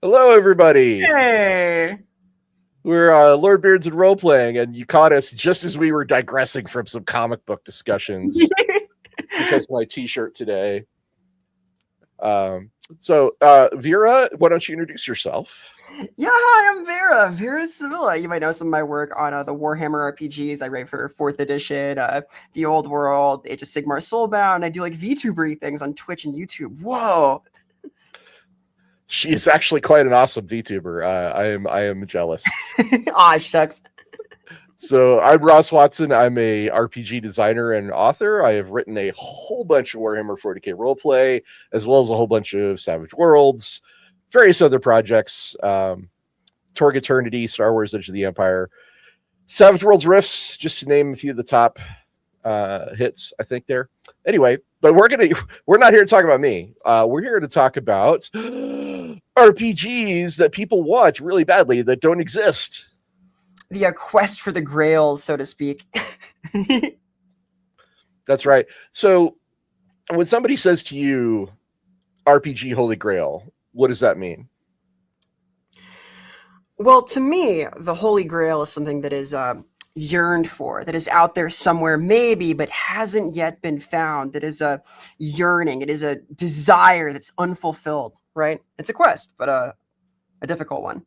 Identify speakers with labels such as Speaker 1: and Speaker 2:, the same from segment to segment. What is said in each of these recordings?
Speaker 1: Hello, everybody.
Speaker 2: Hey.
Speaker 1: We're Lorebeards and Roleplaying, and you caught us just as we were digressing from some comic book discussions because of my T-shirt today. So, Vera, why don't you introduce yourself?
Speaker 2: Yeah, hi, I'm Vera. Vera Sevilla. You might know some of my work on the Warhammer RPGs. I write for 4th edition, The Old World, Age of Sigmar Soulbound. I do like VTuber things on Twitch and YouTube. Whoa.
Speaker 1: She is actually quite an awesome VTuber. I am jealous.
Speaker 2: Aw, shucks.
Speaker 1: So I'm Ross Watson. I'm a RPG designer and author. I have written a whole bunch of Warhammer 40k roleplay, as well as a whole bunch of Savage Worlds, various other projects, Torg Eternity, Star Wars: Edge of the Empire, Savage Worlds Rifts, just to name a few of the top hits, I think there. Anyway, but we're not here to talk about me. We're here to talk about RPGs that people want really badly that don't exist.
Speaker 2: The quest for the Grails, so to speak.
Speaker 1: That's right. So when somebody says to you, RPG Holy Grail, what does that mean?
Speaker 2: Well, to me, the Holy Grail is something that is yearned for, that is out there somewhere maybe, but hasn't yet been found, that is a yearning, it is a desire that's unfulfilled, right? It's a quest, but a difficult one.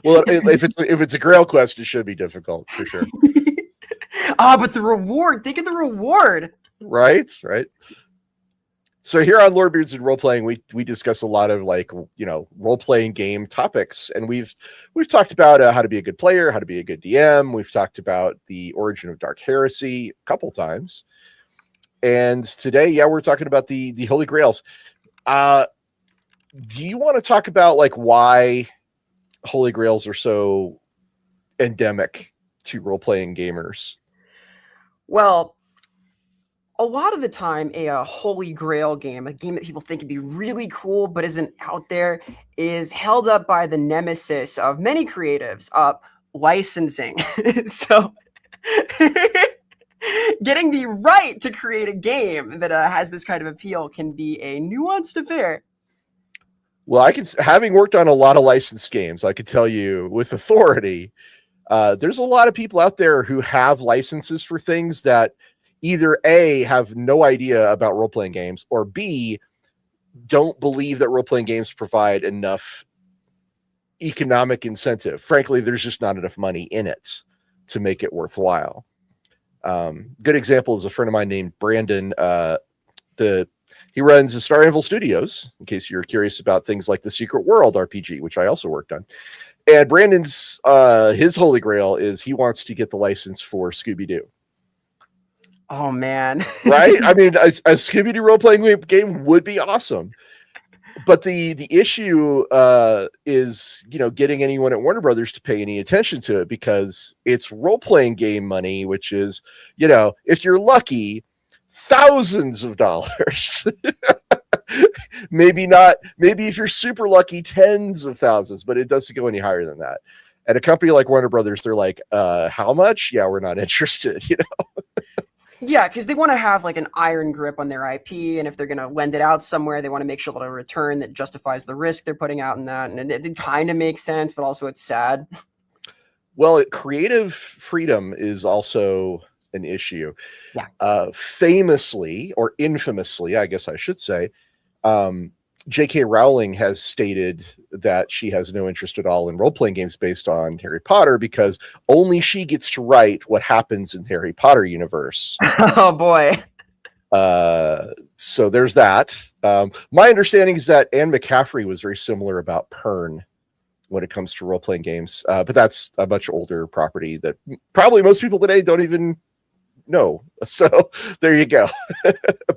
Speaker 1: Well, if it's a Grail quest, it should be difficult for sure.
Speaker 2: But the reward, think of the reward.
Speaker 1: Right. So here on Lorebeards and Roleplaying, we discuss a lot of role-playing game topics, and we've talked about how to be a good player, how to be a good DM. We've talked about the origin of Dark Heresy a couple times, and today, we're talking about the Holy Grails. Do you want to talk about why Holy Grails are so endemic to role-playing gamers?
Speaker 2: Well, a lot of the time, a Holy Grail game, a game that people think would be really cool but isn't out there, is held up by the nemesis of many creatives, licensing. So getting the right to create a game that has this kind of appeal can be a nuanced affair.
Speaker 1: Well, having worked on a lot of licensed games, I could tell you with authority, there's a lot of people out there who have licenses for things that either A, have no idea about role-playing games, or B, don't believe that role-playing games provide enough economic incentive. Frankly, there's just not enough money in it to make it worthwhile. Good example is a friend of mine named Brandon. He runs the Star Anvil Studios, in case you're curious about things like the Secret World RPG, which I also worked on. And Brandon's his Holy Grail is he wants to get the license for Scooby-Doo.
Speaker 2: Oh, man.
Speaker 1: Right? I mean, a Scooby-Doo role-playing game would be awesome. But the issue is, getting anyone at Warner Brothers to pay any attention to it, because it's role-playing game money, which is, if you're lucky, thousands of dollars. Maybe if you're super lucky, tens of thousands, but it doesn't go any higher than that. At a company like Warner Brothers, they're like, how much? Yeah, we're not interested,
Speaker 2: Yeah, because they want to have an iron grip on their IP, and if they're going to lend it out somewhere, they want to make sure that a return that justifies the risk they're putting out in that, and it kind of makes sense, but also it's sad.
Speaker 1: Well, creative freedom is also an issue.
Speaker 2: Yeah.
Speaker 1: Famously, or infamously, I guess I should say, J.K. Rowling has stated that she has no interest at all in role-playing games based on Harry Potter, because only she gets to write what happens in the Harry Potter universe.
Speaker 2: Oh, boy.
Speaker 1: So there's that. My understanding is that Anne McCaffrey was very similar about Pern when it comes to role-playing games, but that's a much older property that probably most people today don't even know. So there you go.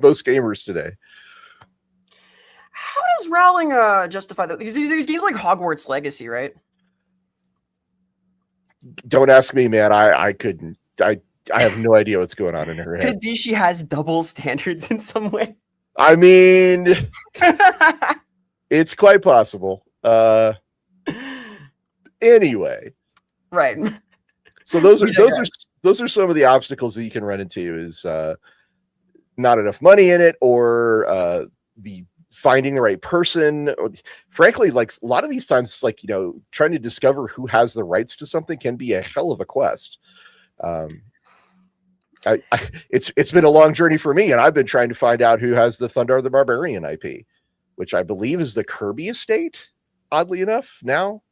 Speaker 1: Most gamers today.
Speaker 2: How does Rowling justify that? Because there's games like Hogwarts Legacy, right?
Speaker 1: Don't ask me, man. I couldn't. I have no idea what's going on in her head.
Speaker 2: Could it be she has double standards in some way?
Speaker 1: I mean, it's quite possible. Anyway,
Speaker 2: right.
Speaker 1: So those are some of the obstacles that you can run into. Is not enough money in it, or the finding the right person. Frankly, like a lot of these times, it's like, trying to discover who has the rights to something can be a hell of a quest. It's been a long journey for me, and I've been trying to find out who has the Thundar the Barbarian IP, which I believe is the Kirby estate, oddly enough now.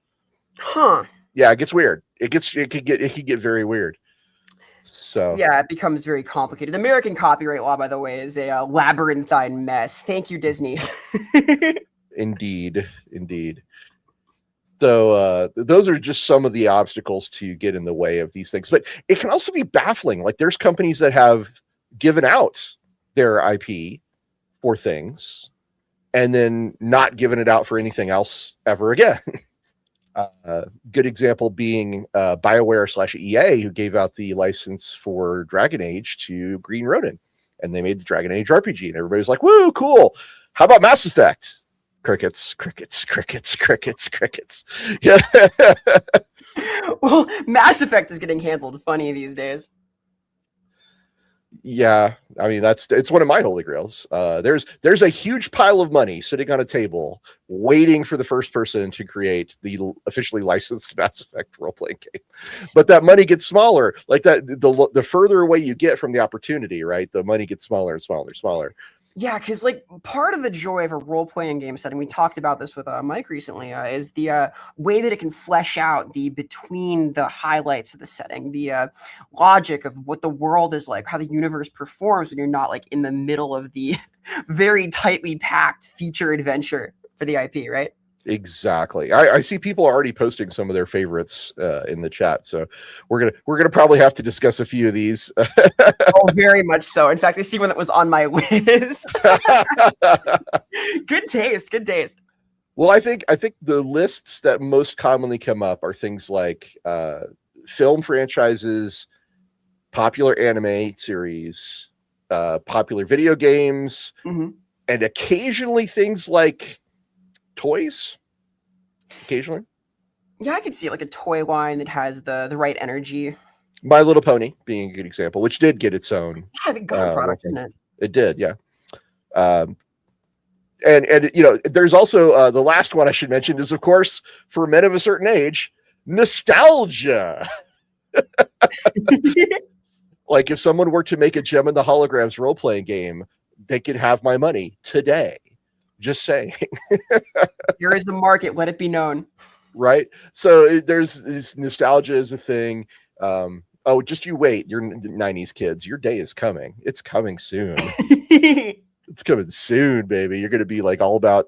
Speaker 2: Huh.
Speaker 1: Yeah, it gets weird. It could get very weird. So
Speaker 2: yeah, it becomes very complicated. American copyright law, by the way, is a labyrinthine mess. Thank you, Disney.
Speaker 1: Indeed. So those are just some of the obstacles to get in the way of these things. But it can also be baffling. Like there's companies that have given out their IP for things and then not given it out for anything else ever again. Good example being BioWare/EA, who gave out the license for Dragon Age to Green Ronin, and they made the Dragon Age RPG, and everybody was like, "Woo, cool! How about Mass Effect?" Crickets. Yeah.
Speaker 2: Well, Mass Effect is getting handled funny these days.
Speaker 1: Yeah, I mean it's one of my holy grails. There's a huge pile of money sitting on a table waiting for the first person to create the officially licensed Mass Effect role-playing game. But that money gets smaller. Like that, the further away you get from the opportunity, right? The money gets smaller and smaller.
Speaker 2: Yeah, because like part of the joy of a role-playing game setting, we talked about this with Mike recently, is the way that it can flesh out the between the highlights of the setting, the logic of what the world is like, how the universe performs when you're not like in the middle of the very tightly packed feature adventure for the IP, right?
Speaker 1: Exactly. I see people already posting some of their favorites in the chat, so we're gonna probably have to discuss a few of these.
Speaker 2: Oh, very much so. In fact, I see one that was on my list. Good taste.
Speaker 1: Well, I think the lists that most commonly come up are things like film franchises, popular anime series, popular video games,
Speaker 2: mm-hmm.
Speaker 1: and occasionally things like toys. Occasionally,
Speaker 2: yeah, I could see like a toy line that has the right energy.
Speaker 1: My Little Pony being a good example, which did get its own.
Speaker 2: Yeah, the God product, didn't it?
Speaker 1: It did, yeah. And there's also the last one I should mention is, of course, for men of a certain age, nostalgia. Like if someone were to make a Gem and the Holograms role-playing game, they could have my money today. Just saying.
Speaker 2: Here is the market. Let it be known.
Speaker 1: Right. So there's this nostalgia is a thing. Just you wait. You're 90s kids. Your day is coming. It's coming soon. It's coming soon, baby. You're going to be like all about,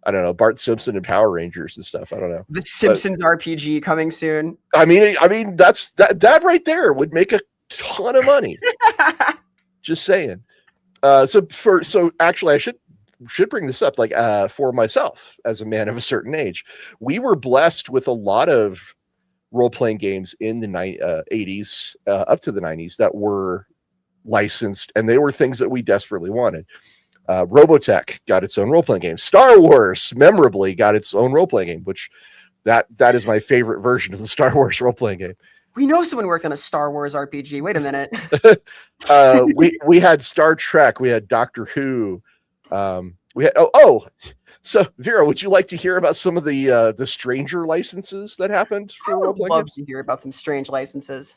Speaker 1: I don't know, Bart Simpson and Power Rangers and stuff. I don't know.
Speaker 2: The Simpsons RPG coming soon.
Speaker 1: I mean, that right there would make a ton of money. Just saying. So actually I should bring this up, like for myself as a man of a certain age, we were blessed with a lot of role-playing games in the 80s up to the 90s that were licensed, and they were things that we desperately wanted. Robotech got its own role-playing game. Star Wars memorably got its own role-playing game, which that is my favorite version of the Star Wars role-playing game.
Speaker 2: We know someone worked on a Star Wars RPG. Wait a minute.
Speaker 1: we had Star Trek, we had Doctor Who. We had so Vera, would you like to hear about some of the stranger licenses that happened for role-playing
Speaker 2: love
Speaker 1: games?
Speaker 2: to hear about some strange licenses.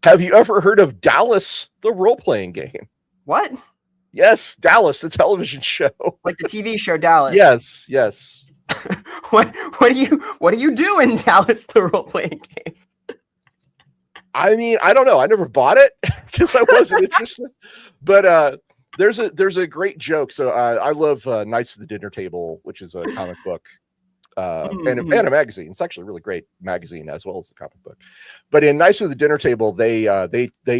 Speaker 1: Have you ever heard of Dallas, the role-playing game?
Speaker 2: What?
Speaker 1: Yes, Dallas, the television show.
Speaker 2: Like the TV show Dallas.
Speaker 1: Yes.
Speaker 2: What do you do in Dallas, the role-playing game?
Speaker 1: I mean, I don't know. I never bought it because I wasn't interested. But there's a great joke. So I love Knights of the Dinner Table, which is a comic book and a magazine. It's actually a really great magazine as well as a comic book. But in Knights of the Dinner Table, they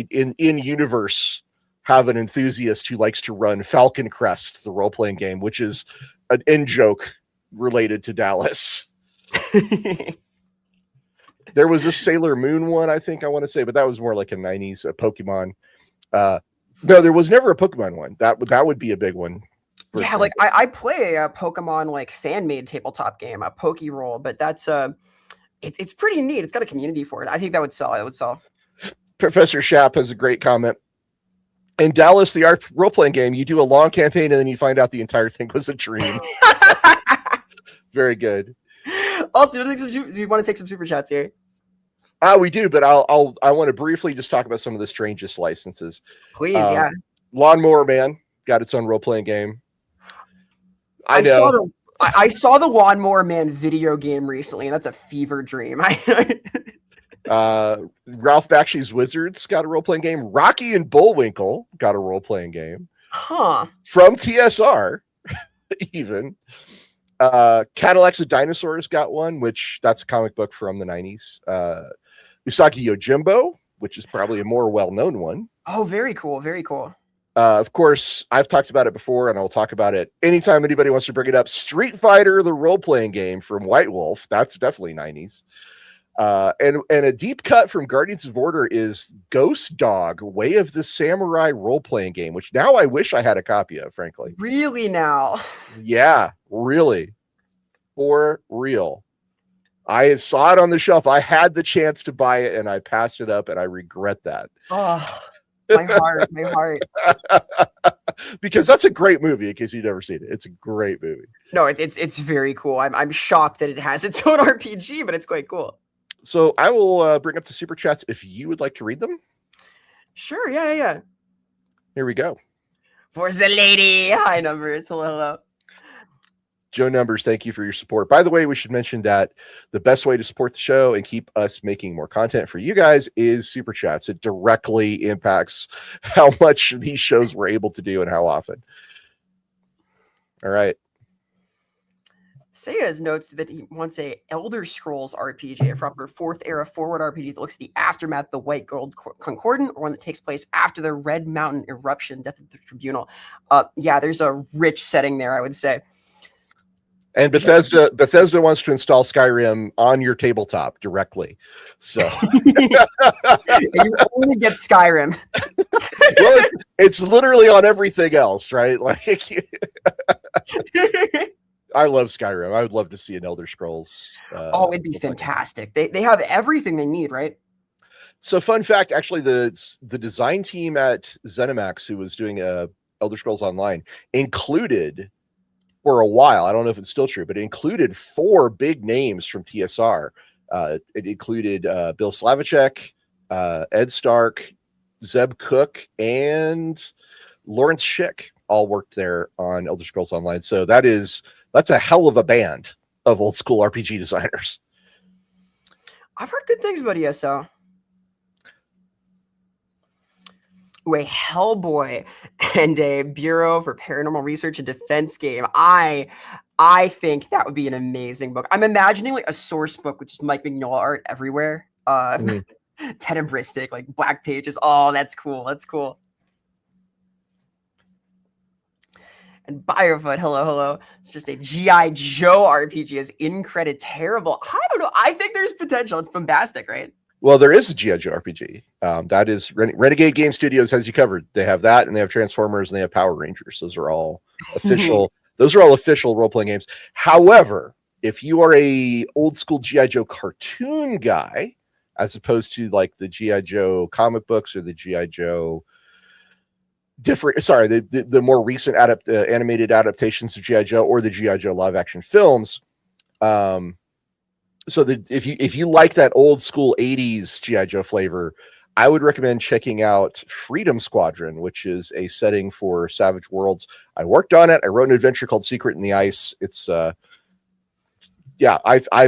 Speaker 1: in universe have an enthusiast who likes to run Falcon Crest, the role-playing game, which is an in joke related to Dallas. There was a Sailor Moon one, I think I want to say, but that was more like a 90s Pokemon. No, there was never a Pokemon one. That would be a big one.
Speaker 2: Yeah, like I play a Pokemon like fan-made tabletop game, a Pokeroll, but that's it's pretty neat. It's got a community for it. I think that would sell. It would sell.
Speaker 1: Professor Shapp has a great comment. In Dallas, the role-playing game, you do a long campaign and then you find out the entire thing was a dream. Very good.
Speaker 2: Also, do you want to take some super chats here?
Speaker 1: We do, but I want to briefly just talk about some of the strangest licenses.
Speaker 2: Please, yeah.
Speaker 1: Lawnmower Man got its own role-playing game. I
Speaker 2: saw the Lawnmower Man video game recently, and that's a fever dream.
Speaker 1: Ralph Bakshi's Wizards got a role-playing game. Rocky and Bullwinkle got a role-playing game.
Speaker 2: Huh.
Speaker 1: From TSR, even. Cadillacs of Dinosaurs got one, which that's a comic book from the 90s. Usagi Yojimbo, which is probably a more well-known one.
Speaker 2: Oh, very cool. Very cool.
Speaker 1: Of course, I've talked about it before, and I'll talk about it anytime anybody wants to bring it up. Street Fighter, the role-playing game from White Wolf. That's definitely 90s. And a deep cut from Guardians of Order is Ghost Dog, Way of the Samurai role-playing game, which now I wish I had a copy of, frankly.
Speaker 2: Really now?
Speaker 1: Yeah, really. For real. I saw it on the shelf. I had the chance to buy it, and I passed it up, and I regret that.
Speaker 2: Oh, my heart.
Speaker 1: Because that's a great movie, in case you've never seen it. It's a great movie.
Speaker 2: No, it's very cool. I'm shocked that it has its own RPG, but it's quite cool.
Speaker 1: So I will bring up the super chats if you would like to read them.
Speaker 2: Sure, yeah.
Speaker 1: Here we go.
Speaker 2: For the lady. Hi, Numbers. Hello.
Speaker 1: Joe Numbers, thank you for your support. By the way, we should mention that the best way to support the show and keep us making more content for you guys is super chats. It directly impacts how much these shows we're able to do and how often. All right.
Speaker 2: Sayas notes that he wants a Elder Scrolls RPG, a proper 4th era forward RPG that looks at the aftermath of the White Gold Concordant, or one that takes place after the Red Mountain eruption, Death of the Tribunal. Yeah, there's a rich setting there, I would say.
Speaker 1: And Bethesda wants to install Skyrim on your tabletop directly. So
Speaker 2: you only get Skyrim.
Speaker 1: Well, it's literally on everything else, right? Like I love Skyrim. I would love to see an Elder Scrolls.
Speaker 2: It'd be fantastic. They have everything they need, right?
Speaker 1: So, fun fact: actually, the design team at ZeniMax, who was doing Elder Scrolls Online, included for a while. I don't know if it's still true, but it included 4 big names from TSR. It included Bill Slavicek, Ed Stark, Zeb Cook, and Lawrence Schick all worked there on Elder Scrolls Online. So that's a hell of a band of old school RPG designers.
Speaker 2: I've heard good things about ESO. A Hellboy and a Bureau for Paranormal Research and Defense game. I think that would be an amazing book. I'm imagining like a source book with just Mike Mignola art everywhere. Tenebristic, like black pages. Oh, that's cool. That's cool. And Biofoot, hello. It's just a G.I. Joe RPG is in credit terrible. I don't know. I think there's potential. It's bombastic, right?
Speaker 1: Well, there is a G.I. Joe RPG. That is Renegade Game Studios has you covered. They have that, and they have Transformers, and they have Power Rangers. Those are all official. Those are all official role-playing games. However, if you are a old school G.I. Joe cartoon guy, as opposed to like the G.I. Joe comic books or the G.I. Joe the more recent animated adaptations of G.I. Joe or the G.I. Joe live action films, so if you like that old school 80s G.I. Joe flavor, I would recommend checking out Freedom Squadron, which is a setting for Savage Worlds. I worked on it. I wrote an adventure called Secret in the Ice. It's I've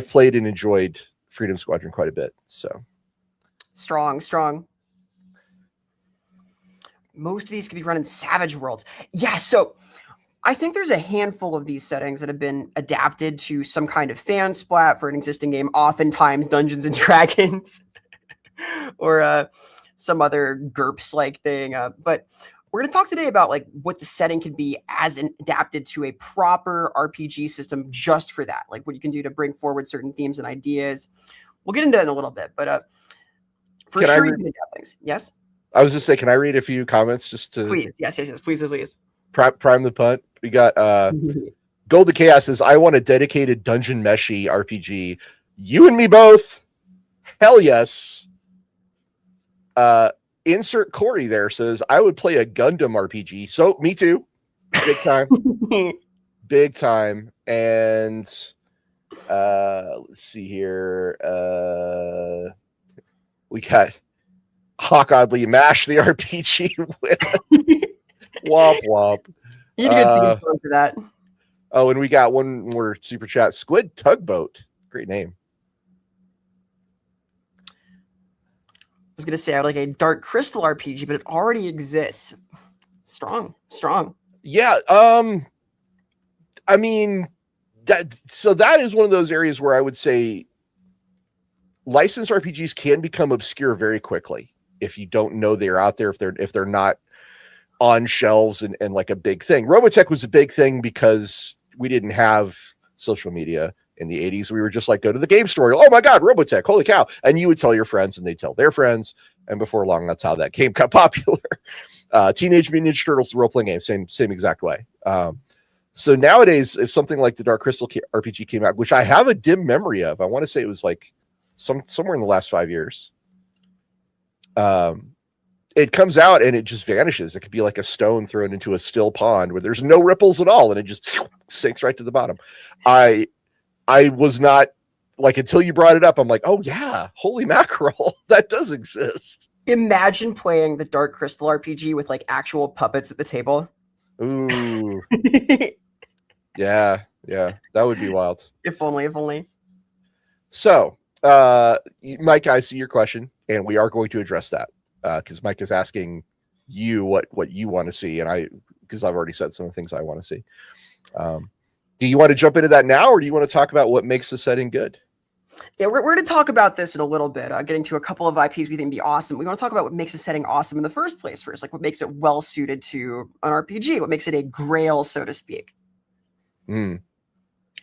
Speaker 1: played and enjoyed Freedom Squadron quite a bit. So
Speaker 2: strong. Most of these could be run in Savage Worlds. Yeah, so I think there's a handful of these settings that have been adapted to some kind of fan splat for an existing game, oftentimes Dungeons and Dragons or some other GURPS-like thing. But we're going to talk today about like what the setting can be as adapted to a proper RPG system just for that, like what you can do to bring forward certain themes and ideas. We'll get into that in a little bit, but for sure you can adapt things. Yes?
Speaker 1: I was just saying, can I read a few comments just to...
Speaker 2: Please. Yes. Please.
Speaker 1: Prime the punt. We got Golden Chaos says, I want a dedicated dungeon meshy RPG. You and me both. Hell yes. insert Corey there says, I would play a Gundam RPG. So me too. Big time. Big time. And let's see here. We got Hawk Oddly Mash the RPG with womp womp.
Speaker 2: You need to get the phone for that.
Speaker 1: Oh, and we got one more super chat. Squid Tugboat. Great name.
Speaker 2: I was gonna say I would like a Dark Crystal RPG, but it already exists. Strong.
Speaker 1: Yeah. I mean, that is one of those areas where I would say licensed RPGs can become obscure very quickly if you don't know they're out there, if they're not on shelves and like a big thing. Robotech was a big thing because we didn't have social media in the 80s. We were just like, go to the game store. Oh my God, Robotech, holy cow. And you would tell your friends and they'd tell their friends. And before long, that's how that game got popular. Teenage Mutant Ninja Turtles, the role-playing game, same exact way. So nowadays, if something like the Dark Crystal RPG came out, which I have a dim memory of, I want to say it was like somewhere in the last 5 years. It comes out and it just vanishes. It could be like a stone thrown into a still pond where there's no ripples at all, and it just sinks right to the bottom. I was not like, until you brought it up, I'm like, oh yeah, holy mackerel, that does exist.
Speaker 2: Imagine playing the Dark Crystal RPG with like actual puppets at the table.
Speaker 1: Ooh. Yeah, that would be wild.
Speaker 2: If only.
Speaker 1: So, Mike, I see your question, and we are going to address that because Mike is asking you what you want to see, and because I've already said some of the things I want to see. Do you want to jump into that now, or do you want to talk about what makes the setting good?
Speaker 2: Yeah, we're going to talk about this in a little bit, getting to a couple of IPs we think would be awesome. We want to talk about what makes a setting awesome in the first place first, like what makes it well suited to an RPG, what makes it a grail, so to speak.
Speaker 1: Mm.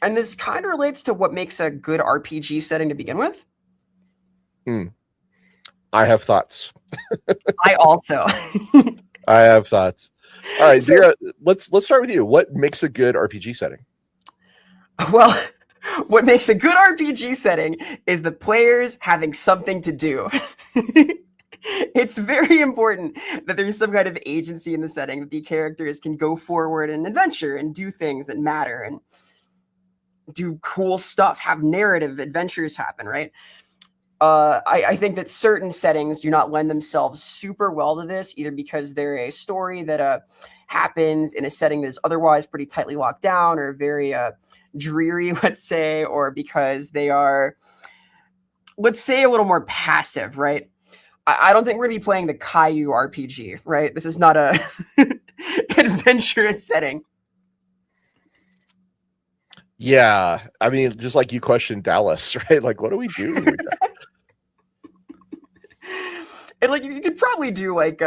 Speaker 2: And this kind of relates to what makes a good RPG setting to begin with.
Speaker 1: I have thoughts.
Speaker 2: I also.
Speaker 1: I have thoughts. All right, Vera, let's start with you. What makes a good RPG setting?
Speaker 2: Well, what makes a good RPG setting is the players having something to do. It's very important that there's some kind of agency in the setting, that the characters can go forward and adventure and do things that matter and do cool stuff, have narrative adventures happen, right? I think that certain settings do not lend themselves super well to this, either because they're a story that happens in a setting that is otherwise pretty tightly locked down or very dreary, let's say, or because they are, let's say, a little more passive, right? I don't think we're going to be playing the Caillou RPG, right? This is not a adventurous setting.
Speaker 1: Yeah, I mean, just like you questioned Dallas, right? Like, what do we do?
Speaker 2: And like, you could probably do like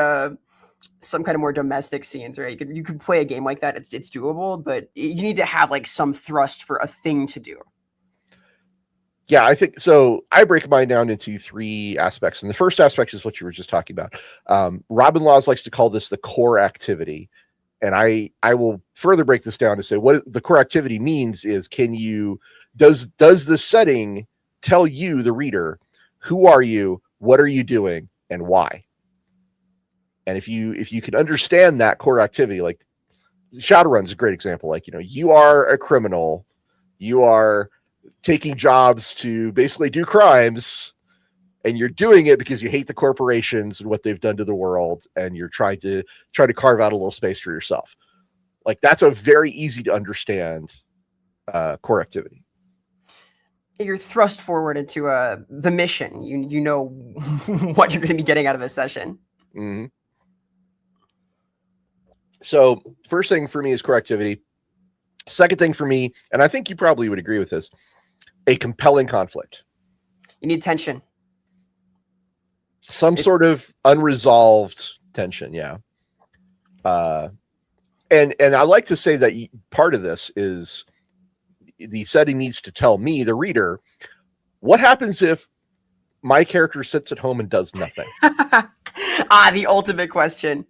Speaker 2: some kind of more domestic scenes, right? You could play a game like that. It's doable, but you need to have like some thrust for a thing to do.
Speaker 1: Yeah, I think so. I break mine down into 3 aspects. And the first aspect is what you were just talking about. Robin Laws likes to call this the core activity. And I will further break this down to say what the core activity means is, does the setting tell you, the reader, who are you, what are you doing, and why? And if you can understand that core activity, like Shadowrun's a great example. Like, you are a criminal, you are taking jobs to basically do crimes, and you're doing it because you hate the corporations and what they've done to the world, and you're trying to carve out a little space for yourself. Like, that's a very easy to understand core activity.
Speaker 2: You're thrust forward into the mission. You know what you're going to be getting out of a session.
Speaker 1: Mm-hmm. So first thing for me is core activity. Second thing for me, and I think you probably would agree with this, a compelling conflict.
Speaker 2: You need tension.
Speaker 1: Some sort of unresolved tension, yeah. And I like to say that part of this is the setting needs to tell me, the reader, what happens if my character sits at home and does nothing.
Speaker 2: The ultimate question.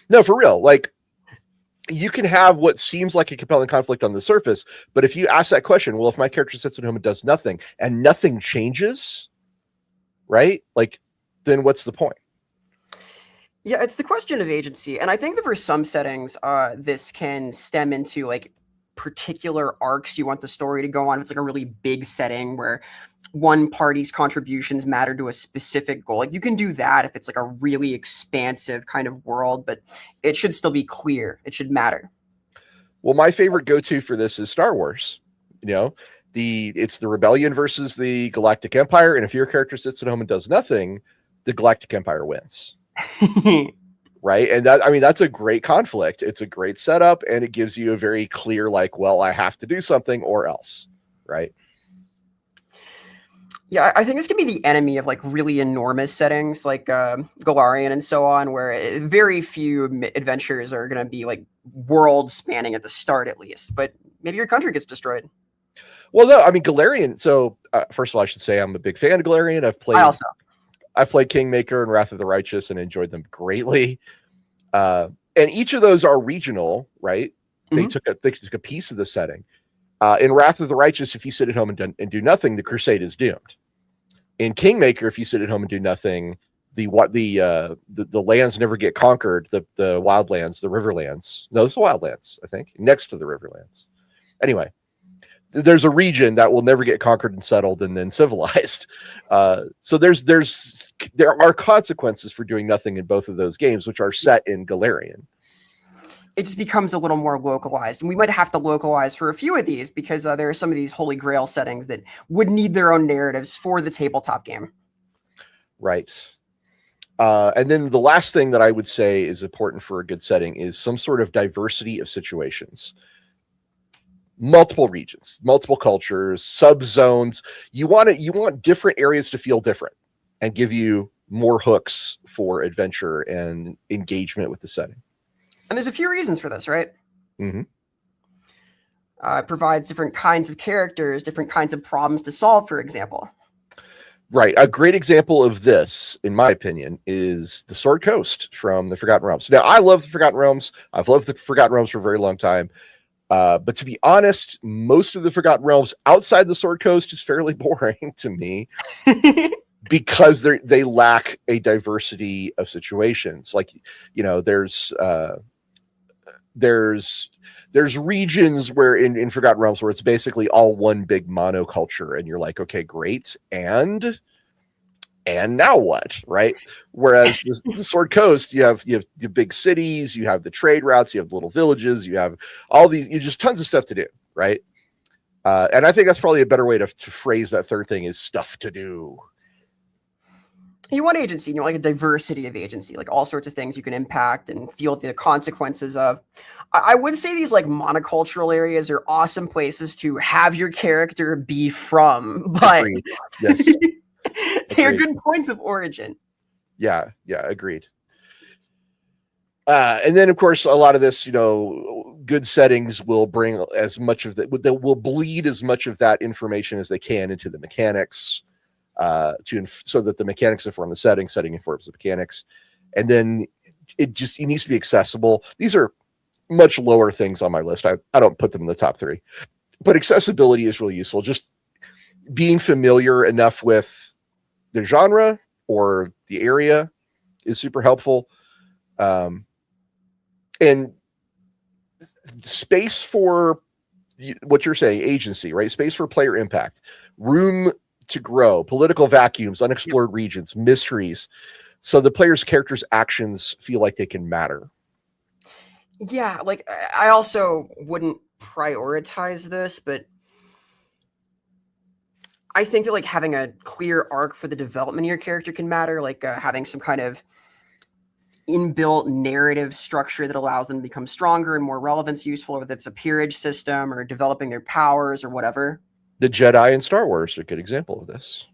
Speaker 1: No, for real. Like, you can have what seems like a compelling conflict on the surface, but if you ask that question, well, if my character sits at home and does nothing and nothing changes, right? Like, then what's the point?
Speaker 2: Yeah, it's the question of agency, and I think that for some settings, this can stem into like particular arcs you want the story to go on. If it's like a really big setting where one party's contributions matter to a specific goal. Like you can do that if it's like a really expansive kind of world, but it should still be clear. It should matter.
Speaker 1: Well, my favorite go-to for this is Star Wars. You know, it's the rebellion versus the Galactic Empire, and if your character sits at home and does nothing, the Galactic Empire wins. Right? And that's a great conflict. It's a great setup, and it gives you a very clear, like, well, I have to do something or else, right?
Speaker 2: Yeah, I think this can be the enemy of like really enormous settings like Galarian and so on, where very few adventures are going to be like world spanning at the start, at least. But maybe your country gets destroyed.
Speaker 1: Well, no, I mean Galarian. So first of all, I should say I'm a big fan of Galarian. I've played Kingmaker and Wrath of the Righteous and enjoyed them greatly. And each of those are regional, right? They took a piece of the setting. In Wrath of the Righteous, if you sit at home and do nothing, the crusade is doomed. In Kingmaker, if you sit at home and do nothing, the lands never get conquered. The wildlands, the riverlands. No, it's the wildlands, I think, next to the riverlands. Anyway, there's a region that will never get conquered and settled and then civilized. So there are consequences for doing nothing in both of those games, which are set in Galarian.
Speaker 2: It just becomes a little more localized. And we might have to localize for a few of these because there are some of these Holy Grail settings that would need their own narratives for the tabletop game.
Speaker 1: Right. And then the last thing that I would say is important for a good setting is some sort of diversity of situations. Multiple regions, multiple cultures, subzones. You want different areas to feel different and give you more hooks for adventure and engagement with the setting.
Speaker 2: And there's a few reasons for this, right?
Speaker 1: Mm-hmm.
Speaker 2: It provides different kinds of characters, different kinds of problems to solve, for example.
Speaker 1: Right. A great example of this, in my opinion, is the Sword Coast from the Forgotten Realms. Now, I love the Forgotten Realms. I've loved the Forgotten Realms for a very long time. But to be honest, most of the Forgotten Realms outside the Sword Coast is fairly boring to me. Because they lack a diversity of situations. Like, you know, there's regions where in Forgotten Realms where it's basically all one big monoculture, and you're like, okay, great, and now what, right? Whereas the Sword Coast, you have the big cities, you have the trade routes, you have little villages, you have all these, you just tons of stuff to do, right? And I think that's probably a better way to phrase that third thing is stuff to do.
Speaker 2: You want agency, you know, like a diversity of agency, like all sorts of things you can impact and feel the consequences of. I would say these like monocultural areas are awesome places to have your character be from, but
Speaker 1: Agreed. Yes.
Speaker 2: they're good points of origin.
Speaker 1: Yeah, agreed. And then, of course, a lot of this, you know, good settings will bring as much of that, will bleed as much of that information as they can into the mechanics. So that the mechanics inform the setting informs the mechanics, and then it needs to be accessible. These are much lower things on my list. I don't put them in the top 3, but accessibility is really useful. Just being familiar enough with the genre or the area is super helpful. And space for what you're saying, agency, right? Space for player impact, room to grow, political vacuums, unexplored regions, mysteries, so the player's character's actions feel like they can matter.
Speaker 2: Yeah, like I also wouldn't prioritize this, but I think that like having a clear arc for the development of your character can matter, like having some kind of inbuilt narrative structure that allows them to become stronger and more relevance useful, whether it's a peerage system or developing their powers or whatever.
Speaker 1: The Jedi in Star Wars are a good example of this.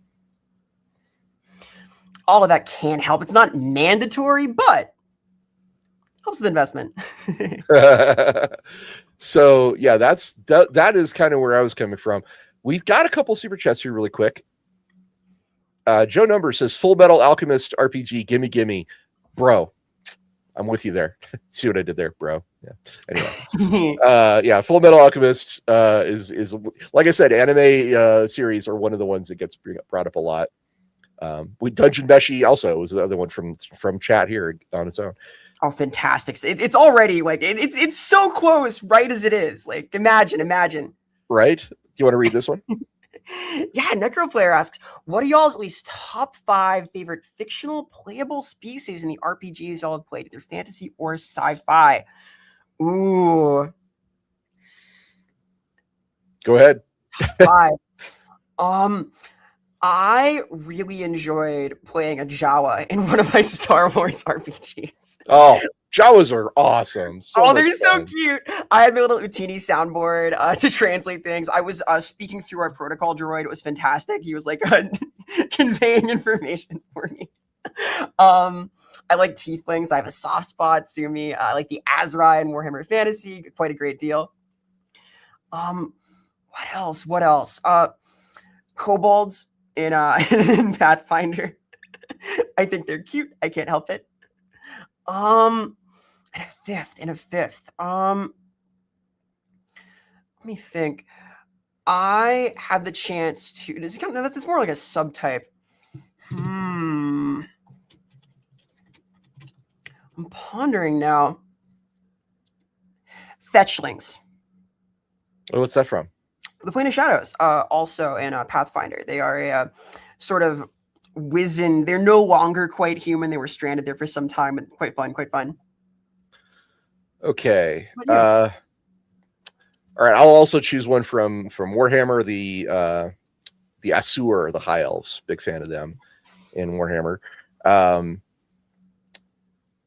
Speaker 2: All of that can help. It's not mandatory, but helps with investment.
Speaker 1: So yeah, that is kind of where I was coming from. We've got a couple super chats here really quick. Joe Number says Full Metal Alchemist RPG, gimme, bro. I'm with you there. See what I did there, bro? Yeah. Anyway, yeah, Full Metal Alchemist is like I said, anime series are one of the ones that gets brought up a lot. We Dungeon Meshi also was the other one from chat here on its own.
Speaker 2: Oh, fantastic! It's already like it's so close, right as it is. Like imagine.
Speaker 1: Right? Do you want to read this one?
Speaker 2: Yeah, Necroplayer asks, what are y'all's at least top 5 favorite fictional playable species in the RPGs y'all have played, either fantasy or sci-fi? Ooh.
Speaker 1: Go ahead.
Speaker 2: 5. I really enjoyed playing a Jawa in one of my Star Wars RPGs.
Speaker 1: Oh, Jawas are awesome.
Speaker 2: They're so cute. I had my little Utini soundboard to translate things. I was speaking through our protocol droid. It was fantastic. He was like conveying information for me. I like tieflings. I have a soft spot. Sumi. I like the Azrai in Warhammer Fantasy. Quite a great deal. What else? Kobolds in in Pathfinder. I think they're cute. I can't help it. In a fifth. Let me think. I had the chance to. That's more like a subtype. I'm pondering now. Fetchlings.
Speaker 1: Oh, what's that from?
Speaker 2: The Plane of Shadows. Also in Pathfinder. They are a sort of wizened. They're no longer quite human. They were stranded there for some time. And quite fun.
Speaker 1: Okay. All right. I'll also choose one from Warhammer. The Asur, the High Elves. Big fan of them in Warhammer.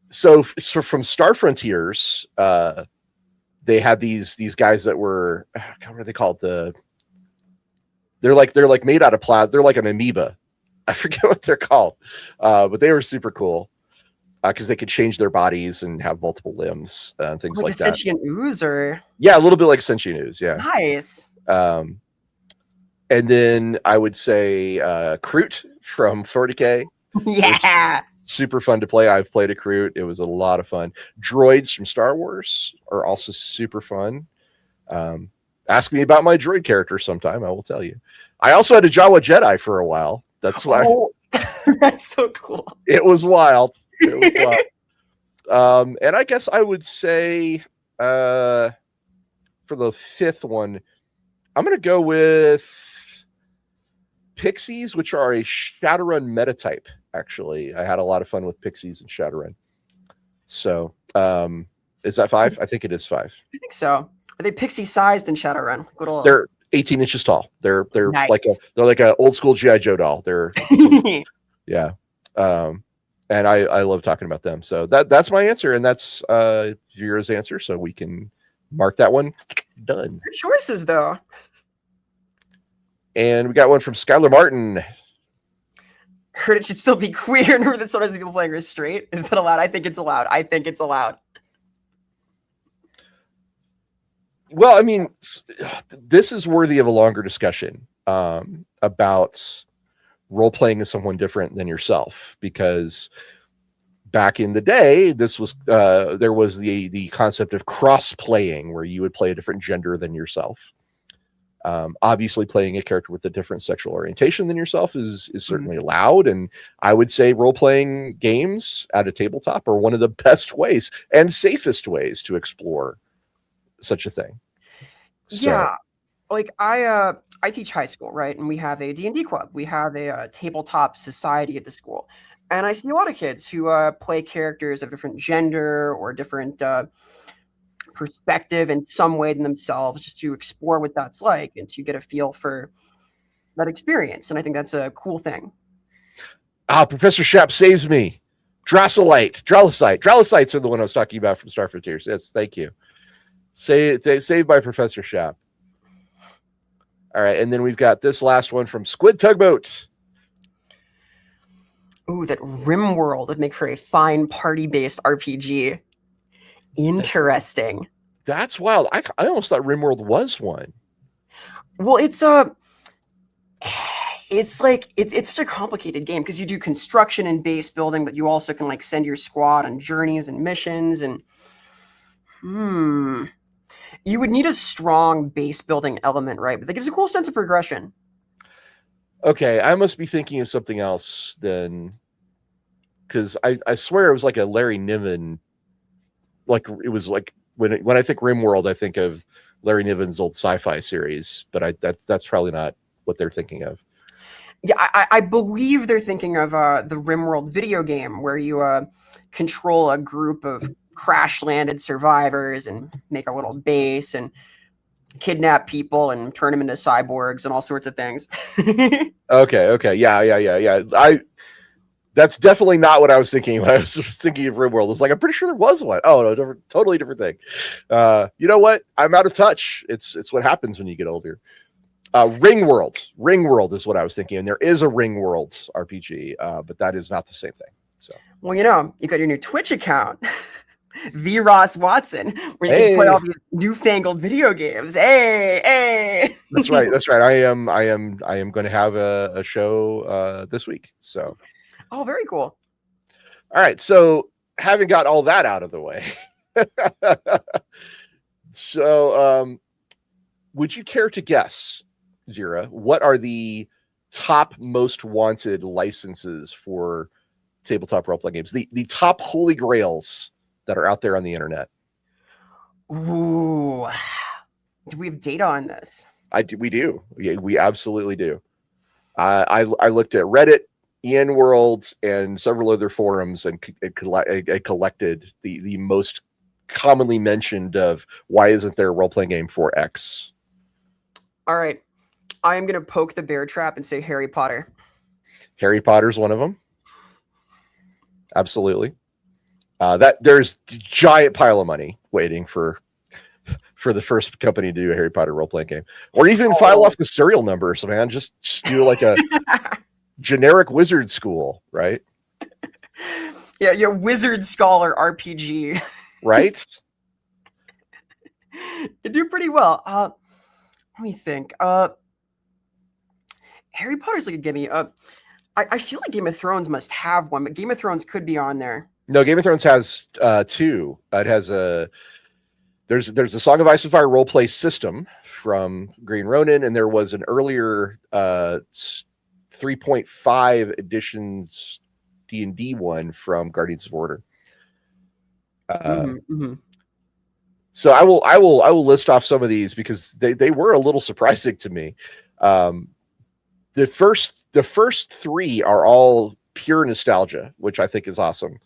Speaker 1: So from Star Frontiers, they had these guys that were, what are they called? They're like made out of plastic. They're like an amoeba. I forget what they're called, but they were super cool. Because they could change their bodies and have multiple limbs and things like
Speaker 2: a
Speaker 1: that.
Speaker 2: Sentient ooze, or
Speaker 1: yeah, a little bit like sentient ooze. Yeah,
Speaker 2: nice.
Speaker 1: And then I would say Kroot from 40K.
Speaker 2: Yeah,
Speaker 1: super fun to play. I've played a Kroot. It was a lot of fun. Droids from Star Wars are also super fun. Ask me about my droid character sometime. I will tell you. I also had a Jawa Jedi for a while. That's why.
Speaker 2: That's so cool.
Speaker 1: It was wild. And I guess I would say for the fifth one, I'm going to go with Pixies, which are a Shadowrun meta type. Actually, I had a lot of fun with Pixies and Shadowrun. So, is that 5? I think it is 5.
Speaker 2: I think so. Are they pixie sized in Shadowrun?
Speaker 1: They're 18 inches tall. They're
Speaker 2: nice.
Speaker 1: like a old school GI Joe doll. They're yeah. And I love talking about them. So that's my answer, and that's Vera's answer. So we can mark that one done.
Speaker 2: Good choices, though.
Speaker 1: And we got one from Skylar Martin.
Speaker 2: Heard it should still be queer. Remember that sometimes the people playing are straight. Is that allowed? I think it's allowed.
Speaker 1: Well, I mean, this is worthy of a longer discussion about role-playing as someone different than yourself, because back in the day, this was there was the concept of cross-playing, where you would play a different gender than yourself. Obviously, playing a character with a different sexual orientation than yourself is certainly allowed, and I would say role-playing games at a tabletop are one of the best ways and safest ways to explore such a thing. So,
Speaker 2: yeah, like I teach high school, right? And we have a D&D club. We have a tabletop society at the school. And I see a lot of kids who play characters of different gender or different perspective in some way than themselves, just to explore what that's like and to get a feel for that experience. And I think that's a cool thing.
Speaker 1: Professor Shapp saves me. Dralicites are the one I was talking about from Star Frontiers. Yes, thank you. Saved by Professor Shapp. All right, and then we've got this last one from Squid Tugboat.
Speaker 2: Ooh, that Rim World would make for a fine party-based RPG. Interesting.
Speaker 1: That's wild. I almost thought RimWorld was one.
Speaker 2: Well, it's such a complicated game because you do construction and base building, but you also can like send your squad on journeys and missions, and you would need a strong base building element, right? But that gives a cool sense of progression.
Speaker 1: Okay, I must be thinking of something else then, because I swear it was like a Larry Niven, like it was like when I think RimWorld, I think of Larry Niven's old sci-fi series, but that's probably not what they're thinking of.
Speaker 2: Yeah, I believe they're thinking of the RimWorld video game where you control a group of crash landed survivors and make a little base and kidnap people and turn them into cyborgs and all sorts of things.
Speaker 1: Okay, yeah. That's definitely not what I was thinking when I was thinking of RimWorld. It's like I'm pretty sure there was one. Oh no, totally different thing. You know what? I'm out of touch. It's what happens when you get older. Ringworld is what I was thinking, and there is a Ringworld RPG, but that is not the same thing. So,
Speaker 2: well, you got your new Twitch account, the Ross Watson, where you can play all these newfangled video games. Hey.
Speaker 1: That's right. I am going to have a show this week. So,
Speaker 2: oh, very cool.
Speaker 1: All right. So, having got all that out of the way, so would you care to guess, Zira, what are the top most wanted licenses for tabletop role-playing games? The top holy grails that are out there on the internet.
Speaker 2: Ooh, do we have data on this?
Speaker 1: We do. We absolutely do. I looked at Reddit, EN Worlds, and several other forums, and collected the most commonly mentioned of why isn't there a role-playing game for X?
Speaker 2: All right. I am going to poke the bear trap and say Harry Potter.
Speaker 1: Harry Potter's one of them. Absolutely. That there's a giant pile of money waiting for the first company to do a Harry Potter role-playing game, or even file off the serial numbers, man. Just do like a generic wizard school, right?
Speaker 2: Yeah, your Wizard Scholar RPG.
Speaker 1: Right?
Speaker 2: You do pretty well. Let me think. Harry Potter's like a gimme. I feel like Game of Thrones must have one, but Game of Thrones could be on there.
Speaker 1: No, Game of Thrones has two. It has there's a Song of Ice and Fire role play system from Green Ronin, and there was an earlier 3.5 editions D&D one from Guardians of Order. So I will list off some of these because they were a little surprising to me. The first three are all pure nostalgia, which I think is awesome.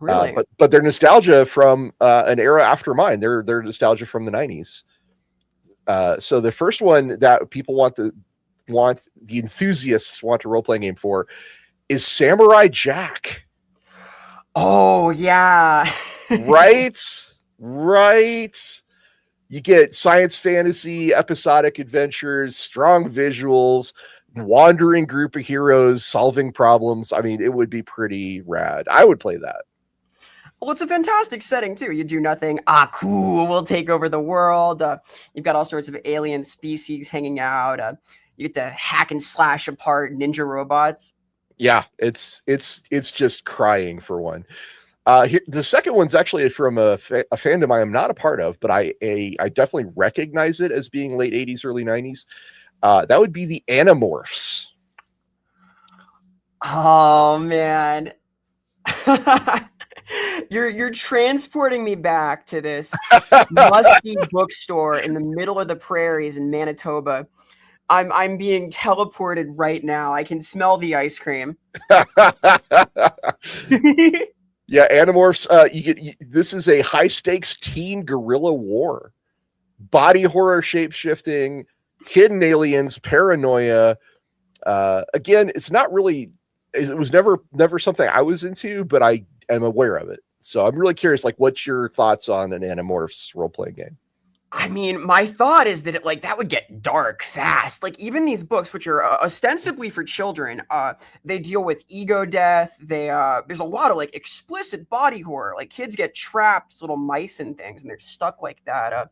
Speaker 2: Really?
Speaker 1: But they're nostalgia from an era after mine. They're nostalgia from the 90s. So the first one that people want the enthusiasts want a role-playing game for is Samurai Jack.
Speaker 2: Oh yeah.
Speaker 1: Right. You get science fantasy, episodic adventures, strong visuals, wandering group of heroes solving problems. I mean, it would be pretty rad. I would play that.
Speaker 2: Well, it's a fantastic setting too. You do nothing. Cool. We'll take over the world. You've got all sorts of alien species hanging out. You get to hack and slash apart ninja robots.
Speaker 1: Yeah, it's just crying for one. The second one's actually from a fandom I am not a part of, but I definitely recognize it as being late 80s, early 90s. That would be the Animorphs.
Speaker 2: Oh man. You're transporting me back to this musty bookstore in the middle of the prairies in Manitoba. I'm being teleported right now. I can smell the ice cream.
Speaker 1: Yeah, Animorphs. This is a high stakes teen guerrilla war, body horror, shape shifting, hidden aliens, paranoia. Again, it's not really. It was never something I was into, but I am aware of it. So I'm really curious. Like, what's your thoughts on an Animorphs role playing game?
Speaker 2: I mean, my thought is that that would get dark fast. Like even these books, which are ostensibly for children, they deal with ego death. There's a lot of like explicit body horror. Like kids get trapped, as little mice and things, and they're stuck like that.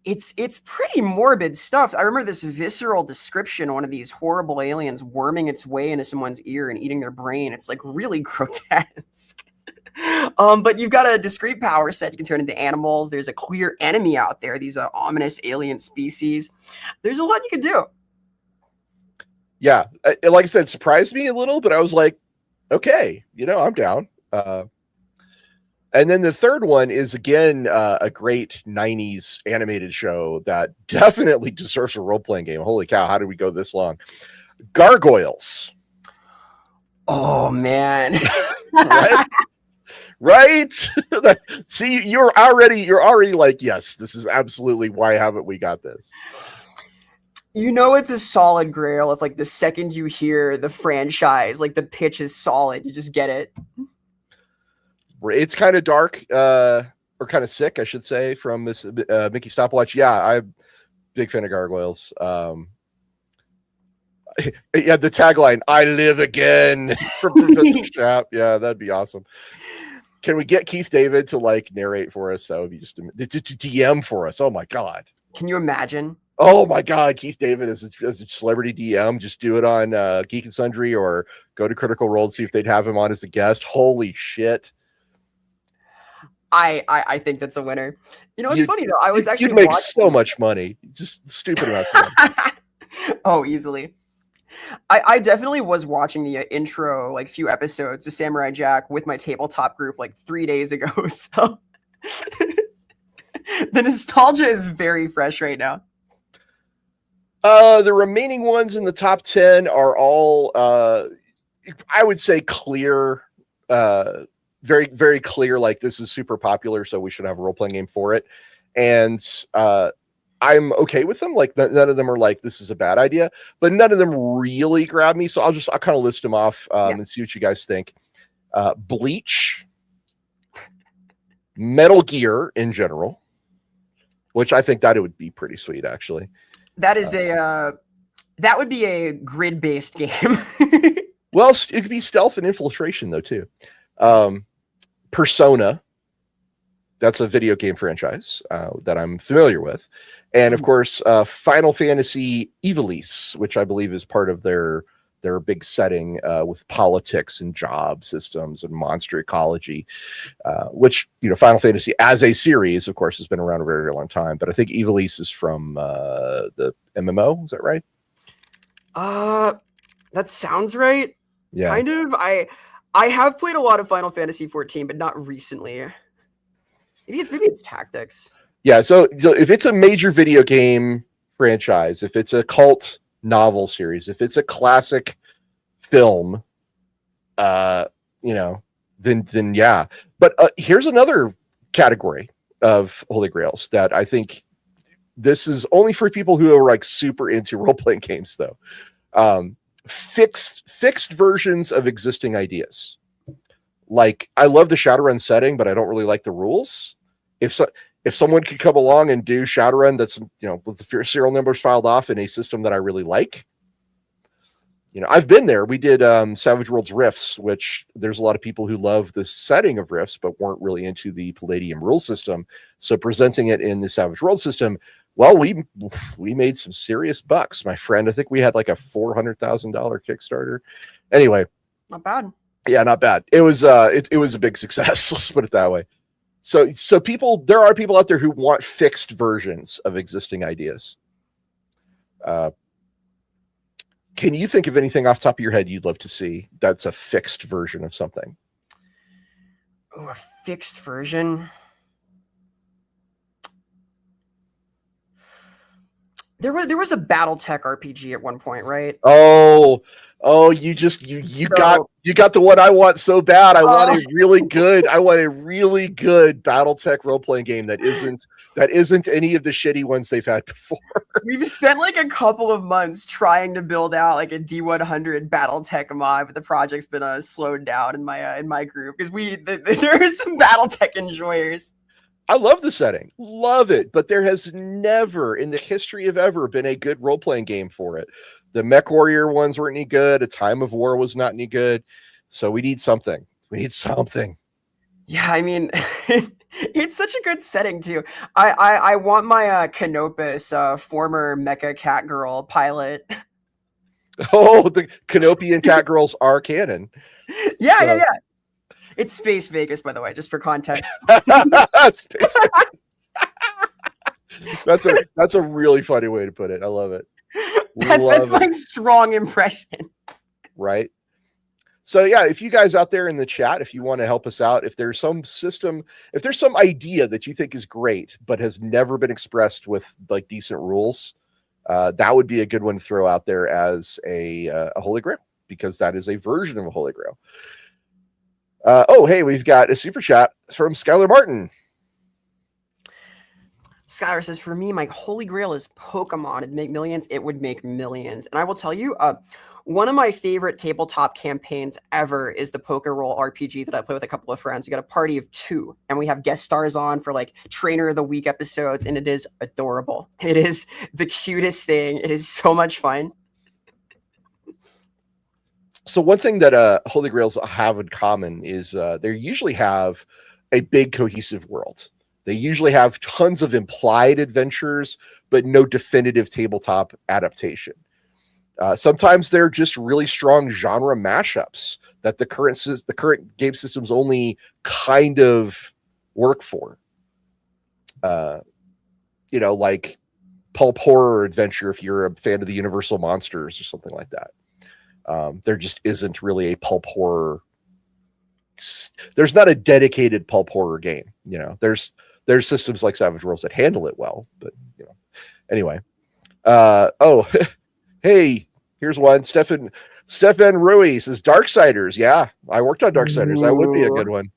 Speaker 2: It's pretty morbid stuff. I remember this visceral description of one of these horrible aliens worming its way into someone's ear and eating their brain. It's like really grotesque. But you've got a discrete power set. You can turn into animals. There's a clear enemy out there. These ominous alien species. There's a lot you could do.
Speaker 1: Yeah, like I said, surprised me a little, but I was like, okay, I'm down. And then the third one is again a great '90s animated show that definitely deserves a role playing game. Holy cow! How did we go this long? Gargoyles.
Speaker 2: Oh man.
Speaker 1: Right? Right? See, you're already like, yes, this is absolutely why haven't we got this?
Speaker 2: It's a solid Grail if like the second you hear the franchise, like the pitch is solid, you just get it.
Speaker 1: It's kind of dark, or kind of sick, I should say, from this Mickey Stopwatch. Yeah, I'm big fan of Gargoyles. Yeah, the tagline, "I live again" from Professor Chap. Yeah, that'd be awesome. Can we get Keith David to like narrate for us? That would be just to DM for us. Oh my god.
Speaker 2: Can you imagine?
Speaker 1: Oh my god, Keith David as a celebrity DM. Just do it on Geek and Sundry, or go to Critical Role and see if they'd have him on as a guest. Holy shit.
Speaker 2: I think that's a winner. It's funny though. I was actually
Speaker 1: you'd make so much money. Just stupid amount of money.
Speaker 2: Oh, easily. I definitely was watching the intro, like few episodes of Samurai Jack with my tabletop group like 3 days ago. So the nostalgia is very fresh right now.
Speaker 1: The remaining ones in the top 10 are all, I would say, clear, very, very clear. Like, this is super popular, so we should have a role-playing game for it. And I'm okay with them. Like, none of them are like, this is a bad idea, but none of them really grab me. So I'll kind of list them off and see what you guys think. Bleach, Metal Gear in general, which I think that it would be pretty sweet, actually.
Speaker 2: That is that would be a grid-based game.
Speaker 1: Well, it could be stealth and infiltration though too. Persona, that's a video game franchise that I'm familiar with, and of course, Final Fantasy Ivalice, which I believe is part of their big setting with politics and job systems and monster ecology, which, Final Fantasy as a series, of course, has been around a very, very long time. But I think Ivalice is from the MMO. Is that right?
Speaker 2: That sounds right.
Speaker 1: Yeah.
Speaker 2: Kind of. I have played a lot of Final Fantasy 14, but not recently. Maybe it's Tactics.
Speaker 1: Yeah. So if it's a major video game franchise, if it's a cult novel series, if it's a classic film, then yeah. But here's another category of Holy Grails that I think this is only for people who are like super into role-playing games, though. Fixed versions of existing ideas. Like, I love the Shadowrun setting, but I don't really like the rules. If someone could come along and do Shadowrun that's, with the serial numbers filed off in a system that I really like, I've been there. We did Savage Worlds Rifts, which there's a lot of people who love the setting of Rifts, but weren't really into the Palladium rule system. So presenting it in the Savage Worlds system, well, we made some serious bucks, my friend. I think we had like a $400,000 Kickstarter. Anyway,
Speaker 2: not bad.
Speaker 1: Yeah, not bad. It was it was a big success. Let's put it that way. So there are people out there who want fixed versions of existing ideas. Can you think of anything off the top of your head you'd love to see that's a fixed version of something?
Speaker 2: Oh, a fixed version. There was a BattleTech RPG at one point, right?
Speaker 1: Oh, you got the one I want so bad. I want a really good BattleTech role-playing game that isn't any of the shitty ones they've had before.
Speaker 2: We've spent like a couple of months trying to build out like a D100 BattleTech mod, but the project's been slowed down in my group because there are some BattleTech enjoyers.
Speaker 1: I love the setting, love it, but there has never in the history of ever been a good role-playing game for it. The Mech Warrior ones weren't any good. A Time of War was not any good. So we need something.
Speaker 2: Yeah, I mean, it's such a good setting too. I want my Canopus, former Mecha Catgirl pilot.
Speaker 1: Oh, the Canopian Catgirls are canon.
Speaker 2: Yeah. It's Space Vegas, by the way, just for context.
Speaker 1: Space Vegas. That's a really funny way to put it. I love it.
Speaker 2: That's
Speaker 1: Love
Speaker 2: my
Speaker 1: it.
Speaker 2: strong impression.
Speaker 1: Right. So yeah, if you guys out there in the chat, if you want to help us out, if there's some system, if there's some idea that you think is great but has never been expressed with like decent rules, that would be a good one to throw out there as a Holy Grail, because that is a version of a Holy Grail. Oh, hey, we've got a super chat from Skylar Martin.
Speaker 2: Skylar says, for me, my holy grail is Pokemon. It'd make millions. It would make millions. And I will tell you, one of my favorite tabletop campaigns ever is the Poker Roll RPG that I play with a couple of friends. We got a party of 2, and we have guest stars on for like Trainer of the Week episodes, and it is adorable. It is the cutest thing. It is so much fun.
Speaker 1: So one thing that Holy Grails have in common is they usually have a big cohesive world. They usually have tons of implied adventures, but no definitive tabletop adaptation. Sometimes they're just really strong genre mashups that the current game systems only kind of work for. Like pulp horror adventure, if you're a fan of the Universal Monsters or something like that. There just isn't really a pulp horror. There's not a dedicated pulp horror game. There's systems like Savage Worlds that handle it well, but anyway. Hey, here's one. Stefan Rui says Darksiders. Yeah, I worked on Darksiders. That would be a good one.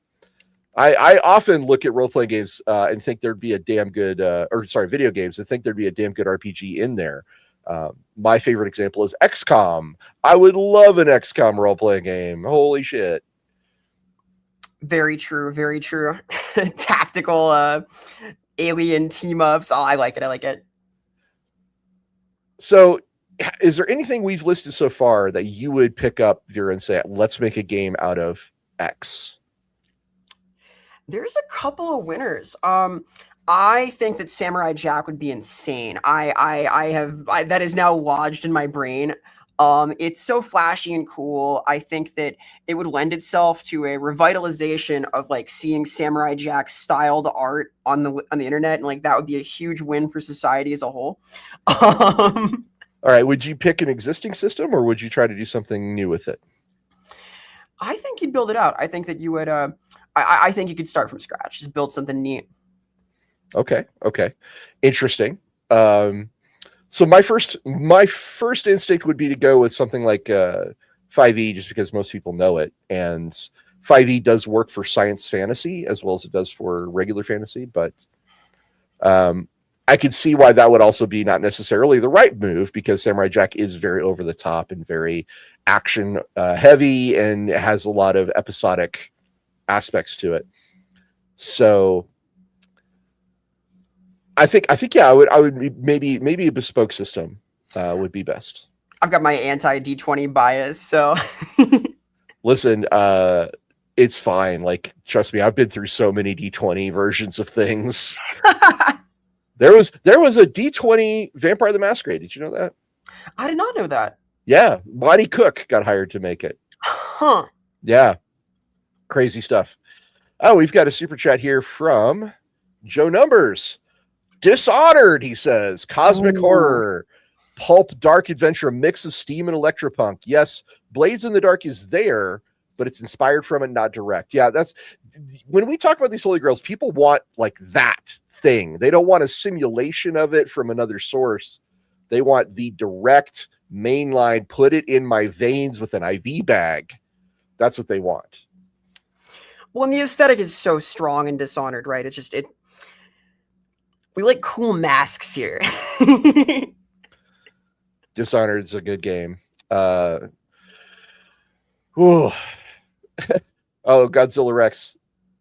Speaker 1: I often look at role-playing games and think there'd be a damn good video games and think there'd be a damn good RPG in there. My favorite example is XCOM. I would love an XCOM role-playing game. Holy shit.
Speaker 2: Very true. Very true. Tactical alien team-ups. Oh, I like it.
Speaker 1: So is there anything we've listed so far that you would pick up, Vera, and say, let's make a game out of X?
Speaker 2: There's a couple of winners. I think that Samurai Jack would be insane. That is now lodged in my brain. It's so flashy and cool. I think that it would lend itself to a revitalization of like seeing Samurai Jack styled art on the internet, and like that would be a huge win for society as a whole.
Speaker 1: All right, would you pick an existing system or would you try to do something new with it?
Speaker 2: I think you'd build it out. I think that you would. I think you could start from scratch. Just build something neat.
Speaker 1: Okay. Interesting. So my first instinct would be to go with something like 5e, just because most people know it, and 5e does work for science fantasy as well as it does for regular fantasy. But I could see why that would also be not necessarily the right move, because Samurai Jack is very over the top and very action heavy and has a lot of episodic aspects to it. So I think yeah, I would maybe a bespoke system would be best.
Speaker 2: I've got my anti D20 bias, so
Speaker 1: listen, it's fine. Like, trust me, I've been through so many D20 versions of things. There was a D20 Vampire the Masquerade. Did you know that?
Speaker 2: I did not know that.
Speaker 1: Yeah, Monty Cook got hired to make it.
Speaker 2: Huh.
Speaker 1: Yeah. Crazy stuff. Oh, we've got a super chat here from Joe Numbers. Dishonored, he says. Cosmic horror, pulp, dark adventure, a mix of steam and electropunk. Yes, Blades in the Dark is there, but it's inspired from it, not direct. Yeah, that's when we talk about these Holy Grails, people want like that thing. They don't want a simulation of it from another source. They want the direct mainline, put it in my veins with an IV bag. That's what they want.
Speaker 2: Well, and the aesthetic is so strong in Dishonored, right? It's just we like cool masks here.
Speaker 1: Dishonored is a good game. Oh, Godzilla Rex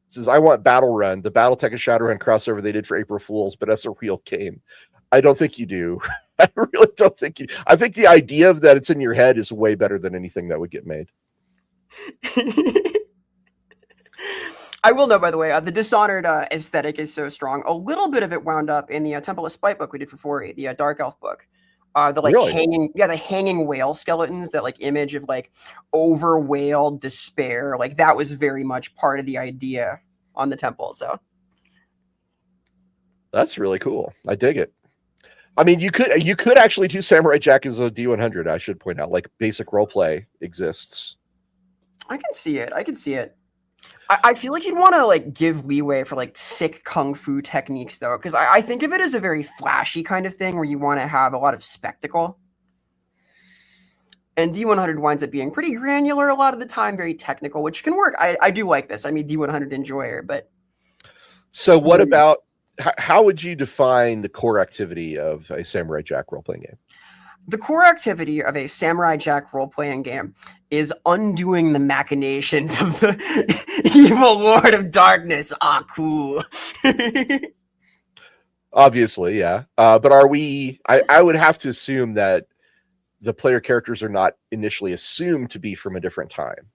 Speaker 1: says, I want Battle Run, the Battletech and Shadowrun crossover they did for April Fools, but that's a real game. I don't think you do. I really don't think you. I think the idea of that it's in your head is way better than anything that would get made.
Speaker 2: I will know, by the way, the Dishonored aesthetic is so strong. A little bit of it wound up in the Temple of Spite book we did for 4E, the Dark Elf book. The like
Speaker 1: really?
Speaker 2: the hanging whale skeletons, that like image of like over whale despair, like that was very much part of the idea on the Temple. So
Speaker 1: that's really cool. I dig it. I mean, you could actually do Samurai Jack as a D100. I should point out, like basic roleplay exists.
Speaker 2: I can see it. I can see it. I feel like you'd want to like give leeway for like sick kung fu techniques though, because I think of it as a very flashy kind of thing where you want to have a lot of spectacle. And D100 winds up being pretty granular a lot of the time, very technical, which can work. I do like this. I'm a D100 enjoyer, but
Speaker 1: so what about how would you define the core activity of a Samurai Jack role-playing game?
Speaker 2: The core activity of a Samurai Jack role-playing game is undoing the machinations of the evil Lord of Darkness, Aku.
Speaker 1: Obviously, yeah. But are we... I would have to assume that the player characters are not initially assumed to be from a different time.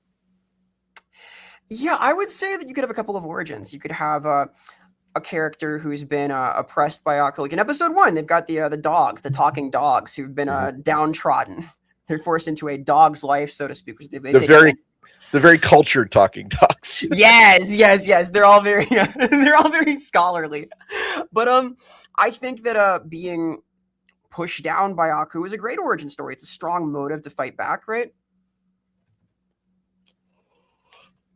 Speaker 2: Yeah, I would say that you could have a couple of origins. You could have a character who's been oppressed by Aku. Like in episode 1, they've got the dogs, the talking dogs, who've been downtrodden. They're forced into a dog's life, so to speak.
Speaker 1: The very cultured talking dogs.
Speaker 2: yes. They're all very scholarly. But I think that being pushed down by Aku is a great origin story. It's a strong motive to fight back, right?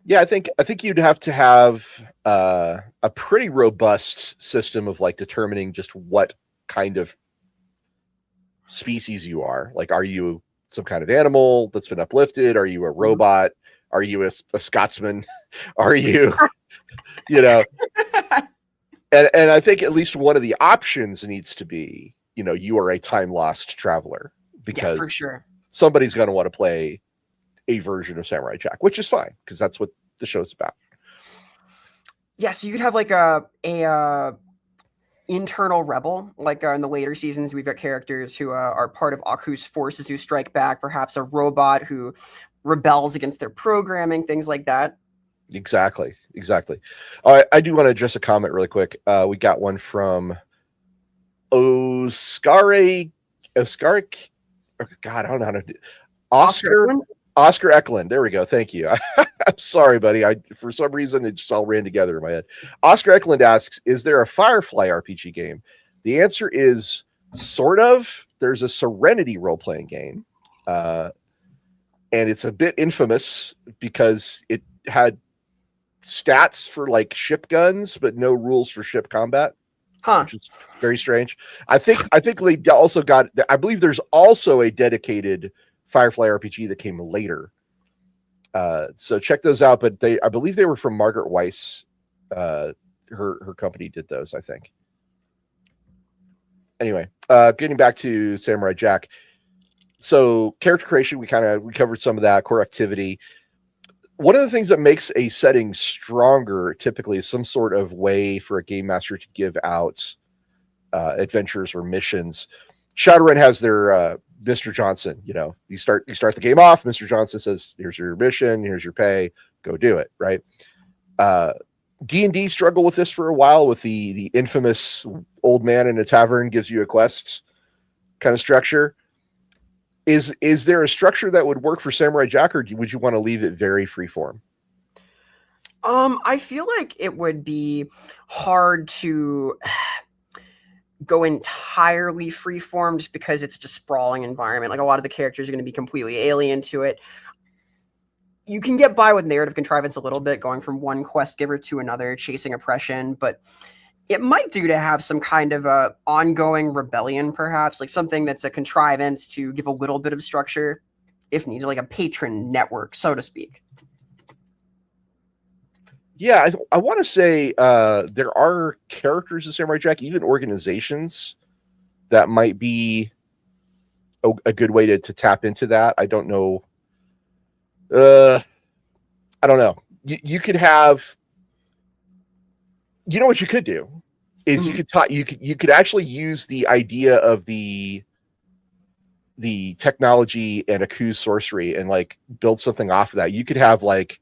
Speaker 1: Yeah, I think you'd have to have a pretty robust system of like determining just what kind of species you are. Like, are you some kind of animal that's been uplifted? Are you a robot? Are you a Scotsman? Are you, and I think at least one of the options needs to be, you are a time lost traveler, because
Speaker 2: for sure
Speaker 1: somebody's going to want to play a version of Samurai Jack, which is fine because that's what the show's about.
Speaker 2: Yeah, so you could have like a internal rebel, like in the later seasons, we've got characters who are part of Aku's forces who strike back, perhaps a robot who rebels against their programming, things like that.
Speaker 1: Exactly. All right, I do want to address a comment really quick. We got one from Oscar. Oh God, I don't know how to do. Oscar Eklund. There we go. Thank you. I'm sorry, buddy. For some reason it just all ran together in my head. Oscar Eklund asks, "Is there a Firefly RPG game?" The answer is sort of. There's a Serenity role-playing game, and it's a bit infamous because it had stats for like ship guns, but no rules for ship combat. Which is very strange. I think they also got. I believe there's also a dedicated Firefly RPG that came later. So check those out. But I believe they were from Margaret Weiss. Her company did those, I think. Anyway, getting back to Samurai Jack. So character creation, we covered some of that. Core activity. One of the things that makes a setting stronger typically is some sort of way for a game master to give out adventures or missions. Shadowrun has their Mr. Johnson. You start the game off. Mr. Johnson says, "Here's your mission. Here's your pay. Go do it." Right. D&D struggled with this for a while with the infamous old man in a tavern gives you a quest kind of structure. Is there a structure that would work for Samurai Jack, or would you want to leave it very freeform?
Speaker 2: I feel like it would be hard to go entirely freeform just because it's just a sprawling environment. Like a lot of the characters are going to be completely alien to it. You can get by with narrative contrivance a little bit, going from one quest giver to another, chasing oppression, but it might do to have some kind of a ongoing rebellion, perhaps, like something that's a contrivance to give a little bit of structure, if needed, like a patron network, so to speak.
Speaker 1: Yeah, I want to say there are characters in Samurai Jack, even organizations that might be a good way to tap into that. I don't know. I don't know. You could have. You know what you could do is you could actually use the idea of the technology and Aku's sorcery and like build something off of that. You could have like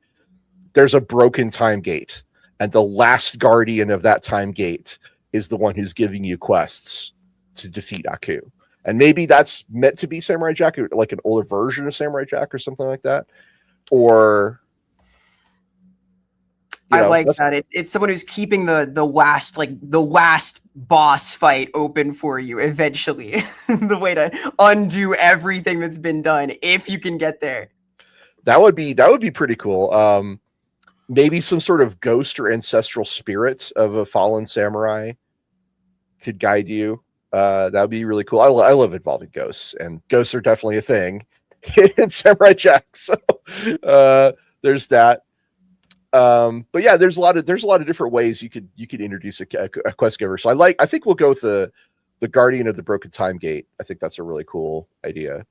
Speaker 1: there's a broken time gate, and the last guardian of that time gate is the one who's giving you quests to defeat Aku. And maybe that's meant to be Samurai Jack, or like an older version of Samurai Jack or something like that. Or
Speaker 2: I like
Speaker 1: that's
Speaker 2: that. It's someone who's keeping the last boss fight open for you eventually. The way to undo everything that's been done if you can get there.
Speaker 1: that would be pretty cool. Maybe some sort of ghost or ancestral spirit of a fallen samurai could guide you. That would be really cool. I love involving ghosts, and ghosts are definitely a thing in Samurai Jack. So there's that. But yeah, there's a lot of different ways you could introduce a quest giver. So I think we'll go with the Guardian of the Broken Time Gate. I think that's a really cool idea.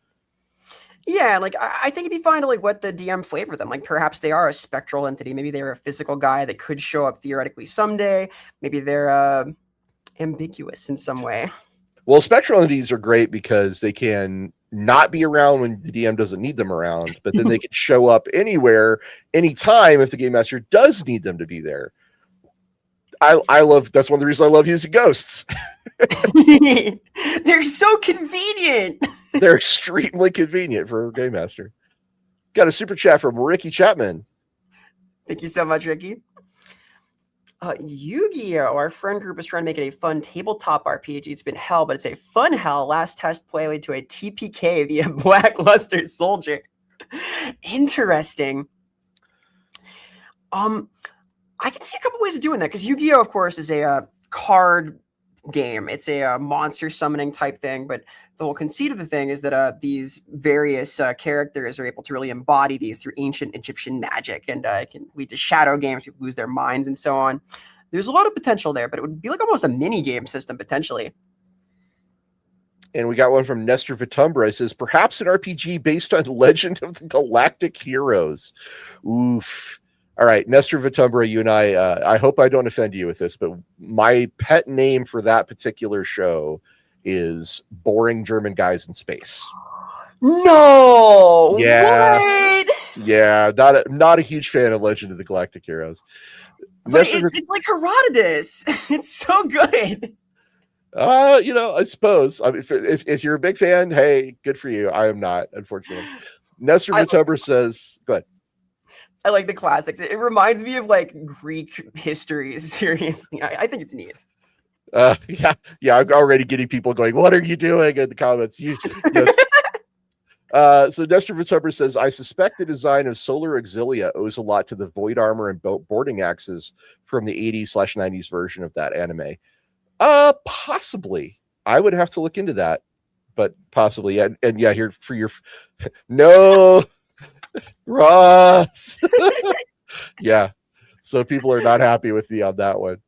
Speaker 2: Yeah, like I think it'd be fine to like what the DM flavor them. Like perhaps they are a spectral entity. Maybe they're a physical guy that could show up theoretically someday. Maybe they're ambiguous in some way.
Speaker 1: Well, spectral entities are great because they can not be around when the DM doesn't need them around, but then they can show up anywhere, anytime if the game master does need them to be there. I love, that's one of the reasons I love using ghosts.
Speaker 2: They're so convenient.
Speaker 1: They're extremely convenient for a game master. Got a super chat from Ricky Chapman.
Speaker 2: Thank you so much, Ricky. Yu-Gi-Oh! Our friend group is trying to make it a fun tabletop RPG. It's been hell, but it's a fun hell. Last test play led to a TPK via Blackluster Soldier. Interesting. I can see a couple ways of doing that, because Yu-Gi-Oh! Of course, is a card game. It's a monster summoning type thing, but the whole conceit of the thing is that these various characters are able to really embody these through ancient Egyptian magic, and it can lead to shadow games, people lose their minds and so on. There's a lot of potential there, but it would be like almost a mini game system potentially.
Speaker 1: And we got one from Nestor Vitumbra. It says, perhaps an RPG based on Legend of the Galactic Heroes. Oof. All right, Nestor Vitumbra, you and I hope I don't offend you with this, but my pet name for that particular show is Boring German Guys in Space.
Speaker 2: No!
Speaker 1: Yeah.
Speaker 2: What?
Speaker 1: Yeah, not a huge fan of Legend of the Galactic Heroes.
Speaker 2: But it's like Herodotus. It's so good.
Speaker 1: I suppose. I mean, if you're a big fan, hey, good for you. I am not, unfortunately. Nestor Vitumbra says, go ahead.
Speaker 2: I like the classics. It reminds me of like Greek history. Seriously, I think it's neat.
Speaker 1: Yeah. I'm already getting people going, what are you doing in the comments? So Nestor Vitumbra says, I suspect the design of Solar Auxilia owes a lot to the void armor and boarding axes from the 80s/90s version of that anime. Possibly. I would have to look into that, but possibly. And yeah, here for your no. Ross. Yeah, so people are not happy with me on that one.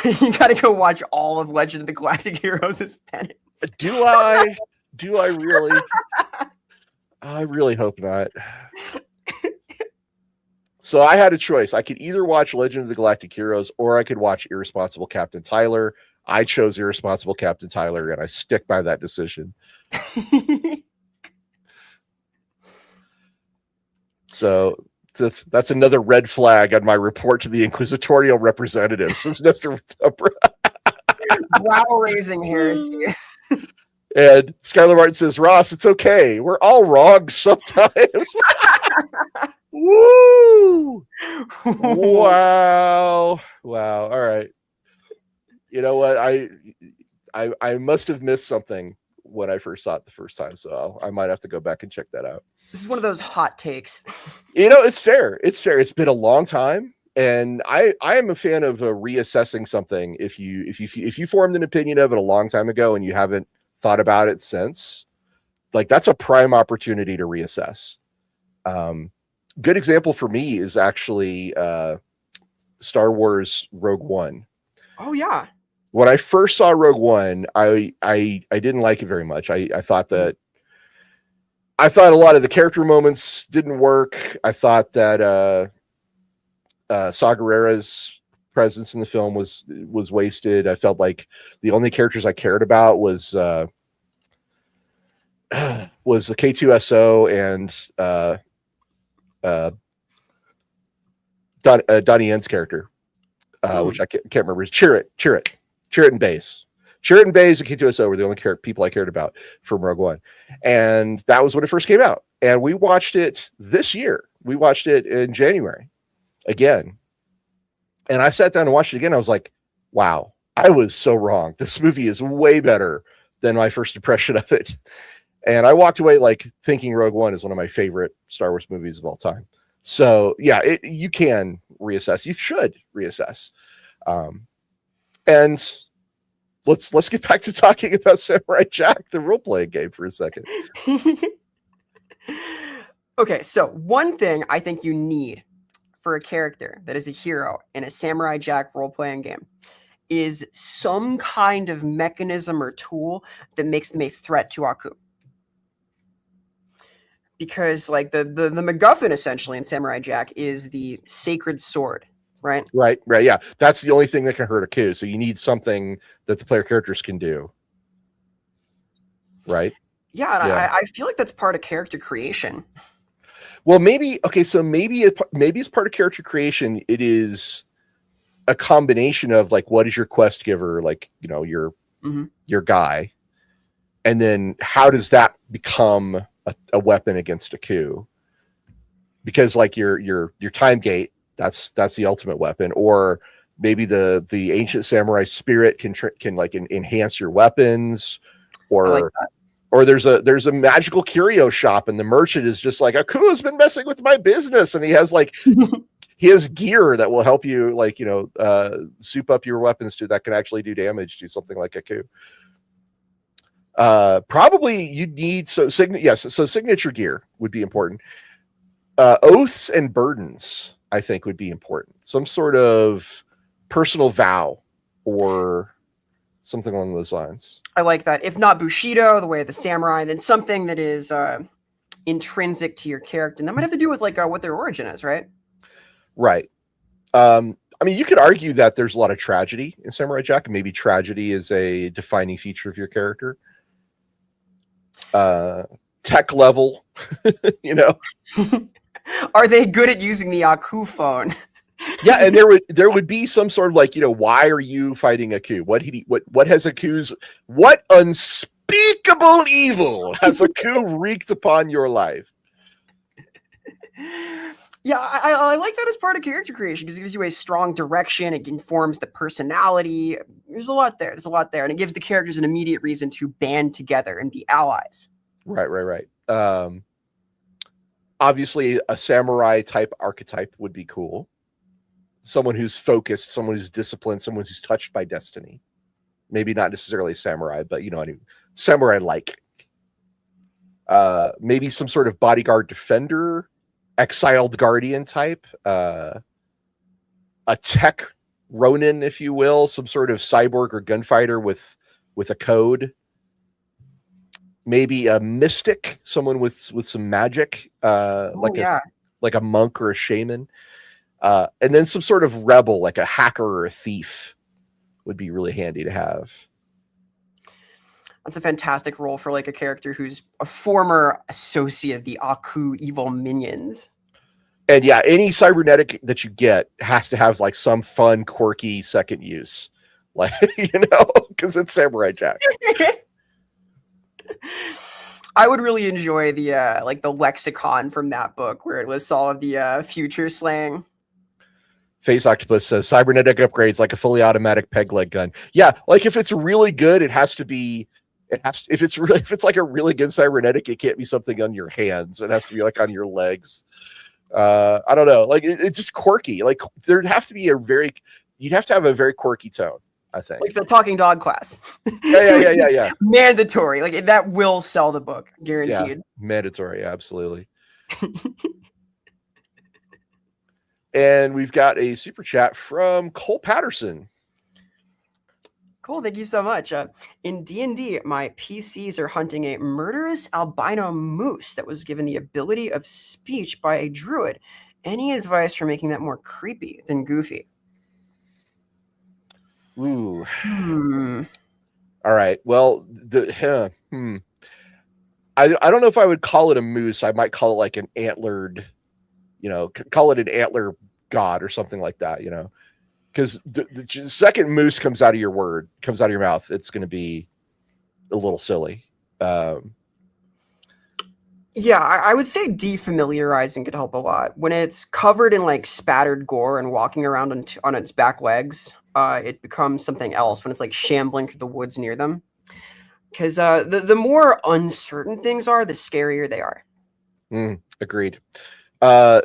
Speaker 2: You gotta go watch all of Legend of the Galactic Heroes as penance.
Speaker 1: Do I really? I really hope not. So I had a choice. I could either watch Legend of the Galactic Heroes or I could watch Irresponsible Captain Tyler. I chose Irresponsible Captain Tyler, and I stick by that decision. So that's another red flag on my report to the inquisitorial representatives. Says Nestor
Speaker 2: Brow raising heresy.
Speaker 1: And Skylar Martin says, Ross, it's okay. We're all wrong sometimes. Woo! Wow. All right. You know what? I must have missed something when I first saw it the first time, so I might have to go back and check that out.
Speaker 2: This is one of those hot takes.
Speaker 1: It's fair. It's been a long time, and I am a fan of reassessing something. If you formed an opinion of it a long time ago and you haven't thought about it since, like, that's a prime opportunity to reassess. Good example for me is actually Star Wars Rogue One.
Speaker 2: Oh yeah.
Speaker 1: When I first saw Rogue One, I didn't like it very much. I thought a lot of the character moments didn't work. I thought that Saw Gerrera's presence in the film was wasted. I felt like the only characters I cared about was the K2SO and Donnie Yen's character, which I can't remember. Is Chirrut and Baze. Chirrut and Baze and K2SO were the only people I cared about from Rogue One. And that was when it first came out. And we watched it this year. We watched it in January. again. And I sat down and watched it again. I was like, wow, I was so wrong. This movie is way better than my first impression of it. And I walked away like thinking Rogue One is one of my favorite Star Wars movies of all time. So yeah, you can reassess. You should reassess. And let's get back to talking about Samurai Jack, the role-playing game, for a second.
Speaker 2: Okay, so one thing I think you need for a character that is a hero in a Samurai Jack role-playing game is some kind of mechanism or tool that makes them a threat to Aku. Because like the MacGuffin essentially in Samurai Jack is the sacred sword, right?
Speaker 1: Right, yeah. That's the only thing that can hurt a coup. So you need something that the player characters can do. Right?
Speaker 2: Yeah, and I feel like that's part of character creation.
Speaker 1: Well, maybe it's part of character creation. It is a combination of like, what is your quest giver, like, you know, your guy, and then how does that become a weapon against a coup? Because like your time gate, that's the ultimate weapon. Or maybe the ancient samurai spirit can like enhance your weapons. Or or there's a magical curio shop and the merchant is just like, a coup has been messing with my business, and he has like he has gear that will help you, like, you know, soup up your weapons that can actually do damage to something like a coup. Probably you need so signature gear would be important. Oaths and burdens, I think, would be important. Some sort of personal vow or something along those lines.
Speaker 2: I like that. If not Bushido, the way of the samurai, then something that is intrinsic to your character. And that might have to do with like what their origin is, right?
Speaker 1: Right. I mean, you could argue that there's a lot of tragedy in Samurai Jack, and maybe tragedy is a defining feature of your character. Tech level, you know.
Speaker 2: Are they good at using the Aku phone?
Speaker 1: Yeah, and there would be some sort of like, you know, why are you fighting a coup? What has a coup's, what unspeakable evil has a coup wreaked upon your life?
Speaker 2: Yeah, I like that as part of character creation because it gives you a strong direction. It informs the personality. There's a lot there. And it gives the characters an immediate reason to band together and be allies.
Speaker 1: Right. Obviously, a samurai type archetype would be cool. Someone who's focused, someone who's disciplined, someone who's touched by destiny. Maybe not necessarily a samurai, but, you know, samurai-like. Maybe some sort of bodyguard defender, exiled guardian type, a tech ronin, if you will, some sort of cyborg or gunfighter with a code. Maybe a mystic, someone with some magic, like a monk or a shaman. And then some sort of rebel, like a hacker or a thief, would be really handy to have.
Speaker 2: That's a fantastic role for like a character who's a former associate of the Aku evil minions.
Speaker 1: And yeah, any cybernetic that you get has to have like some fun, quirky second use, like, you know, because it's Samurai Jack.
Speaker 2: I would really enjoy the like the lexicon from that book where it lists all of the future slang.
Speaker 1: Face Octopus says cybernetic upgrades like a fully automatic peg leg gun. Yeah, like if it's really good, it has to be. If it's like a really good cybernetic, it can't be something on your hands. It has to be like on your legs. I don't know. Like it's just quirky. Like you'd have to have a very quirky tone, I think.
Speaker 2: Like the talking dog class.
Speaker 1: Yeah.
Speaker 2: Mandatory. Like that will sell the book, guaranteed.
Speaker 1: Yeah, mandatory, absolutely. And we've got a super chat from Cole Patterson.
Speaker 2: Cool, thank you so much. In D&D, my PCs are hunting a murderous albino moose that was given the ability of speech by a druid. Any advice for making that more creepy than goofy?
Speaker 1: Ooh. All right. Well, I don't know if I would call it a moose. I might call it like an antlered, you know, call it an antler god or something like that, you know, because the second moose comes out of your mouth, it's going to be a little silly.
Speaker 2: Yeah, I would say defamiliarizing could help a lot. When it's covered in like spattered gore and walking around on its back legs, it becomes something else when it's like shambling through the woods near them. Because the more uncertain things are, the scarier they are.
Speaker 1: Agreed. Uh,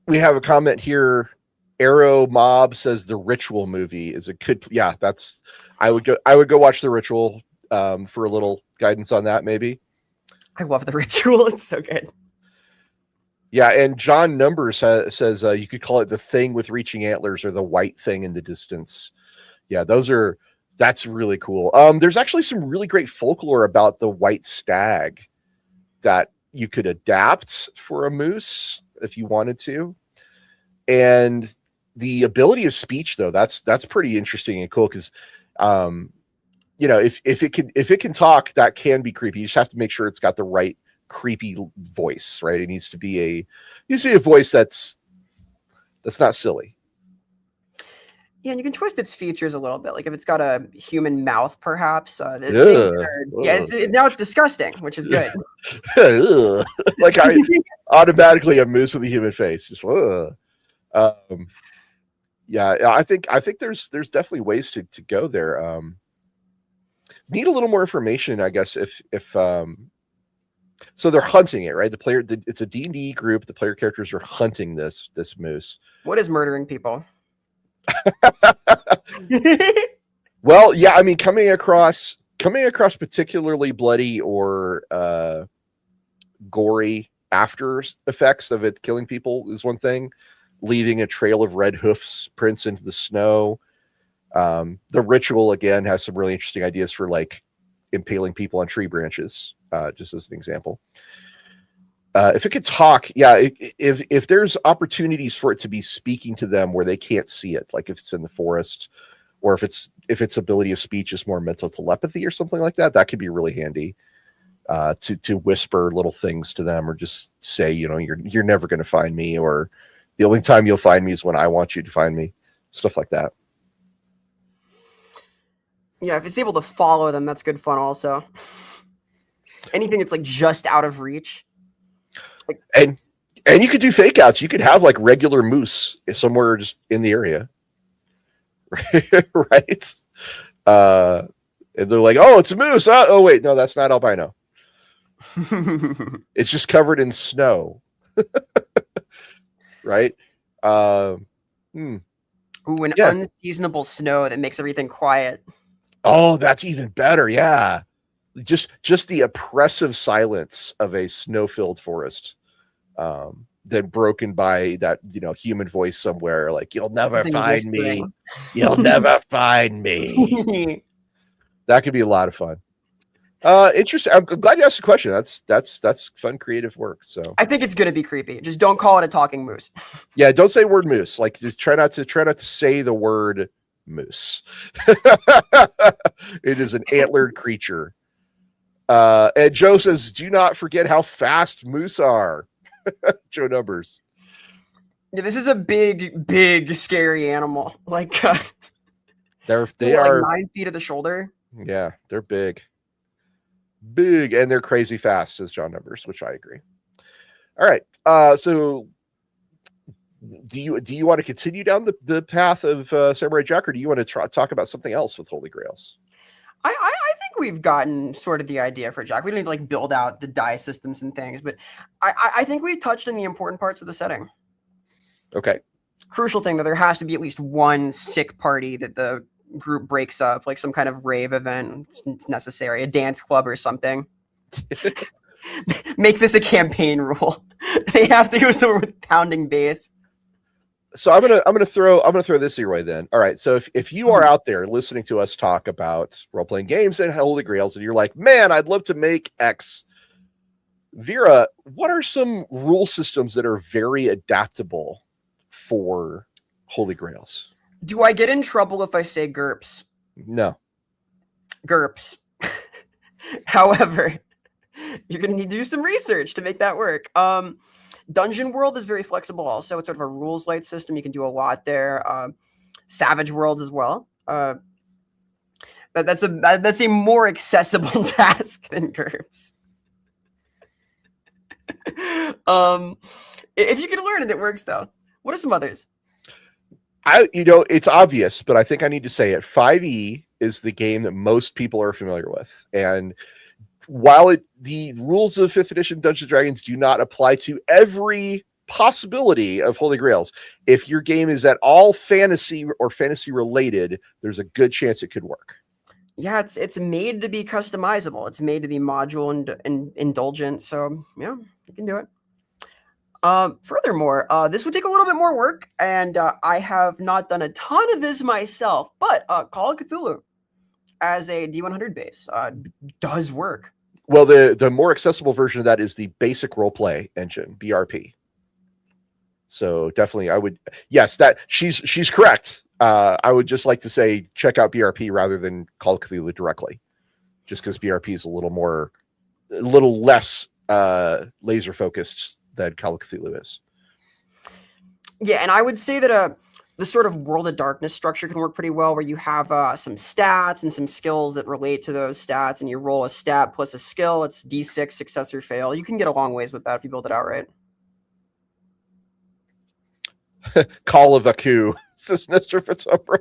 Speaker 1: we have a comment here. Arrow Mob says the Ritual movie is a good. Yeah, that's. I would go watch the Ritual for a little guidance on that, maybe.
Speaker 2: I love the Ritual. It's so good.
Speaker 1: Yeah, and John Numbers says you could call it the thing with reaching antlers or the white thing in the distance. Yeah, that's really cool. There's actually some really great folklore about the white stag that you could adapt for a moose if you wanted to. And the ability of speech, though, that's pretty interesting and cool because if it can talk, that can be creepy. You just have to make sure it's got the right creepy voice, right? It needs to be a voice that's not silly.
Speaker 2: Yeah, and you can twist its features a little bit. Like if it's got a human mouth, perhaps. It's disgusting, which is good.
Speaker 1: Like I automatically a moose with a human face. Just, yeah, I think there's definitely ways to go there. Need a little more information, I guess. If so they're hunting it, right? It's a D&D group. The player characters are hunting this moose.
Speaker 2: What is murdering people?
Speaker 1: Well, yeah, I mean, coming across particularly bloody or gory after effects of it killing people is one thing. Leaving a trail of red hoofs prints into the snow. The Ritual again has some really interesting ideas for like impaling people on tree branches, just as an example. If it could talk, yeah, if there's opportunities for it to be speaking to them where they can't see it, like if it's in the forest, or if its ability of speech is more mental telepathy or something like that, that could be really handy. To whisper little things to them, or just say, you're never going to find me, or the only time you'll find me is when I want you to find me, stuff like that.
Speaker 2: Yeah, if it's able to follow them, that's good fun also. Anything that's like just out of reach.
Speaker 1: And you could do fake outs. You could have like regular moose somewhere just in the area. Right? And they're like, oh, it's a moose. Oh, wait, no, that's not albino. It's just covered in snow. Right?
Speaker 2: Ooh, unseasonable snow that makes everything quiet.
Speaker 1: Oh, that's even better. Yeah. Just the oppressive silence of a snow-filled forest. Then broken by that, human voice somewhere, like, you'll never find me. You'll never find me. That could be a lot of fun. Interesting. I'm glad you asked the question. That's fun, creative work. So
Speaker 2: I think it's gonna be creepy. Just don't call it a talking moose.
Speaker 1: Yeah, don't say word moose. Like, just try not to say the word moose. It is an antlered creature. And Joe says, do not forget how fast moose are. Joe Numbers.
Speaker 2: Yeah, this is a big, scary animal. Like
Speaker 1: they are
Speaker 2: 9 feet of the shoulder.
Speaker 1: Yeah, they're big, and they're crazy fast, says John Numbers, which I agree. All right, so do you want to continue down the path of Samurai Jack, or do you want to talk about something else with Holy Grails?
Speaker 2: I think we've gotten sort of the idea for Jack. We don't need to like build out the die systems and things, but I think we've touched on the important parts of the setting.
Speaker 1: Okay.
Speaker 2: Crucial thing that there has to be at least one sick party that the group breaks up, like some kind of rave event. It's necessary, a dance club or something. Make this a campaign rule. They have to go somewhere with pounding bass.
Speaker 1: So I'm gonna throw this your way then. All right. So if you are out there listening to us talk about role-playing games and Holy Grails, and you're like, man, I'd love to make X. Vera, what are some rule systems that are very adaptable for Holy Grails?
Speaker 2: Do I get in trouble if I say GURPS?
Speaker 1: No.
Speaker 2: GURPS. However, you're going to need to do some research to make that work. Dungeon World is very flexible also. It's sort of a rules light system. You can do a lot there. Savage World as well. That's a more accessible task than GURPS. If you can learn it, it works though. What are some others?
Speaker 1: It's obvious, but I think I need to say it. 5e is the game that most people are familiar with. And while the rules of 5th edition Dungeons and Dragons do not apply to every possibility of Holy Grails, if your game is at all fantasy or fantasy related, there's a good chance it could work.
Speaker 2: Yeah, it's made to be customizable. It's made to be module and indulgent. So yeah, you can do it. Furthermore, this would take a little bit more work, and I have not done a ton of this myself, but Call of Cthulhu as a D100 base does work.
Speaker 1: Well, the more accessible version of that is the basic roleplay engine, BRP. So definitely, I would, yes, that she's correct. I would just like to say check out BRP rather than Call of Cthulhu directly, just because BRP is a little less laser focused than Call of Cthulhu is.
Speaker 2: Yeah, and I would say that the sort of World of Darkness structure can work pretty well, where you have some stats and some skills that relate to those stats, and you roll a stat plus a skill. It's D6, success or fail. You can get a long ways with that if you build it out right.
Speaker 1: Call of a coup, says Mr. Fitzumber.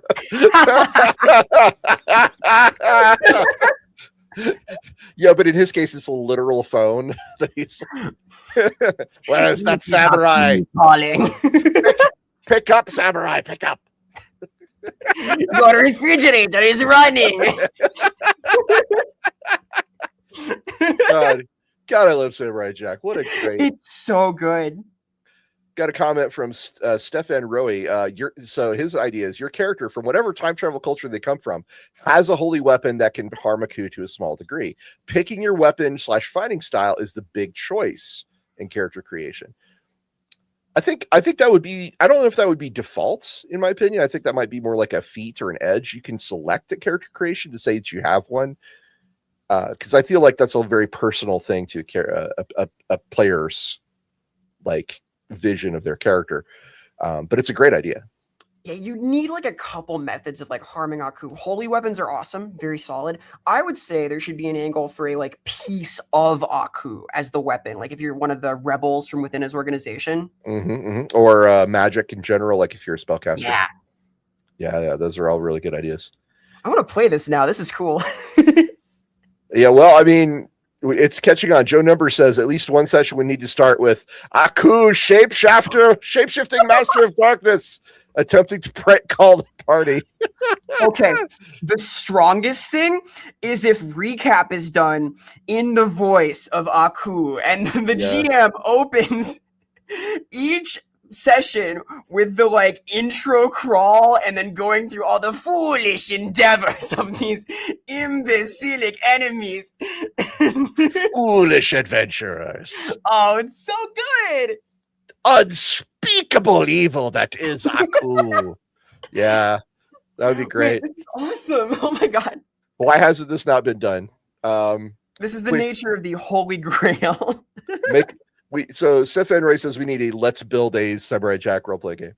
Speaker 1: Yeah, but in his case, it's a literal phone. Where's that samurai?
Speaker 2: Calling.
Speaker 1: Pick up, samurai, pick up.
Speaker 2: Your refrigerator is running.
Speaker 1: God, I love Samurai Jack. What a great.
Speaker 2: It's so good.
Speaker 1: Got a comment from Stefan Rowe. So his idea is your character from whatever time travel culture they come from has a holy weapon that can harm a coup to a small degree. Picking your weapon / fighting style is the big choice in character creation. I think that would be, I don't know if that would be default in my opinion. I think that might be more like a feat or an edge you can select at character creation to say that you have one. Because I feel like that's a very personal thing to a player's like vision of their character, but it's a great idea.
Speaker 2: Yeah, you need like a couple methods of like harming Aku. Holy weapons are awesome, very solid. I would say there should be an angle for a like piece of Aku as the weapon, like if you're one of the rebels from within his organization,
Speaker 1: or magic in general, like if you're a spellcaster.
Speaker 2: Yeah,
Speaker 1: those are all really good ideas.
Speaker 2: I want to play this now. This is cool.
Speaker 1: Yeah, well, I mean, it's catching on. Joe Number says at least one session we need to start with Aku, shapeshifting master of darkness, attempting to prank call the party.
Speaker 2: Okay, the strongest thing is if recap is done in the voice of Aku, and the GM opens each session with the like intro crawl and then going through all the foolish endeavors of these imbecilic enemies.
Speaker 1: Foolish adventurers.
Speaker 2: Oh, it's so good.
Speaker 1: Unspeakable evil that is Aku. Yeah, that would be great.
Speaker 2: Wait, awesome. Oh my god.
Speaker 1: Why hasn't this not been done?
Speaker 2: This is the nature of the Holy Grail.
Speaker 1: So Stefan Ray says we need a let's build a Samurai Jack roleplay game.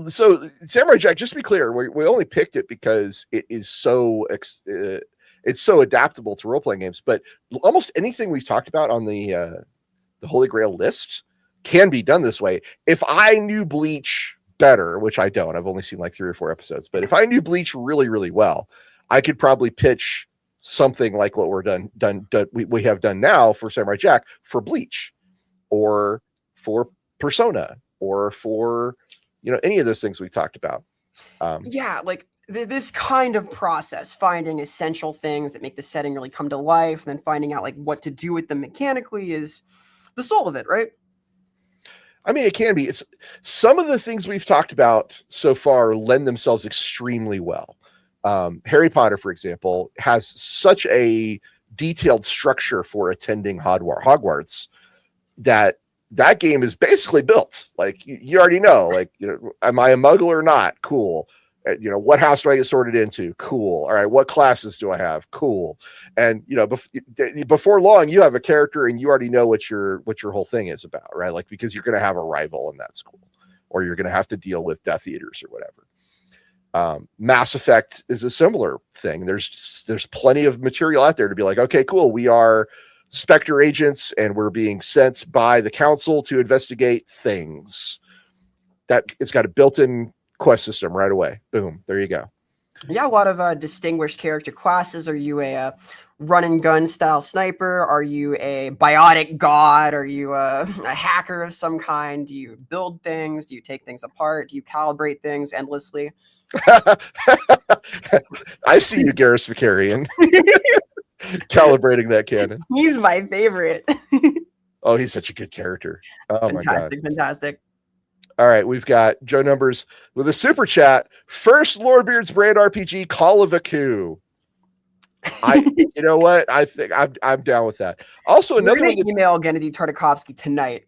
Speaker 1: So Samurai Jack, just to be clear, we only picked it because it is so it's so adaptable to role-playing games, but almost anything we've talked about on the Holy Grail list can be done this way. If I knew Bleach better, which I don't, I've only seen like 3 or 4 episodes, but if I knew Bleach really, really well, I could probably pitch something like what we have done now for Samurai Jack for Bleach, or for Persona, or for any of those things we talked about.
Speaker 2: Yeah, like this kind of process, finding essential things that make the setting really come to life, and then finding out like what to do with them mechanically is the soul of it, right?
Speaker 1: I mean, it can be. It's some of the things we've talked about so far lend themselves extremely well. Harry Potter, for example, has such a detailed structure for attending Hogwarts that game is basically built. Like you already know, like, am I a muggle or not? Cool. What house do I get sorted into? Cool. All right. What classes do I have? Cool. And, before long, you have a character and you already know what your whole thing is about, right? Like, because you're going to have a rival in that school, or you're going to have to deal with Death Eaters or whatever. Mass Effect is a similar thing. There's plenty of material out there to be like, okay, cool. We are Spectre agents, and we're being sent by the council to investigate things. That it's got a built-in quest system right away. Boom, there you go.
Speaker 2: Yeah, a lot of distinguished character classes. Are you a run and gun style sniper? Are you a biotic god? Are you a hacker of some kind? Do you build things? Do you take things apart? Do you calibrate things endlessly?
Speaker 1: I see you, Garrus Vicarian, calibrating that cannon.
Speaker 2: He's my favorite.
Speaker 1: Oh, he's such a good character. Oh
Speaker 2: fantastic,
Speaker 1: my god.
Speaker 2: Fantastic.
Speaker 1: All right, we've got Joe Numbers with a super chat. First Lorebeards brand RPG, Call of a Coup. You know what? I think I'm down with that. Also, another one.
Speaker 2: Email Gennady Tartakovsky tonight.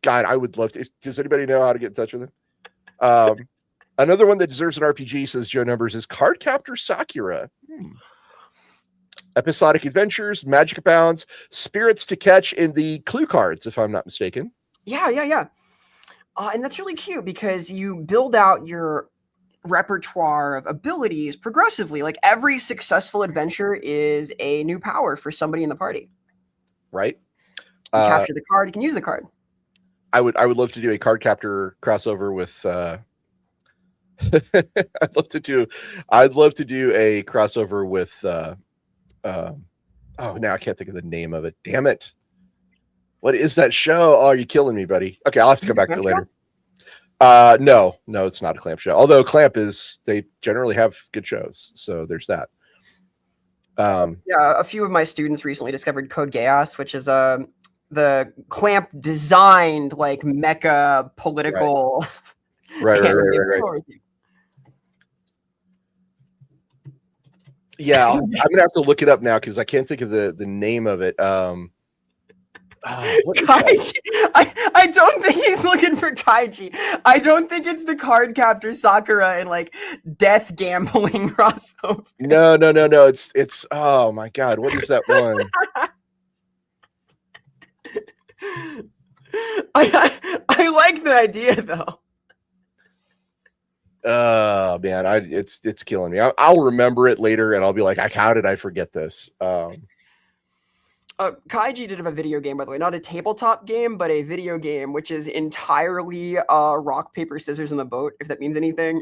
Speaker 1: God, I would love to. Does anybody know how to get in touch with him? Another one that deserves an RPG, says Joe Numbers, is Cardcaptor Sakura. Episodic adventures, magic abounds, spirits to catch in the clue cards, if I'm not mistaken.
Speaker 2: Yeah. And that's really cute because you build out your repertoire of abilities progressively. Like every successful adventure is a new power for somebody in the party.
Speaker 1: Right.
Speaker 2: You capture the card, you can use the card.
Speaker 1: I would love to do a card captor crossover with I'd love to do a crossover with oh, now I can't think of the name of it. Damn it. What is that show? Oh, you're killing me, buddy. Okay, I'll have to come back to it later. No, it's not a Clamp show. Although Clamp they generally have good shows. So there's that.
Speaker 2: Yeah, a few of my students recently discovered Code Geass, which is the Clamp designed like mecha political.
Speaker 1: Right. Yeah, I'm gonna have to look it up now because I can't think of the name of it.
Speaker 2: Kaiji. I don't think he's looking for Kaiji. I don't think it's the Cardcaptor Sakura and like death gambling crossover.
Speaker 1: No. It's oh my god, what is that one?
Speaker 2: I like the idea though.
Speaker 1: Oh man, it's killing me. I'll remember it later and I'll be like, how did I forget this?
Speaker 2: Kaiji did have a video game, by the way, not a tabletop game, but a video game, which is entirely rock, paper, scissors in the boat, if that means anything.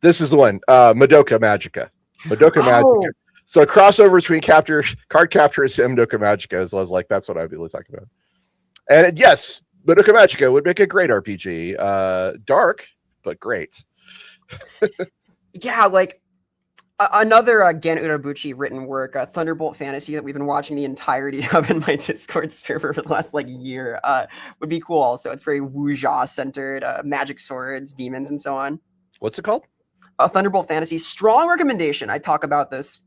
Speaker 1: This is the one, Madoka Magica. Magica. So a crossover between Card Captors and Madoka Magica. So I was like, that's what I'd be talking about. And yes, Madoka Magica would make a great RPG. Dark, but great.
Speaker 2: Yeah, like another Gen Urobuchi written work, Thunderbolt Fantasy, that we've been watching the entirety of in my Discord server for the last like year, would be cool. Also, it's very wuxia centered, magic swords, demons, and so on.
Speaker 1: What's it called?
Speaker 2: Thunderbolt Fantasy. Strong recommendation. I talk about this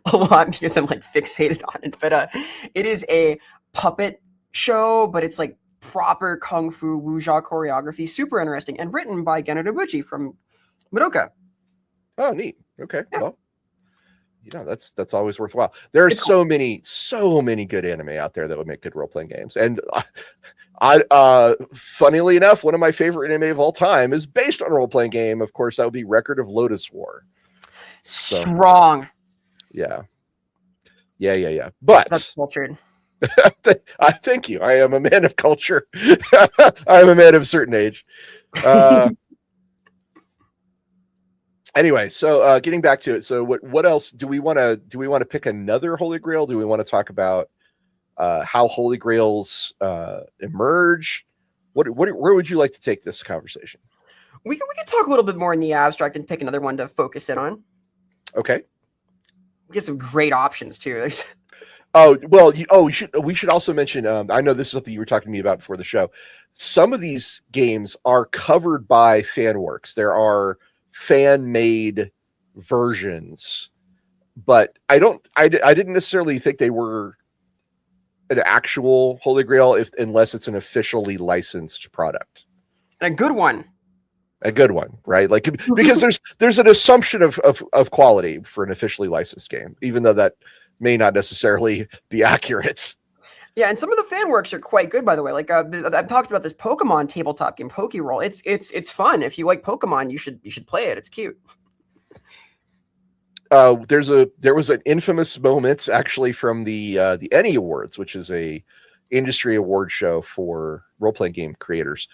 Speaker 2: a lot because I'm like fixated on it. But it is a puppet show, but it's like proper kung fu wuxia choreography. Super interesting and written by Gen Urobuchi from Madoka.
Speaker 1: Oh, neat. Okay. Yeah. Well, that's always worthwhile. There are so many good anime out there that would make good role-playing games. And I funnily enough, one of my favorite anime of all time is based on a role-playing game. Of course, that would be Record of Lotus War.
Speaker 2: Strong.
Speaker 1: Yeah. But
Speaker 2: that's cultured.
Speaker 1: I thank you. I am a man of culture. I'm a man of a certain age. Anyway, so getting back to it. So what else do we want to pick another Holy Grail? Do we want to talk about how Holy Grails emerge? Where would you like to take this conversation?
Speaker 2: We can talk a little bit more in the abstract and pick another one to focus in on.
Speaker 1: Okay.
Speaker 2: We get some great options too. There's
Speaker 1: we should also mention, I know this is something you were talking to me about before the show. Some of these games are covered by fan works. There are fan-made versions, but I didn't necessarily think they were an actual Holy Grail unless it's an officially licensed product.
Speaker 2: And a good one.
Speaker 1: A good one, right? Like, because there's an assumption of quality for an officially licensed game, even though that may not necessarily be accurate.
Speaker 2: Yeah, and some of the fan works are quite good, by the way. Like I've talked about this Pokemon tabletop game, Pokeroll. It's fun. If you like Pokemon, you should play it. It's cute.
Speaker 1: there was an infamous moment actually from the ENnie Awards, which is a industry award show for role-playing game creators.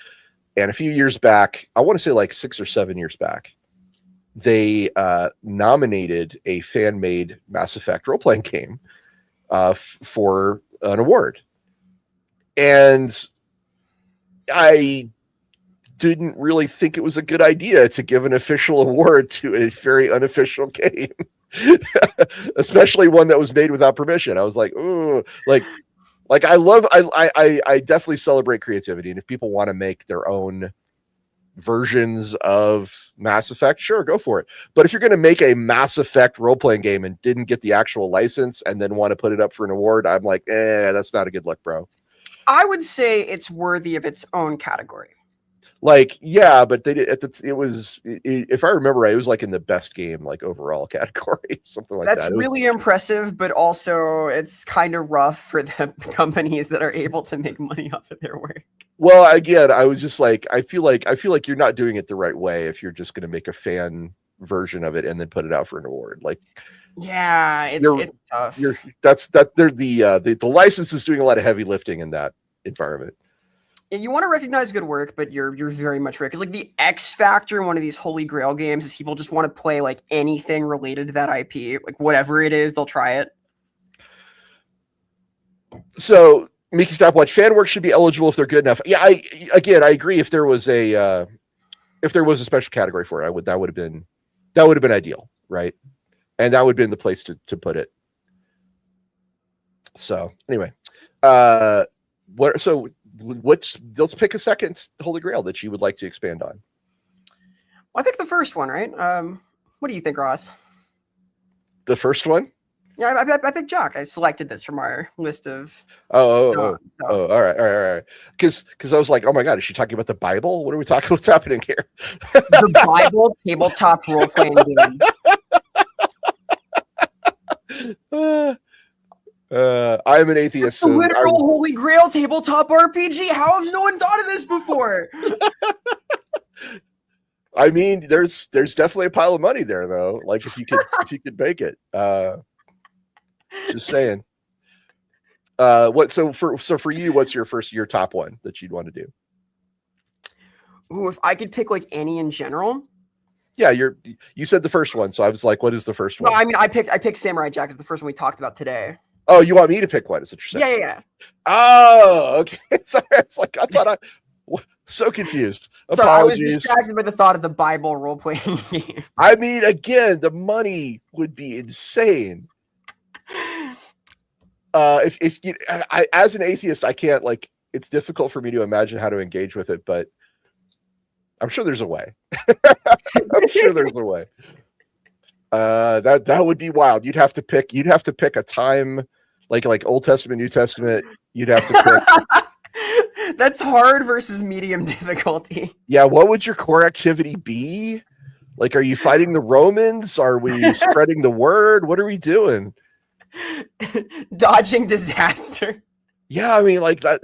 Speaker 1: And a few years back, I want to say like 6 or 7 years back, they nominated a fan-made Mass Effect role-playing game for an award. And I didn't really think it was a good idea to give an official award to a very unofficial game, especially one that was made without permission. I was like, ooh, like I definitely celebrate creativity. And if people want to make their own versions of Mass Effect, sure, go for it. But if you're going to make a Mass Effect role-playing game and didn't get the actual license and then want to put it up for an award, I'm like, that's not a good look, bro.
Speaker 2: I would say it's worthy of its own category.
Speaker 1: Like, yeah, but they did. If I remember right, it was like in the best game, like overall category, something like that.
Speaker 2: That's really impressive, but also it's kind of rough for the companies that are able to make money off of their work.
Speaker 1: Well, again, I was just like, I feel like you're not doing it the right way if you're just going to make a fan version of it and then put it out for an award. Like,
Speaker 2: yeah, it's tough.
Speaker 1: The license is doing a lot of heavy lifting in that environment.
Speaker 2: You want to recognize good work, but you're very much right. Because like the X factor in one of these Holy Grail games is people just want to play like anything related to that IP, like whatever it is, they'll try it.
Speaker 1: So Mickey Stopwatch, fan work should be eligible if they're good enough. Yeah, I agree. If there was a special category for it, that would have been ideal, right? And that would have been the place to put it. So anyway, let's pick a second Holy Grail that you would like to expand on.
Speaker 2: Well, I picked the first one, right? What do you think, Ross?
Speaker 1: The first one?
Speaker 2: Yeah, I picked Jock. I selected this from our list of.
Speaker 1: All right. Because I was like, oh my god, is she talking about the Bible? What are we talking? What's happening here?
Speaker 2: The Bible tabletop role playing game.
Speaker 1: I'm an atheist.
Speaker 2: The literal Holy Grail tabletop RPG. How has no one thought of this before?
Speaker 1: I mean, there's definitely a pile of money there, though. Like if you could make it. Just saying. So for you, what's your top one that you'd want to do?
Speaker 2: Ooh, if I could pick like any in general.
Speaker 1: Yeah, you said the first one, so I was like, what is the first one?
Speaker 2: No, I mean I picked Samurai Jack as the first one we talked about today.
Speaker 1: Oh, you want me to pick one? Is what you're saying?
Speaker 2: Yeah.
Speaker 1: Oh, okay. Sorry, I thought so confused.
Speaker 2: So
Speaker 1: Apologies.
Speaker 2: I was distracted by the thought of the Bible role-playing game.
Speaker 1: I mean, again, the money would be insane. If you, as an atheist, I can't it's difficult for me to imagine how to engage with it, but I'm sure there's a way. I'm sure there's a way. That would be wild. You'd have to pick a time like Old Testament, New Testament. You'd have to pick.
Speaker 2: That's hard versus medium difficulty.
Speaker 1: Yeah, what would your core activity be? Like, are you fighting the Romans? Are we spreading the word? What are we doing?
Speaker 2: Dodging disaster.
Speaker 1: Yeah, I mean, like that.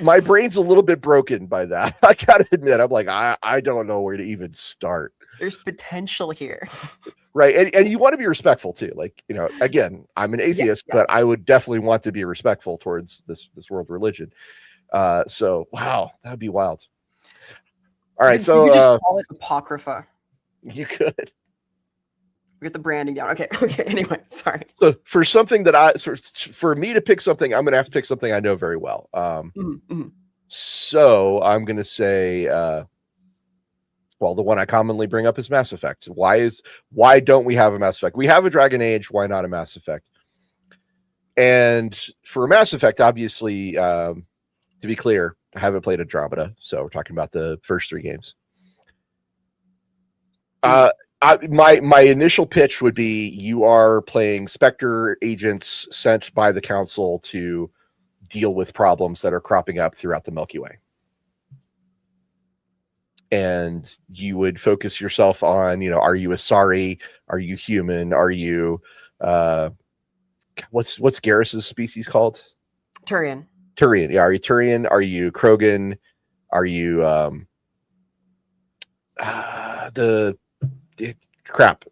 Speaker 1: My brain's a little bit broken by that. I gotta admit, I'm like, I don't know where to even start.
Speaker 2: There's potential here.
Speaker 1: Right. And you want to be respectful too. Like, again, I'm an atheist, but I would definitely want to be respectful towards this world religion. So wow, that'd be wild. All right. So
Speaker 2: you could just call it Apocrypha.
Speaker 1: You could.
Speaker 2: We get the branding down. Okay. Anyway, sorry.
Speaker 1: So for something for me to pick something, I'm gonna have to pick something I know very well. So I'm gonna say well, the one I commonly bring up is Mass Effect. Why don't we have a Mass Effect? We have a Dragon Age. Why not a Mass Effect? And for Mass Effect, obviously, to be clear, I haven't played Andromeda, so we're talking about the first 3 games. My initial pitch would be you are playing Spectre agents sent by the Council to deal with problems that are cropping up throughout the Milky Way. And you would focus yourself on, are you Asari? Are you human? Are you what's Garrus's species called?
Speaker 2: Turian.
Speaker 1: Yeah, are you Turian? Are you Krogan? Are you Crap.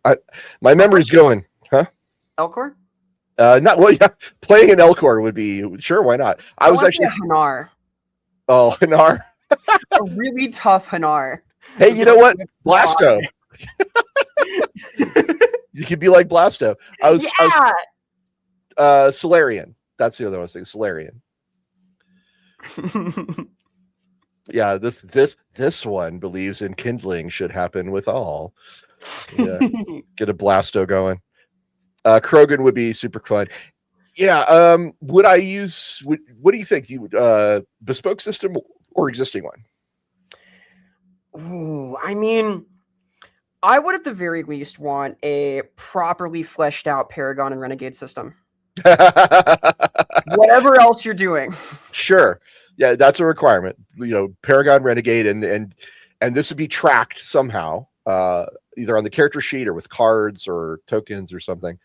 Speaker 1: My memory's going. Huh?
Speaker 2: Elcor?
Speaker 1: Not well. Yeah, playing an Elcor would be sure. Why not? I was actually
Speaker 2: a Hanar.
Speaker 1: Oh, Hanar.
Speaker 2: A really tough Hanar.
Speaker 1: Hey, you know what? Blasto. You could be like Blasto. I was Solarian. That's the other one I was thinking. Solarian. Yeah, this one believes in kindling should happen with all. Yeah, get a Blasto going. Krogan would be super fun. Yeah. Would I use? What do you think? You would bespoke system or existing one?
Speaker 2: Ooh, I mean, I would at the very least want a properly fleshed out Paragon and Renegade system. Whatever else you're doing.
Speaker 1: Sure. Yeah, that's a requirement. Paragon, Renegade, and this would be tracked somehow, either on the character sheet or with cards or tokens or something.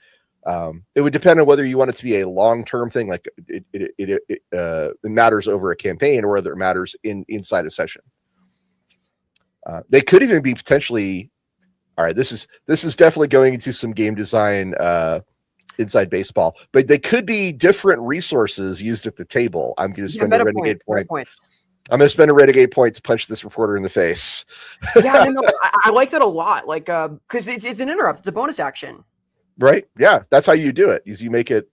Speaker 1: It would depend on whether you want it to be a long-term thing, like it matters over a campaign, or whether it matters inside a session. They could even be potentially. All right, this is definitely going into some game design inside baseball, but they could be different resources used at the table. I'm going to spend a Renegade point. I'm going to spend a Renegade point to punch this reporter in the face.
Speaker 2: Yeah, no, I like that a lot. Like, because it's an interrupt. It's a bonus action.
Speaker 1: Right? Yeah, that's how you do it. Is you make it.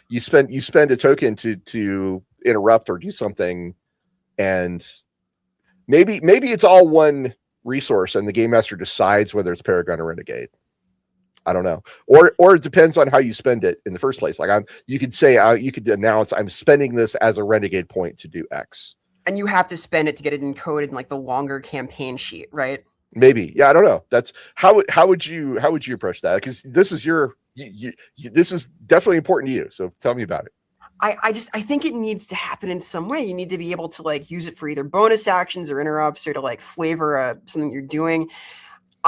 Speaker 1: You spend a token to interrupt or do something, and maybe it's all one resource, and the game master decides whether it's Paragon or Renegade. I don't know, or it depends on how you spend it in the first place. Like you could say you could announce I'm spending this as a Renegade point to do X,
Speaker 2: and you have to spend it to get it encoded in like the longer campaign sheet, right?
Speaker 1: Maybe, yeah, I don't know. That's how would you approach that? Because this is this is definitely important to you. So tell me about it.
Speaker 2: I think it needs to happen in some way. You need to be able to like use it for either bonus actions or interrupts, or to like flavor something you're doing.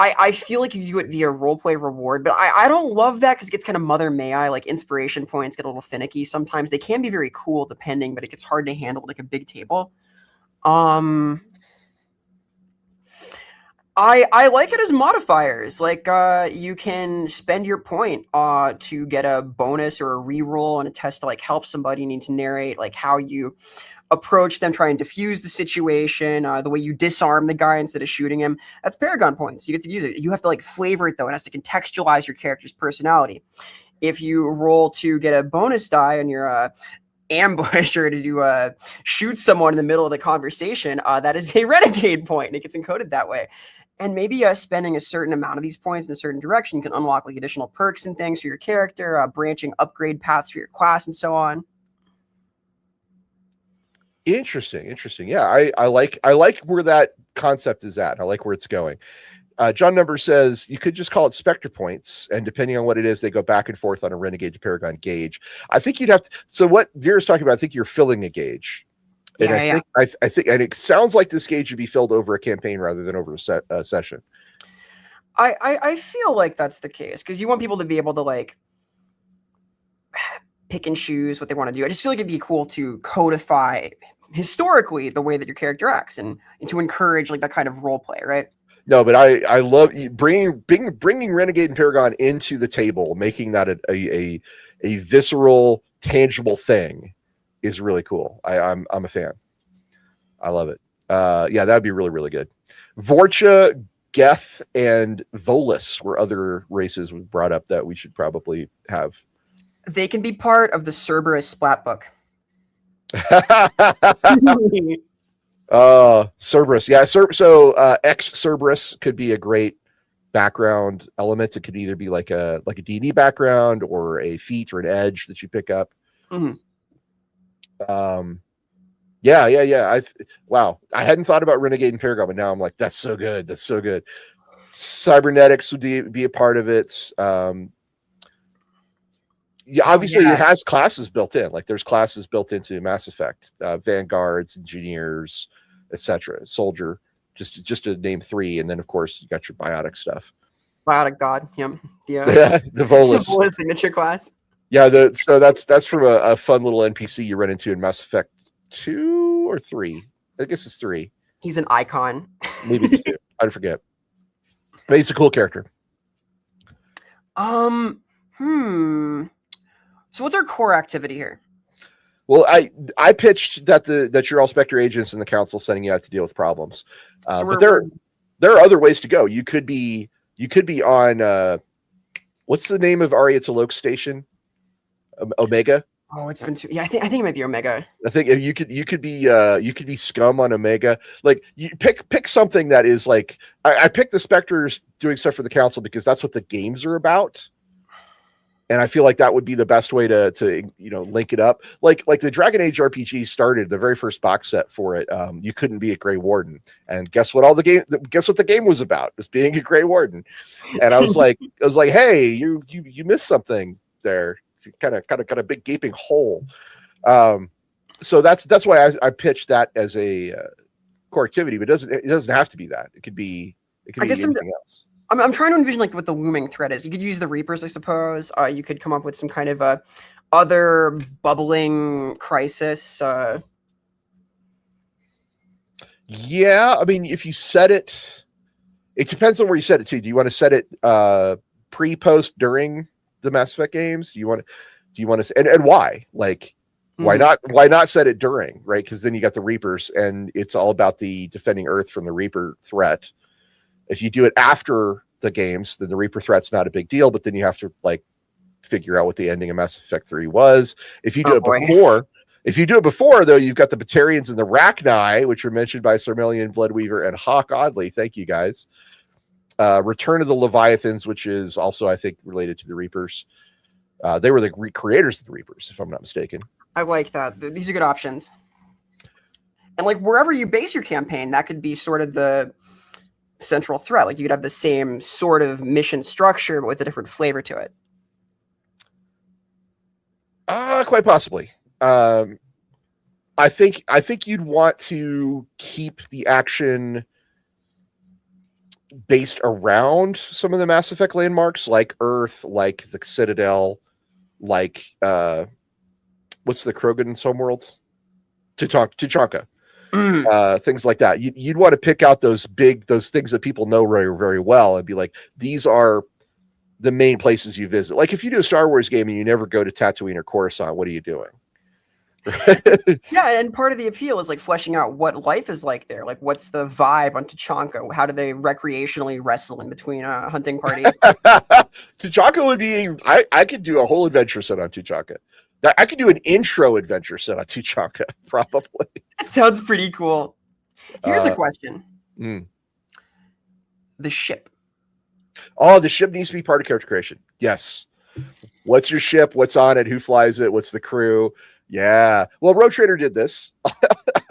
Speaker 2: I feel like you do it via roleplay reward, but I don't love that because it gets kind of Mother May I, like inspiration points get a little finicky sometimes. They can be very cool depending, but it gets hard to handle like a big table. I like it as modifiers. Like you can spend your point to get a bonus or a reroll on a test to like help somebody. You need to narrate like how you approach them, try and diffuse the situation, the way you disarm the guy instead of shooting him. That's Paragon points. You get to use it. You have to like flavor it though. It has to contextualize your character's personality. If you roll to get a bonus die on your ambush or to do shoot someone in the middle of the conversation, that is a Renegade point, and it gets encoded that way. And maybe spending a certain amount of these points in a certain direction can unlock like additional perks and things for your character, branching upgrade paths for your class, and so on.
Speaker 1: Interesting. Yeah, I like where that concept is at. I like where it's going. John Number says you could just call it Spectre points, and depending on what it is, they go back and forth on a Renegade to Paragon gauge. I think you'd have to. So what Vera's talking about, I think you're filling a gauge. And I think, and it sounds like this gauge would be filled over a campaign rather than over a session.
Speaker 2: I feel like that's the case because you want people to be able to like pick and choose what they want to do. I just feel like it'd be cool to codify historically the way that your character acts and to encourage like that kind of role play, right?
Speaker 1: No, but I love bringing Renegade and Paragon into the table, making that a visceral, tangible thing is really cool. I'm a fan. I love it. Yeah, that'd be really, really good. Vorcha, Geth, and Volus were other races we brought up that we should probably have.
Speaker 2: They can be part of the Cerberus splat book.
Speaker 1: Cerberus. Yeah, so X Cerberus could be a great background element. It could either be like a D&D background or a feat or an edge that you pick up.
Speaker 2: Mm-hmm.
Speaker 1: Yeah. Wow. I hadn't thought about Renegade and Paragon, but now I'm like, that's so good. Cybernetics would be a part of it. Yeah, obviously it has classes built in. Like there's classes built into Mass Effect, vanguards, engineers, etc. Soldier, just to name 3, and then of course you got your biotic stuff.
Speaker 2: Biotic God, yeah.
Speaker 1: The Volus.
Speaker 2: The Volus signature class.
Speaker 1: Yeah, so that's from a fun little NPC you run into in Mass Effect 2 or 3. I guess it's 3.
Speaker 2: He's an icon.
Speaker 1: Maybe it's 2. I forget. But he's a cool character.
Speaker 2: So what's our core activity here?
Speaker 1: Well, I pitched that you're all Spectre agents and the council sending you out to deal with problems.
Speaker 2: So
Speaker 1: But there are other ways to go. You could be on what's the name of Arya Taloke's station? Omega.
Speaker 2: Oh, it's been too. Yeah, I think it might be Omega.
Speaker 1: I think you could be scum on Omega. Like you pick something that is like I picked the Spectres doing stuff for the council because that's what the games are about. And I feel like that would be the best way to link it up. Like the Dragon Age RPG started the very first box set for it. You couldn't be a Grey Warden, and guess what? Guess what the game was about? It was being a Grey Warden. And I was like, hey, you missed something there. Kind of got a big gaping hole. So that's why I pitched that as a core activity, but it doesn't have to be that. It could be anything else.
Speaker 2: I'm trying to envision like what the looming threat is. You could use the Reapers, I suppose. You could come up with some kind of other bubbling crisis.
Speaker 1: Yeah, I mean, if you set it depends on where you set it to. Do you want to set it pre, post, during the Mass Effect games? Do you want to and why? Like, why not set it during, right? Because then you got the Reapers, and it's all about the defending Earth from the Reaper threat. If you do it after the games, then the Reaper threat's not a big deal, but then you have to like figure out what the ending of Mass Effect 3 was. If you do it before, though, you've got the Batarians and the Rachni, which were mentioned by Sarmelian, Bloodweaver, and Hawk Oddly. Thank you, guys. Return of the Leviathans, which is also, I think, related to the Reapers. They were the creators of the Reapers, if I'm not mistaken.
Speaker 2: I like that. These are good options. And like wherever you base your campaign, that could be sort of the central threat. Like you could have the same sort of mission structure, but with a different flavor to it.
Speaker 1: Quite possibly. I think you'd want to keep the action based around some of the Mass Effect landmarks, like Earth, like the Citadel, like what's the Krogan homeworld? Tuchanka. Things like that. You'd want to pick out those things that people know very, very well and be like, these are the main places you visit. Like if you do a Star Wars game and you never go to Tatooine or Coruscant, what are you doing?
Speaker 2: Yeah, and part of the appeal is like fleshing out what life is like there. Like what's the vibe on Tuchanka? How do they recreationally wrestle in between hunting parties?
Speaker 1: Tuchanka would be I could do a whole adventure set on Tuchanka. I could do an intro adventure set on Tuchanka, probably.
Speaker 2: That sounds pretty cool. Here's a question. The ship.
Speaker 1: Oh, the ship needs to be part of character creation. Yes. What's your ship? What's on it? Who flies it? What's the crew? Yeah. Well, Rogue Trader did this.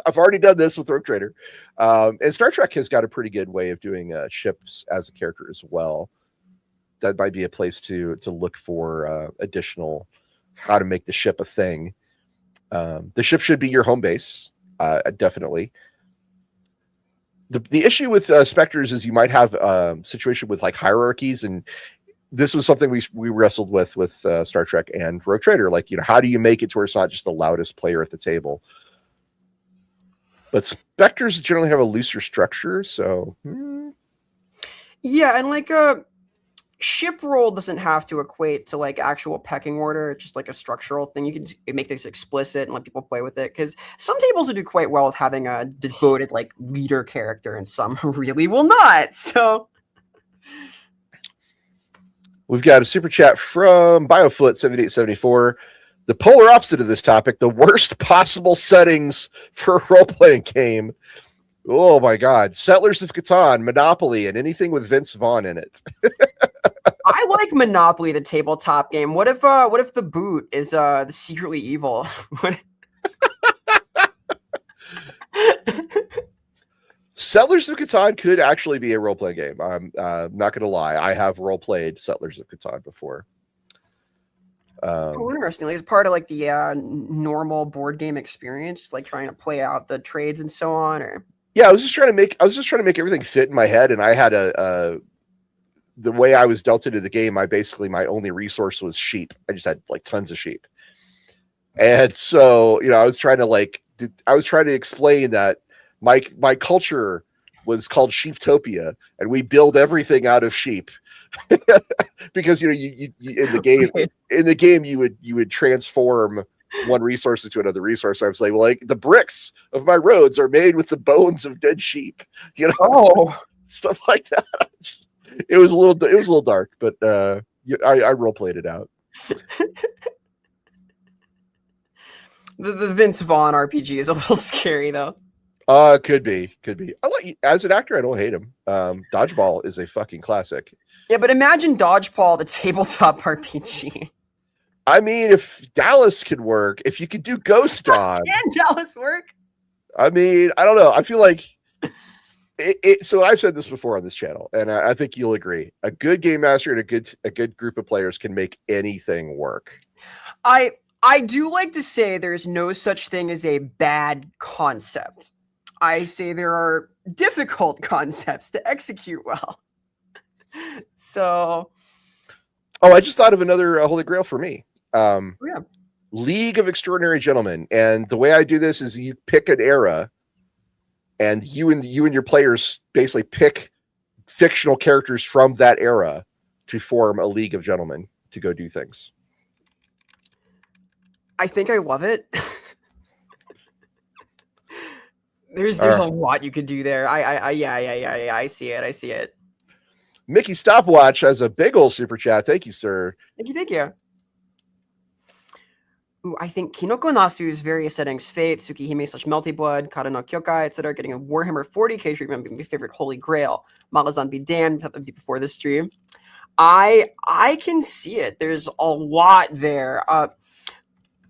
Speaker 1: I've already done this with Rogue Trader. And Star Trek has got a pretty good way of doing ships as a character as well. That might be a place to look for additional how to make the ship a thing. The ship should be your home base, definitely. The issue with Spectres is you might have a situation with like hierarchies, and this was something we wrestled with Star Trek and Rogue Trader. Like, how do you make it to where it's not just the loudest player at the table? But Spectres generally have a looser structure, so
Speaker 2: yeah, and like ship roll doesn't have to equate to like actual pecking order. It's just like a structural thing. You can make this explicit and let people play with it, because some tables will do quite well with having a devoted like leader character, and some really will not. So
Speaker 1: we've got a super chat from Biofoot7874. The polar opposite of this topic, the worst possible settings for a role-playing game. Oh my God. Settlers of Catan, Monopoly, and anything with Vince Vaughn in it.
Speaker 2: I like Monopoly, the tabletop game. What if the boot is the secretly evil?
Speaker 1: Settlers of Catan could actually be a role-playing game. I'm not going to lie. I have role-played Settlers of Catan before.
Speaker 2: Interesting. Like, it's part of like the normal board game experience, like trying to play out the trades and so on. Or
Speaker 1: yeah, I was just trying to make everything fit in my head, and I had the way I was dealt into the game. My only resource was sheep. I just had like tons of sheep, and so I was trying to explain that my culture was called Sheeptopia, and we build everything out of sheep. Because you in the game you would transform one resource into another resource. So I was like, well, like the bricks of my roads are made with the bones of dead sheep, stuff like that. It was a little dark, but I role played it out.
Speaker 2: The Vince Vaughn RPG is a little scary though.
Speaker 1: Could be. As an actor, I don't hate him. Dodgeball is a fucking classic.
Speaker 2: Yeah, but imagine Dodgeball, the tabletop RPG.
Speaker 1: I mean, if Dallas could work, if you could do Ghost Dog,
Speaker 2: can Dallas work?
Speaker 1: I mean, I don't know. I feel like it. So I've said this before on this channel, and I think you'll agree. A good game master and a good group of players can make anything work.
Speaker 2: I do like to say there's no such thing as a bad concept. I say there are difficult concepts to execute well. So,
Speaker 1: I just thought of another Holy Grail for me.
Speaker 2: Yeah.
Speaker 1: League of Extraordinary Gentlemen, and the way I do this is you pick an era, and you and your players basically pick fictional characters from that era to form a League of Gentlemen to go do things.
Speaker 2: I think I love it. There's a lot you could do there. Yeah, I see it.
Speaker 1: Mickey Stopwatch has a big old super chat. Thank you, sir.
Speaker 2: Thank you. Ooh, I think Kinoko Nasu's various settings, Fate, Tsukihime / Melty Blood, Kata no Kyokai, etc., getting a Warhammer 40k treatment being my favorite Holy Grail. Malazan be damned, that would be before this stream. I can see it. There's a lot there.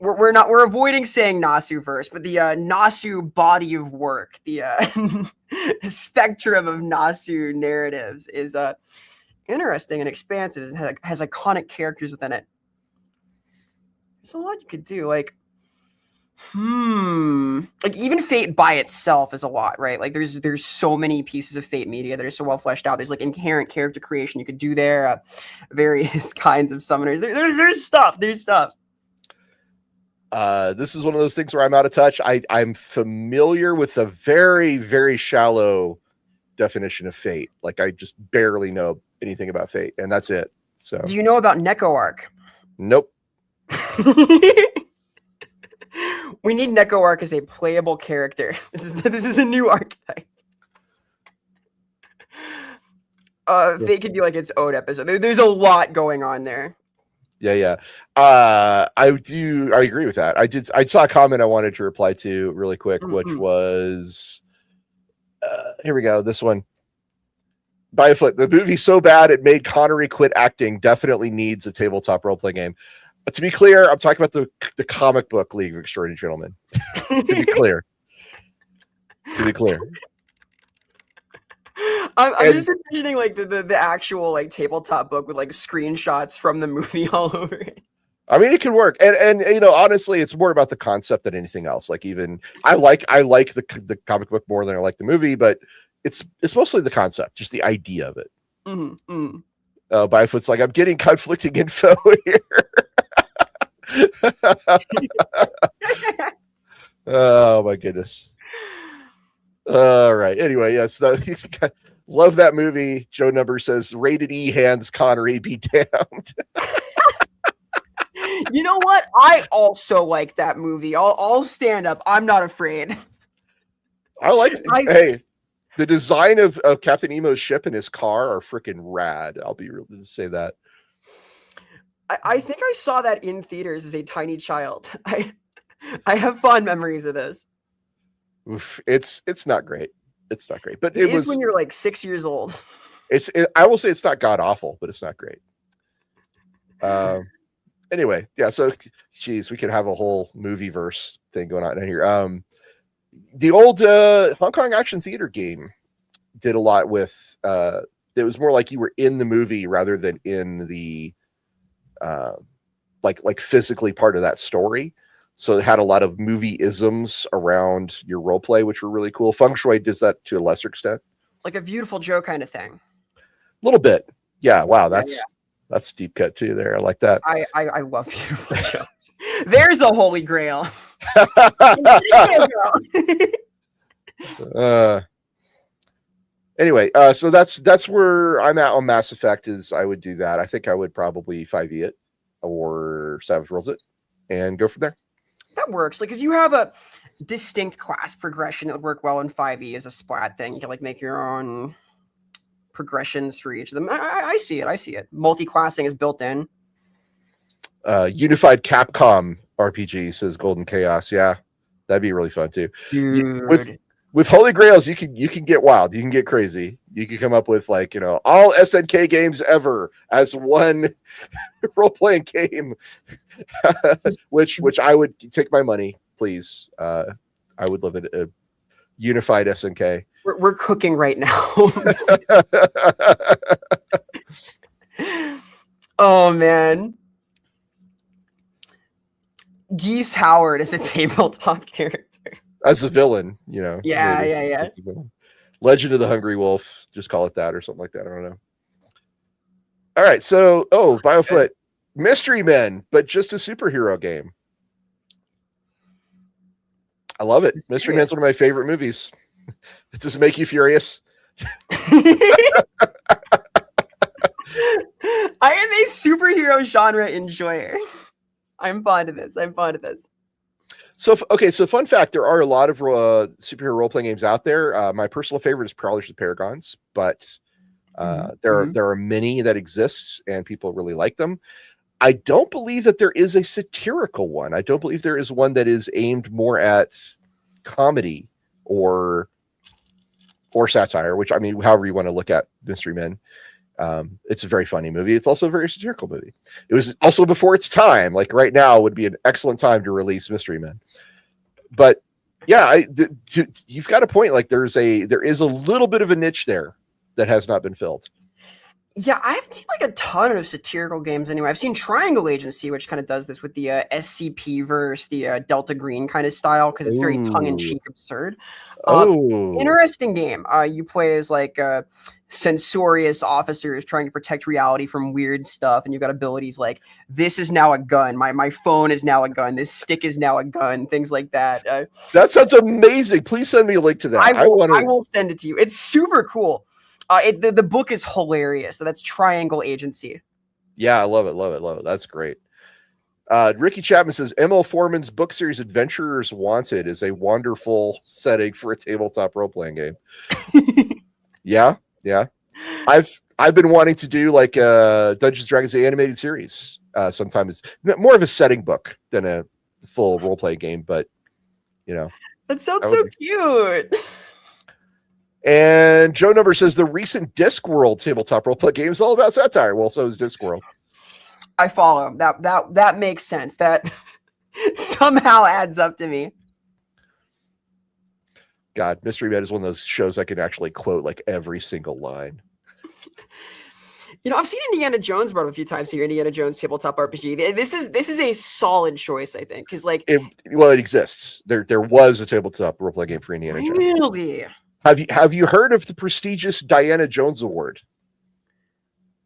Speaker 2: We're avoiding saying Nasu first, but the Nasu body of work, the spectrum of Nasu narratives is interesting and expansive and has iconic characters within it. There's a lot you could do, like even Fate by itself is a lot, right? Like there's so many pieces of Fate media that are so well fleshed out. There's like inherent character creation you could do there, various kinds of summoners. There's stuff.
Speaker 1: This is one of those things where I'm out of touch. I'm familiar with a very, very shallow definition of Fate. Like I just barely know anything about Fate, and that's it. So
Speaker 2: do you know about Neko Arc?
Speaker 1: Nope.
Speaker 2: We need Neko Arc as a playable character. This is a new archetype. Fate could be like its own episode. There's a lot going on there.
Speaker 1: Yeah. I agree with that. I saw a comment I wanted to reply to really quick, which was here we go. This one. By a foot. The movie's so bad it made Connery quit acting. Definitely needs a tabletop role-playing game. But to be clear, I'm talking about the comic book League of Extraordinary Gentlemen. To be clear.
Speaker 2: I'm just envisioning like the actual like tabletop book with like screenshots from the movie all over it.
Speaker 1: I mean, it can work, and you know, honestly, it's more about the concept than anything else. Like, even I like the comic book more than I like the movie, but it's mostly the concept, just the idea of it. Byfoot's like, I'm getting conflicting info here. Oh my goodness. All right. Anyway, yes, love that movie. Joe Number says, rated E hands Connery be damned.
Speaker 2: You know what? I also like that movie. I'll stand up. I'm not afraid.
Speaker 1: I like hey, the design of Captain Nemo's ship and his car are freaking rad. I'll be real to say that.
Speaker 2: I think I saw that in theaters as a tiny child. I have fond memories of this.
Speaker 1: Oof, it's not great. It's not great, but
Speaker 2: it was when you're like 6 years old.
Speaker 1: I will say it's not god awful, but it's not great. Anyway, yeah. So, geez, we could have a whole movie verse thing going on here. The old Hong Kong action theater game did a lot with. It was more like you were in the movie rather than in the like physically part of that story. So it had a lot of movie isms around your role play, which were really cool. Feng Shui does that to a lesser extent. Like
Speaker 2: a Beautiful Joe kind of thing.
Speaker 1: A little bit. Yeah. Wow. That's deep cut too there. I like that.
Speaker 2: I love Beautiful Joe. There's a holy grail.
Speaker 1: Anyway, so that's where I'm at on Mass Effect. Is I would do that. I think I would probably 5e it or Savage Worlds it and go from there.
Speaker 2: That works. Like, because you have a distinct class progression that would work well in 5e as a splat thing. You can like make your own progressions for each of them. I see it. I see it. Multi-classing is built in.
Speaker 1: Unified Capcom RPG, says Golden Chaos. Yeah, that'd be really fun too.
Speaker 2: Dude.
Speaker 1: With Holy Grails, you can get wild. You can get crazy. You can come up with like, all SNK games ever as one role-playing game, which I would take my money, please. I would live in a unified SNK.
Speaker 2: We're cooking right now. Oh man. Geese Howard is a tabletop character.
Speaker 1: As a villain,
Speaker 2: Yeah.
Speaker 1: Legend of the Hungry Wolf, just call it that or something like that. I don't know. All right, so Biofoot, Mystery Men, but just a superhero game. I love it. Mystery Men's one of my favorite movies. Does it make you furious?
Speaker 2: I am a superhero genre enjoyer. I'm fond of this. So
Speaker 1: fun fact, there are a lot of superhero role-playing games out there. My personal favorite is Prowlers of the Paragons, but there are many that exist, and people really like them. I don't believe that there is a satirical one. I don't believe there is one that is aimed more at comedy or satire, which, I mean, however you want to look at Mystery Men. It's a very funny movie. It's also a very satirical movie. It was also before its time. Like right now would be an excellent time to release Mystery Men. But yeah, you've got a point. Like there is a little bit of a niche there that has not been filled.
Speaker 2: Yeah, I haven't seen like a ton of satirical games anyway. I've seen Triangle Agency, which kind of does this with the SCP verse, the Delta Green kind of style, because it's very tongue-in-cheek absurd. Interesting game. You play as like censorious officers trying to protect reality from weird stuff, and you've got abilities like, this is now a gun, my phone is now a gun, this stick is now a gun, things like that.
Speaker 1: That sounds amazing. Please send me a link to that.
Speaker 2: I will send it to you. It's super cool. The book is hilarious. So that's Triangle Agency.
Speaker 1: Yeah, I love it. That's great. Ricky Chapman says M.L. Foreman's book series Adventurers Wanted is a wonderful setting for a tabletop role-playing game. Yeah. I've been wanting to do like Dungeons & Dragons the animated series. Sometimes more of a setting book than a full role-playing game, but
Speaker 2: that sounds so cute.
Speaker 1: And Joe Number says the recent Discworld tabletop role-play game is all about satire. Well, so is Discworld.
Speaker 2: I follow. That makes sense. That somehow adds up to me.
Speaker 1: God, Mystery Men is one of those shows I can actually quote like every single line.
Speaker 2: I've seen Indiana Jones brought up a few times here. Indiana Jones tabletop RPG. This is a solid choice, I think, because like
Speaker 1: it exists. There was a tabletop role-play game for Indiana Jones.
Speaker 2: Really?
Speaker 1: Have you heard of the prestigious Diana Jones Award?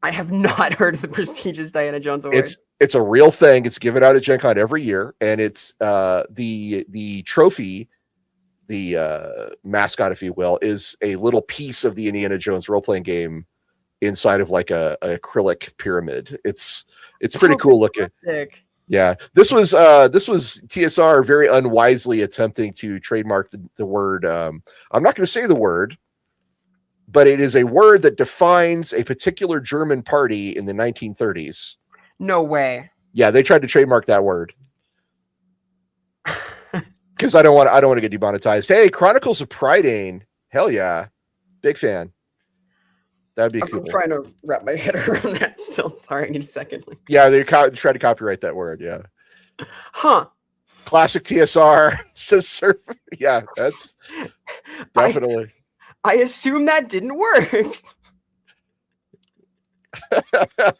Speaker 2: I have not heard of the prestigious Diana Jones Award.
Speaker 1: It's a real thing. It's given out at Gen Con every year, and it's the trophy, the mascot, if you will, is a little piece of the Indiana Jones role-playing game inside of like a acrylic pyramid. It's pretty cool looking. Yeah, this was TSR very unwisely attempting to trademark the word. I'm not going to say the word, but it is a word that defines a particular German party in the 1930s.
Speaker 2: No way.
Speaker 1: Yeah, they tried to trademark that word because I don't want to get demonetized. Hey, Chronicles of Prydain, hell yeah, big fan. That'd be cool.
Speaker 2: I'm trying to wrap my head around that still. Sorry, I need a second.
Speaker 1: Yeah, they tried to copyright that word. Yeah.
Speaker 2: Huh.
Speaker 1: Classic TSR says surf. Yeah, that's definitely.
Speaker 2: I assume that didn't work.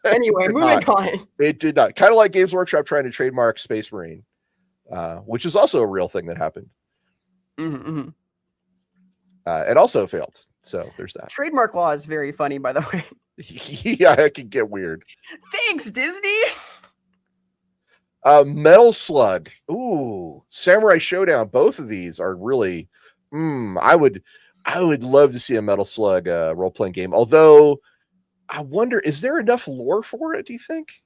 Speaker 2: Anyway, moving on.
Speaker 1: It did not. Kind of like Games Workshop trying to trademark Space Marine, which is also a real thing that happened.
Speaker 2: Mm-hmm.
Speaker 1: It also failed. So there's that.
Speaker 2: Trademark law is very funny, by the way.
Speaker 1: Yeah, it can get weird.
Speaker 2: Thanks, Disney.
Speaker 1: Metal Slug. Ooh, Samurai Showdown. Both of these are really. I I would love to see a Metal Slug role-playing game. Although, I wonder, is there enough lore for it, do you think?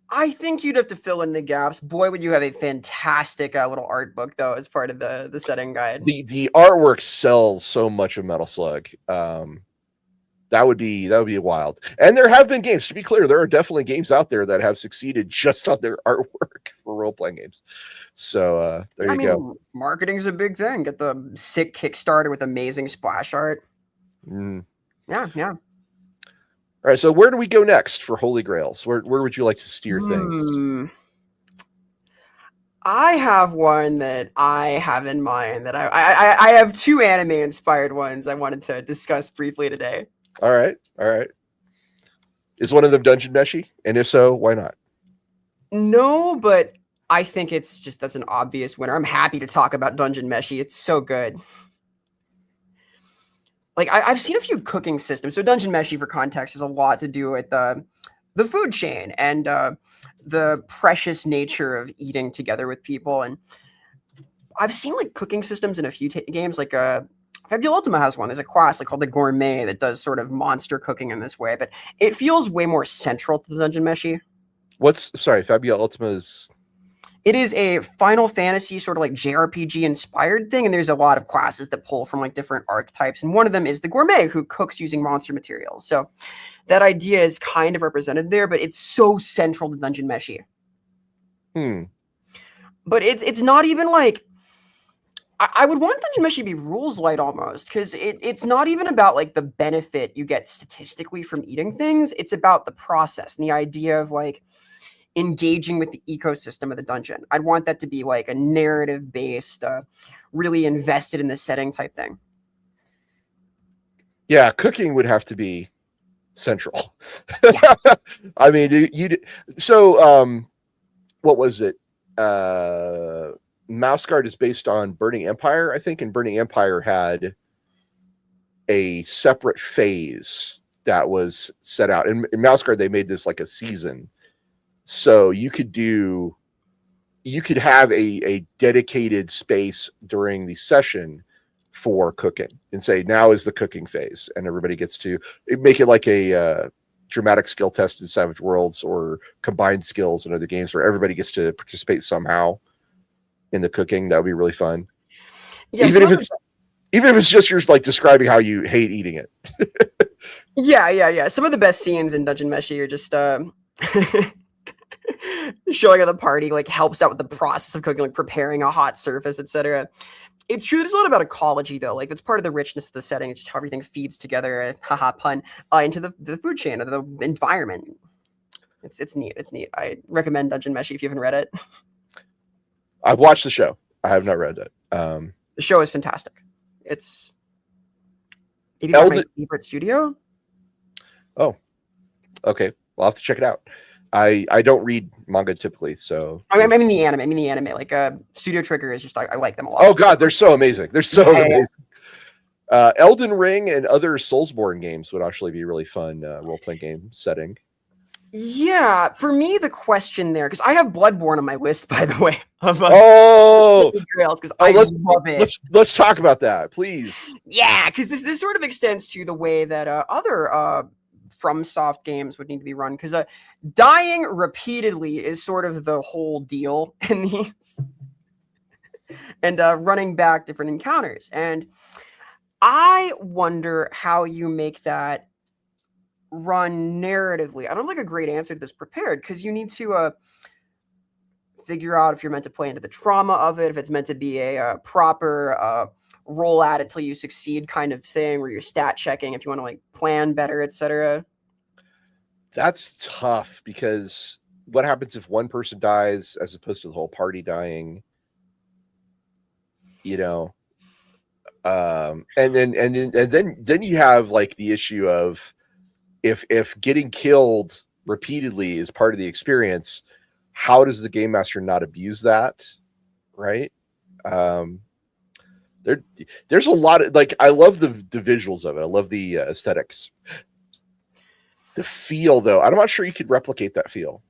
Speaker 2: I think you'd have to fill in the gaps. Boy, would you have a fantastic little art book, though, as part of the setting guide.
Speaker 1: The artwork sells so much of Metal Slug. That would be wild. And there have been games, to be clear, there are definitely games out there that have succeeded just on their artwork for role-playing games. So there you go.
Speaker 2: Marketing's a big thing. Get the sick Kickstarter with amazing splash art. Yeah.
Speaker 1: All right, so where do we go next for Holy Grails? Where would you like to steer things?
Speaker 2: I have one that I have in mind that I have two anime-inspired ones I wanted to discuss briefly today.
Speaker 1: All right. Is one of them Dungeon Meshi? And if so, why not?
Speaker 2: No, but I think that's an obvious winner. I'm happy to talk about Dungeon Meshi. It's so good. Like I've seen a few cooking systems. So Dungeon Meshi, for context, has a lot to do with the food chain and the precious nature of eating together with people. And I've seen like cooking systems in a few games. Like Fabula Ultima has one. There's a class called the Gourmet that does sort of monster cooking in this way, but it feels way more central to the Dungeon Meshi.
Speaker 1: Fabula Ultima is...
Speaker 2: It is a Final Fantasy sort of like JRPG inspired thing, and there's a lot of classes that pull from like different archetypes, and one of them is the Gourmet, who cooks using monster materials. So that idea is kind of represented there, but it's so central to Dungeon Meshi. But it's not even like... I would want Dungeon Meshi to be rules light almost, because it's not even about like the benefit you get statistically from eating things. It's about the process and the idea of like engaging with the ecosystem of the dungeon. I'd want that to be like a narrative based, really invested in the setting type thing.
Speaker 1: Yeah, cooking would have to be central.
Speaker 2: Yeah.
Speaker 1: I mean, what was it? Mouse Guard is based on Burning Empire, I think, and Burning Empire had a separate phase that was set out. In Mouse Guard, they made this like a season. So you could have a dedicated space during the session for cooking and say, now is the cooking phase. And everybody gets to make it like a dramatic skill test in Savage Worlds or combined skills in other games where everybody gets to participate somehow in the cooking. That would be really fun. Yeah, even if it's just you're like describing how you hate eating it.
Speaker 2: Yeah. Some of the best scenes in Dungeon Meshi are just showing how the party like helps out with the process of cooking, like preparing a hot surface, etc. It's true that it's a lot about ecology, though. Like that's part of the richness of the setting. It's just how everything feeds together, haha pun, into the food chain or the environment. It's neat. It's neat. I recommend Dungeon Meshi if you haven't read it.
Speaker 1: I've watched the show. I have not read it.
Speaker 2: The show is fantastic. It's maybe my favorite studio.
Speaker 1: Oh, okay. We'll have to check it out. I don't read manga typically, so
Speaker 2: I mean the anime. Like Studio Trigger is just I like them a lot.
Speaker 1: Oh god, they're so amazing. They're so amazing. Elden Ring and other Soulsborne games would actually be really fun role-playing game setting.
Speaker 2: Yeah, for me the question there, because I have Bloodborne on my list, by the way. Of, Grails, because I love it.
Speaker 1: Let's talk about that, please.
Speaker 2: Yeah, because this sort of extends to the way that other FromSoft games would need to be run, because dying repeatedly is sort of the whole deal in these, and running back different encounters. And I wonder how you make that run narratively. I don't have like a great answer to this prepared, because you need to figure out if you're meant to play into the trauma of it, if it's meant to be a proper roll at it till you succeed kind of thing, where you're stat checking if you want to like plan better, etc.
Speaker 1: That's tough, because what happens if one person dies as opposed to the whole party dying? You know, and then you have like the issue of if getting killed repeatedly is part of the experience, how does the game master not abuse that? Right. There's a lot of like, I love the visuals of it. I love the aesthetics. The feel, though, I'm not sure you could replicate that feel.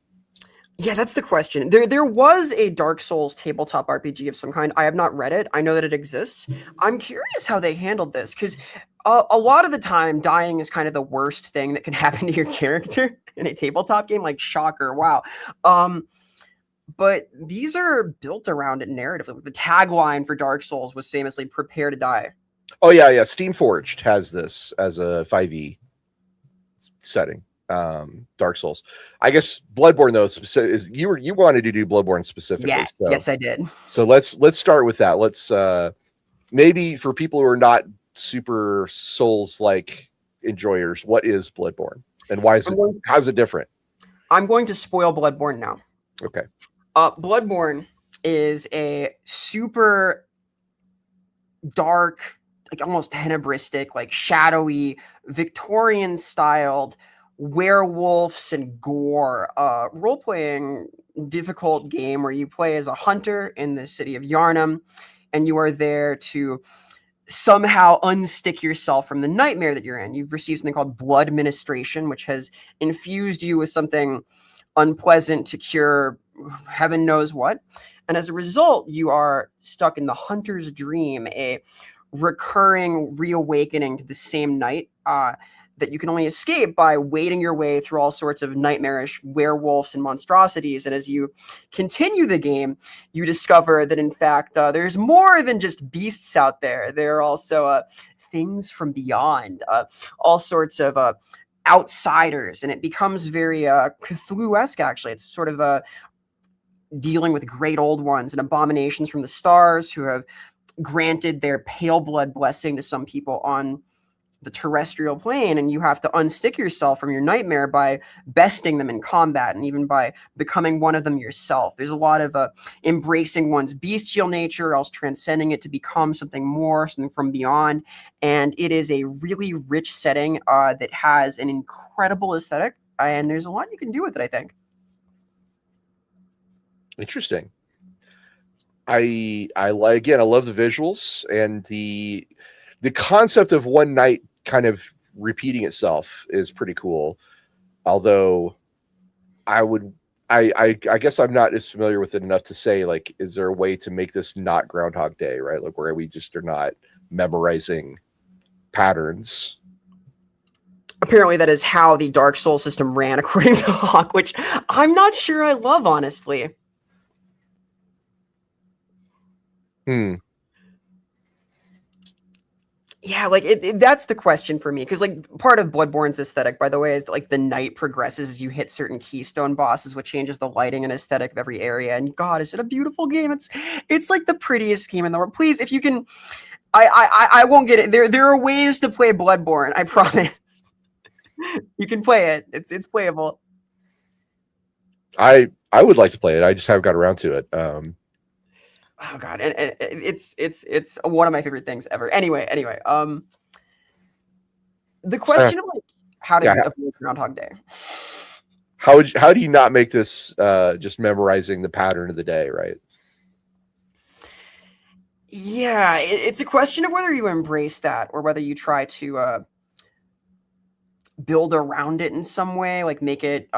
Speaker 2: Yeah, that's the question. There was a Dark Souls tabletop RPG of some kind. I have not read it. I know that it exists. I'm curious how they handled this because a lot of the time, dying is kind of the worst thing that can happen to your character in a tabletop game. Like, shocker, wow. But these are built around it narratively. The tagline for Dark Souls was famously "Prepare to die."
Speaker 1: Oh yeah, yeah. Steamforged has this as a 5e setting. Dark Souls. I guess Bloodborne though is you wanted to do Bloodborne specifically.
Speaker 2: Yes,
Speaker 1: So,
Speaker 2: yes, I did.
Speaker 1: So let's start with that. Let's maybe for people who are not super Souls like enjoyers, what is Bloodborne and why is how's it different?
Speaker 2: I'm going to spoil Bloodborne now.
Speaker 1: Okay.
Speaker 2: Bloodborne is a super dark, like almost tenebristic, like shadowy, Victorian styled werewolves and gore role playing difficult game where you play as a hunter in the city of Yharnam, and you are there to somehow unstick yourself from the nightmare that you're in. You've received something called blood ministration, which has infused you with something unpleasant to cure heaven knows what. And as a result, you are stuck in the hunter's dream, a recurring reawakening to the same night that you can only escape by wading your way through all sorts of nightmarish werewolves and monstrosities. And as you continue the game, you discover that, in fact, there's more than just beasts out there. There are also things from beyond, all sorts of outsiders. And it becomes very Cthulhu-esque, actually. It's sort of dealing with great old ones and abominations from the stars who have granted their pale blood blessing to some people on the terrestrial plane, and you have to unstick yourself from your nightmare by besting them in combat and even by becoming one of them yourself. There's a lot of embracing one's bestial nature, else transcending it to become something more, something from beyond. And it is a really rich setting that has an incredible aesthetic, and there's a lot you can do with it, I think.
Speaker 1: Interesting. I again, I love the visuals and the concept of one night kind of repeating itself is pretty cool. Although I guess I'm not as familiar with it enough to say, like, is there a way to make this not Groundhog Day, right? Like where we just are not memorizing patterns.
Speaker 2: Apparently that is how the Dark Souls system ran, according to Hawk, which I'm not sure I love, honestly. Yeah, like that's the question for me, because like part of Bloodborne's aesthetic, by the way, is that like the night progresses as you hit certain keystone bosses, which changes the lighting and aesthetic of every area. And God, is it a beautiful game? It's like the prettiest game in the world. Please, if you can, I won't get it. There are ways to play Bloodborne. I promise. You can play it. It's playable.
Speaker 1: I would like to play it. I just haven't got around to it.
Speaker 2: Oh God, and it's one of my favorite things ever. Anyway, the question of like how to avoid Groundhog Day.
Speaker 1: How do you not make this just memorizing the pattern of the day, right?
Speaker 2: Yeah, it's a question of whether you embrace that or whether you try to build around it in some way, like make it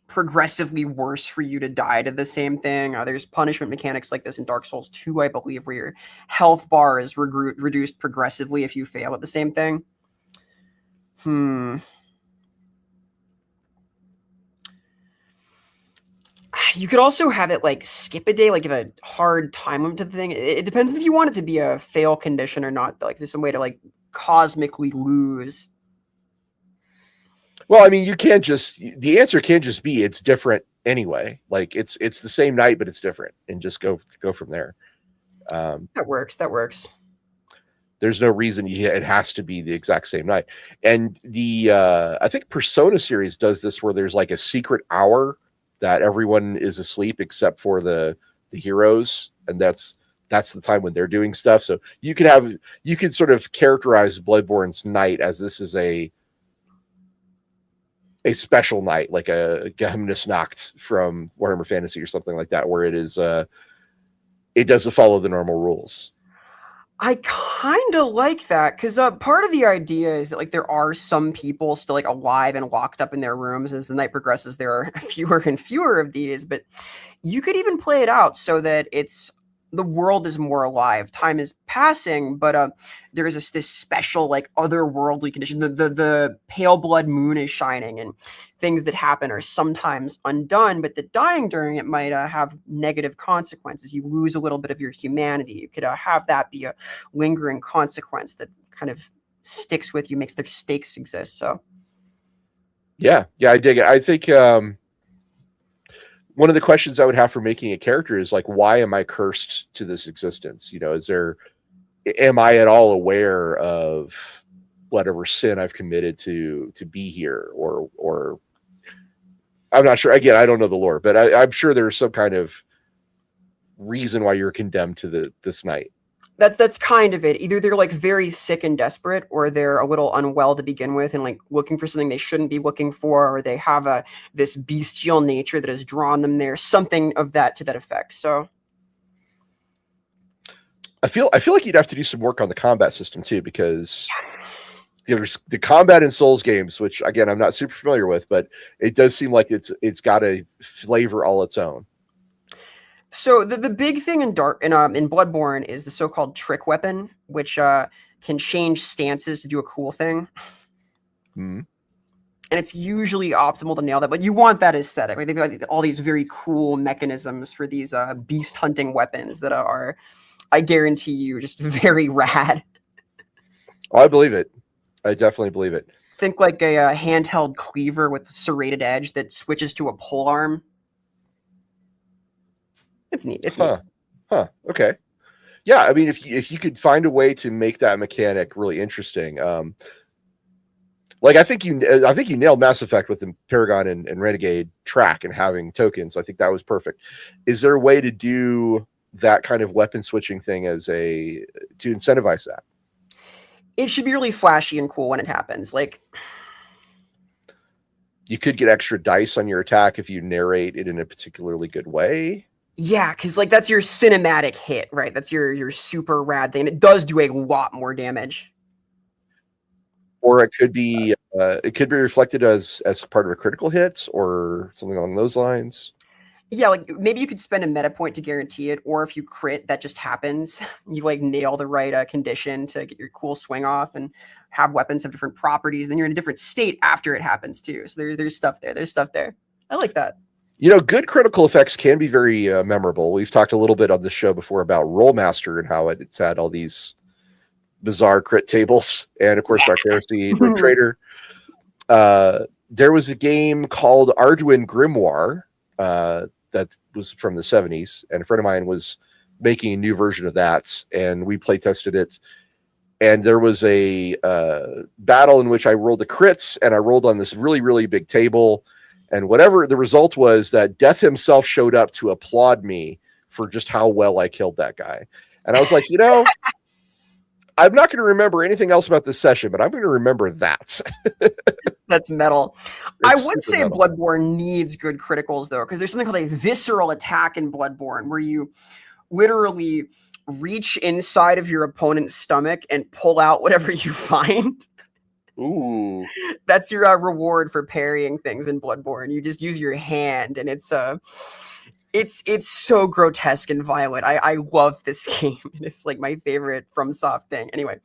Speaker 2: progressively worse for you to die to the same thing. There's punishment mechanics like this in Dark Souls 2, I believe, where your health bar is reduced progressively if you fail at the same thing. You could also have it like skip a day, like give a hard time limit to the thing. It depends if you want it to be a fail condition or not. Like there's some way to like cosmically lose.
Speaker 1: Well, I mean, you can't just, the answer can't just be it's different anyway. Like it's the same night, but it's different, and just go from there.
Speaker 2: That works.
Speaker 1: There's no reason it has to be the exact same night. And the I think Persona series does this where there's like a secret hour that everyone is asleep except for the heroes, and that's the time when they're doing stuff. So you can sort of characterize Bloodborne's night as this is a special night, like a Geheimnisnacht from Warhammer Fantasy or something like that, where it is it doesn't follow the normal rules.
Speaker 2: I kind of like that because part of the idea is that like there are some people still like alive and locked up in their rooms. As the night progresses, there are fewer and fewer of these, but you could even play it out so that it's the world is more alive. Time is passing, but there is this special like otherworldly condition. The pale blood moon is shining, and things that happen are sometimes undone. But the dying during it might have negative consequences. You lose a little bit of your humanity. You could have that be a lingering consequence that kind of sticks with you, makes their stakes exist. So
Speaker 1: Yeah, I dig it. I think one of the questions I would have for making a character is like, why am I cursed to this existence? Am I at all aware of whatever sin I've committed to be here, or I'm not sure. Again, I don't know the lore, but I'm sure there's some kind of reason why you're condemned to this night.
Speaker 2: That's kind of it. Either they're like very sick and desperate, or they're a little unwell to begin with and like looking for something they shouldn't be looking for, or they have this bestial nature that has drawn them there, something of that to that effect. So
Speaker 1: I feel like you'd have to do some work on the combat system too, because there's the combat in Souls games, which again I'm not super familiar with, but it does seem like it's got a flavor all its own.
Speaker 2: So the big thing in Bloodborne is the so-called trick weapon, which can change stances to do a cool thing.
Speaker 1: Mm.
Speaker 2: And it's usually optimal to nail that, but you want that aesthetic. Right? They've got all these very cool mechanisms for these beast hunting weapons that are, I guarantee you, just very rad.
Speaker 1: Oh, I believe it. I definitely believe it.
Speaker 2: Think like a handheld cleaver with serrated edge that switches to a pole arm. It's neat. It's neat.
Speaker 1: Okay. Yeah, I mean, if you could find a way to make that mechanic really interesting, like I think you nailed Mass Effect with the Paragon and Renegade track and having tokens. I think that was perfect. Is there a way to do that kind of weapon switching thing to incentivize that?
Speaker 2: It should be really flashy and cool when it happens. Like,
Speaker 1: you could get extra dice on your attack if you narrate it in a particularly good way.
Speaker 2: Yeah, because like that's your cinematic hit, right? That's your super rad thing. It does do a lot more damage.
Speaker 1: Or it could be reflected as part of a critical hit or something along those lines.
Speaker 2: Yeah, like maybe you could spend a meta point to guarantee it, or if you crit, that just happens. You like nail the right condition to get your cool swing off, and have weapons have different properties. Then you're in a different state after it happens too. So there's stuff there. There's stuff there. I like that.
Speaker 1: Good critical effects can be very memorable. We've talked a little bit on the show before about Rolemaster and how it's had all these bizarre crit tables, and of course Dark Heresy, Rogue Trader. There was a game called Arduin Grimoire that was from the 70s, and a friend of mine was making a new version of that, and we play tested it. And there was a battle in which I rolled the crits, and I rolled on this really, really big table. And whatever the result was, that Death himself showed up to applaud me for just how well I killed that guy. And I was like, I'm not going to remember anything else about this session, but I'm going to remember that.
Speaker 2: That's metal. I would say metal. Bloodborne needs good criticals, though, because there's something called a visceral attack in Bloodborne, where you literally reach inside of your opponent's stomach and pull out whatever you find.
Speaker 1: Ooh.
Speaker 2: That's your reward for parrying things in Bloodborne. You just use your hand, and it's so grotesque and violent. I love this game. It's like my favorite FromSoft thing. Anyway.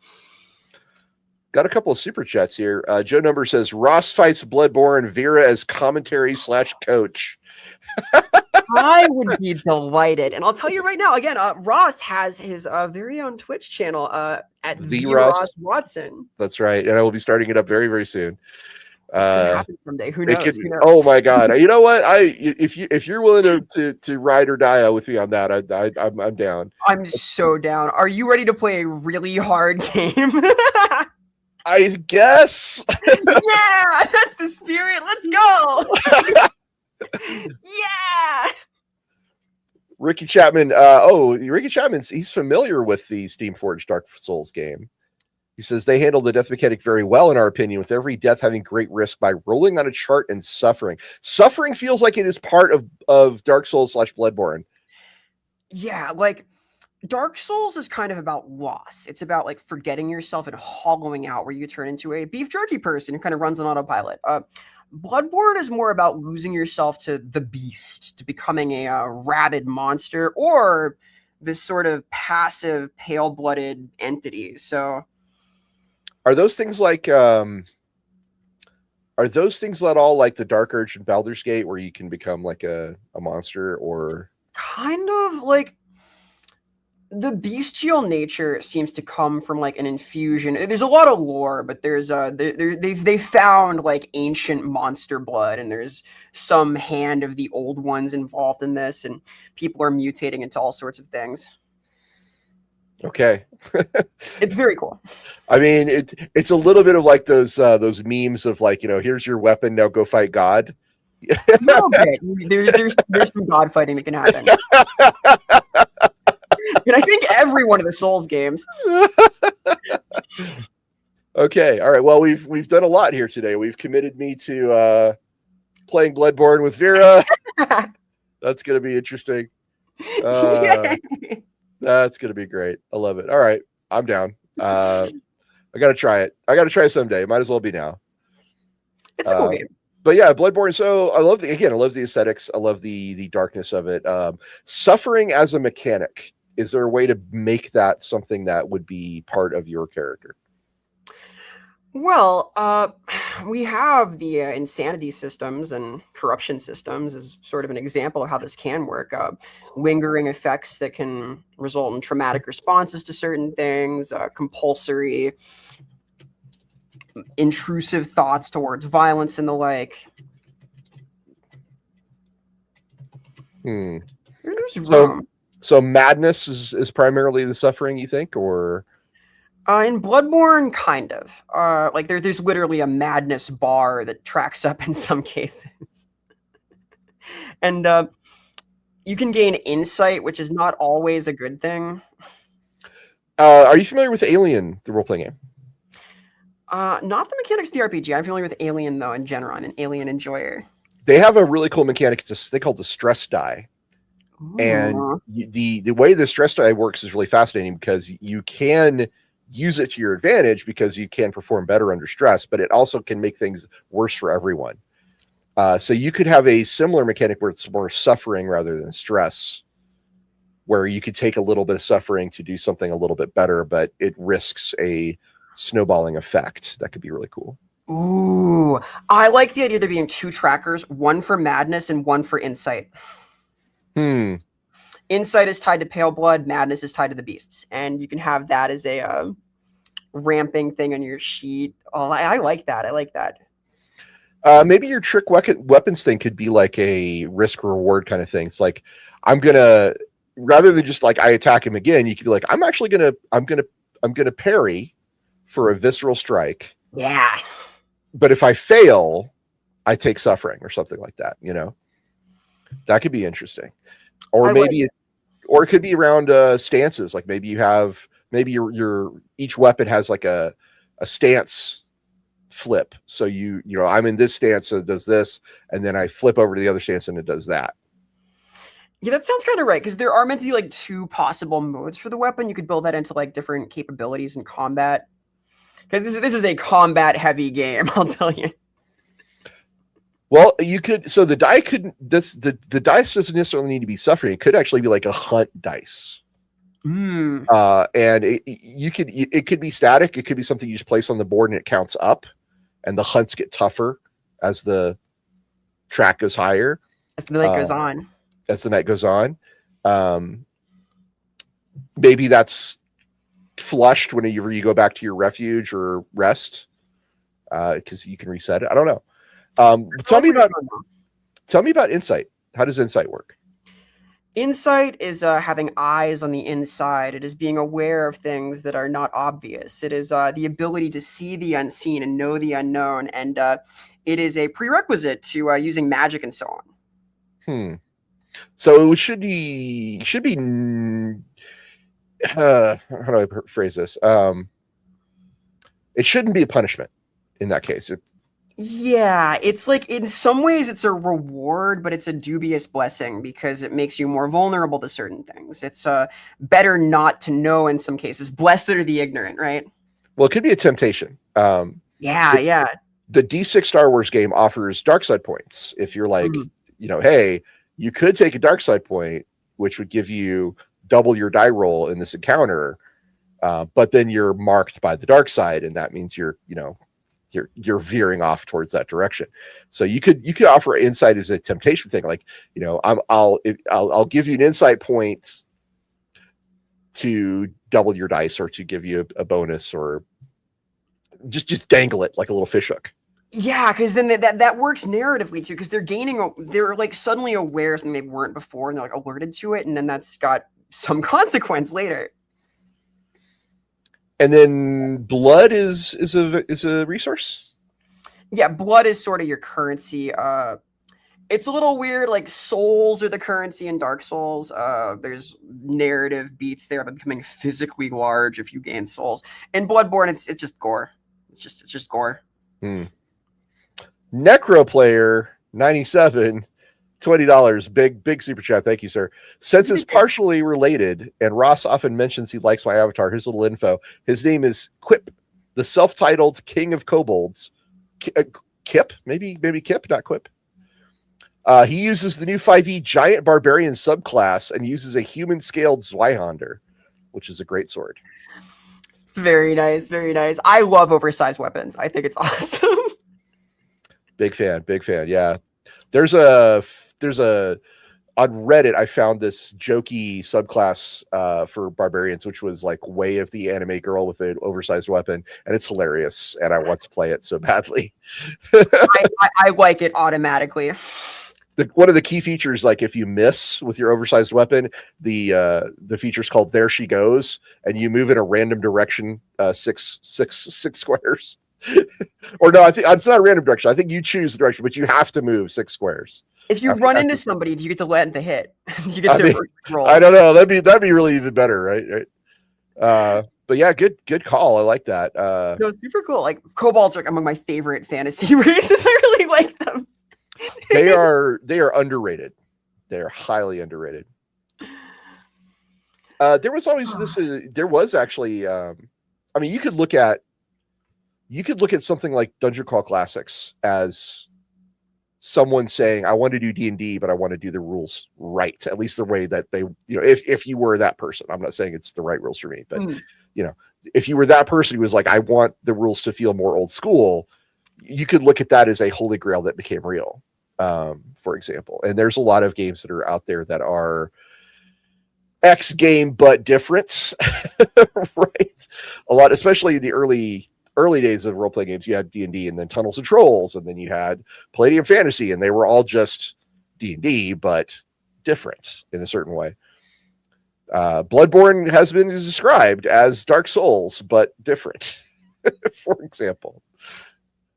Speaker 1: Got a couple of super chats here. Joe Number says, Ross fights Bloodborne, Vera as commentary / coach.
Speaker 2: I would be delighted. And I'll tell you right now, again, Ross has his very own Twitch channel at the Ross Watson.
Speaker 1: That's right. And I will be starting it up very, very soon.
Speaker 2: It's gonna happen someday. Who knows?
Speaker 1: Oh my God! You know what? If you're willing to ride or die with me on that, I'm down.
Speaker 2: I'm so down. Are you ready to play a really hard game?
Speaker 1: I guess.
Speaker 2: Yeah, that's the spirit. Let's go. Yeah.
Speaker 1: Ricky Chapman. Ricky Chapman's he's familiar with the Steamforged Dark Souls game. He says they handled the death mechanic very well, in our opinion, with every death having great risk by rolling on a chart and suffering. Suffering feels like it is part of Dark Souls / Bloodborne.
Speaker 2: Yeah, like Dark Souls is kind of about loss. It's about like forgetting yourself and hollowing out, where you turn into a beef jerky person who kind of runs on autopilot. Bloodborne is more about losing yourself to the beast, to becoming a rabid monster, or this sort of passive, pale-blooded entity. So,
Speaker 1: Are those things like are those things at all like the Dark Urge in Baldur's Gate, where you can become like a monster, or
Speaker 2: kind of like the bestial nature seems to come from like an infusion. There's a lot of lore, but there's they've found like ancient monster blood, and there's some hand of the old ones involved in this, and people are mutating into all sorts of things.
Speaker 1: okay?
Speaker 2: It's very cool.
Speaker 1: I mean, it's a little bit of like those memes of like, here's your weapon, now go fight God.
Speaker 2: A little bit. There's some god fighting that can happen. And I think every one of the Souls games.
Speaker 1: Okay, all right. Well, we've done a lot here today. We've committed me to playing Bloodborne with Vera. That's going to be interesting. That's going to be great. I love it. All right, I'm down. I got to try it. I got to try it someday. Might as well be now.
Speaker 2: It's a cool game.
Speaker 1: But yeah, Bloodborne. So I love the aesthetics. I love the darkness of it. Suffering as a mechanic. Is there a way to make that something that would be part of your character?
Speaker 2: Well, we have the insanity systems and corruption systems as sort of an example of how this can work. Lingering effects that can result in traumatic responses to certain things, compulsory, intrusive thoughts towards violence and the like. There's room.
Speaker 1: So madness is primarily the suffering, you think, or?
Speaker 2: In Bloodborne, kind of. Like there's literally a madness bar that tracks up in some cases. And you can gain insight, which is not always a good thing.
Speaker 1: Are you familiar with Alien, the role-playing game?
Speaker 2: Not the mechanics of the RPG. I'm familiar with Alien, though, in general. I'm an Alien enjoyer.
Speaker 1: They have a really cool mechanic. They call it the stress die. Ooh. And the way the stress die works is really fascinating, because you can use it to your advantage because you can perform better under stress, but it also can make things worse for everyone. So you could have a similar mechanic where it's more suffering rather than stress, where you could take a little bit of suffering to do something a little bit better, but it risks a snowballing effect. That could be really cool.
Speaker 2: Ooh, I like the idea of there being two trackers, one for madness and one for insight. Insight is tied to pale blood, madness is tied to the beasts, and you can have that as a ramping thing on your sheet. Oh, I like that. I like that.
Speaker 1: Maybe your trick weapons thing could be like a risk reward kind of thing. It's like, I'm gonna, rather than just like I attack him again, you could be like, I'm gonna parry for a visceral strike.
Speaker 2: Yeah.
Speaker 1: But if I fail, I take suffering or something like that. That could be interesting. Or or it could be around stances. Like maybe your each weapon has like a stance flip. So I'm in this stance, so it does this, and then I flip over to the other stance and it does that.
Speaker 2: Yeah, that sounds kind of right, because there are meant to be like two possible modes for the weapon. You could build that into like different capabilities in combat. Because this is a combat heavy game, I'll tell you.
Speaker 1: Well, you could. So the die couldn't. The dice doesn't necessarily need to be suffering. It could actually be like a hunt dice. And it could be static. It could be something you just place on the board and it counts up, and the hunts get tougher as the track goes higher.
Speaker 2: As the night goes on.
Speaker 1: As the night goes on, maybe that's flushed whenever you go back to your refuge or rest, because you can reset it. I don't know. Tell me about insight. How does insight work?
Speaker 2: Insight is having eyes on the inside. It is being aware of things that are not obvious. It is the ability to see the unseen and know the unknown, and it is a prerequisite to using magic and so on.
Speaker 1: So it should be how do I phrase this? It shouldn't be a punishment in that case.
Speaker 2: Yeah, it's like in some ways it's a reward, but it's a dubious blessing because it makes you more vulnerable to certain things. It's better not to know in some cases. Blessed are the ignorant, right?
Speaker 1: Well, it could be a temptation.
Speaker 2: Yeah, yeah.
Speaker 1: The D6 Star Wars game offers dark side points. If you're like,
Speaker 2: Mhm.
Speaker 1: hey, you could take a dark side point, which would give you double your die roll in this encounter, but then you're marked by the dark side, and that means you're veering off towards that direction. So you could offer insight as a temptation thing, like I'll give you an insight point to double your dice or to give you a bonus, or just dangle it like a little fish hook.
Speaker 2: Yeah, because then that works narratively too. Because they're like suddenly aware of something they weren't before, and they're like alerted to it, and then that's got some consequence later.
Speaker 1: And then blood is a resource.
Speaker 2: Yeah, blood is sort of your currency. It's a little weird. Like souls are the currency in Dark Souls. There's narrative beats there about becoming physically large if you gain souls. In Bloodborne, it's just gore. It's just gore.
Speaker 1: Necroplayer 97, $20, big super chat. Thank you, sir. Since it's partially related, and Ross often mentions he likes my avatar, here's a little info. His name is Quip, the self-titled king of kobolds. Kip, maybe Kip, not Quip. He uses the new 5e giant barbarian subclass and uses a human-scaled Zweihander, which is a great sword.
Speaker 2: Very nice, very nice. I love oversized weapons. I think it's awesome.
Speaker 1: Big fan. Yeah. There's a on Reddit, I found this jokey subclass for barbarians, which was like Way of the Anime Girl with an oversized weapon, and it's hilarious, and I want to play it so badly.
Speaker 2: I like it automatically.
Speaker 1: One of the key features, like if you miss with your oversized weapon, the feature's called There She Goes, and you move in a random direction, six squares. Or no, I think it's not a random direction. I think you choose the direction, but you have to move 6 squares.
Speaker 2: If you run into somebody, do you get to land the hit? Do you get to roll?
Speaker 1: I don't know. That'd be really even better, right? But yeah, good call. I like that.
Speaker 2: No, super cool. Like kobolds are among my favorite fantasy races. I really like them.
Speaker 1: they are underrated. They are highly underrated. There was always this. There was actually. I mean, you could look at something like Dungeon Crawl Classics as someone saying, I want to do D&D, but I want to do the rules right, at least the way that they, if you were that person. I'm not saying it's the right rules for me, but if you were that person who was like, I want the rules to feel more old school, you could look at that as a holy grail that became real, for example. And there's a lot of games that are out there that are X game but different, right? A lot, especially in the early days of role-playing games. You had D&D, and then Tunnels of Trolls, and then you had Palladium Fantasy, and they were all just D&D but different in a certain way. Bloodborne has been described as Dark Souls but different, for example.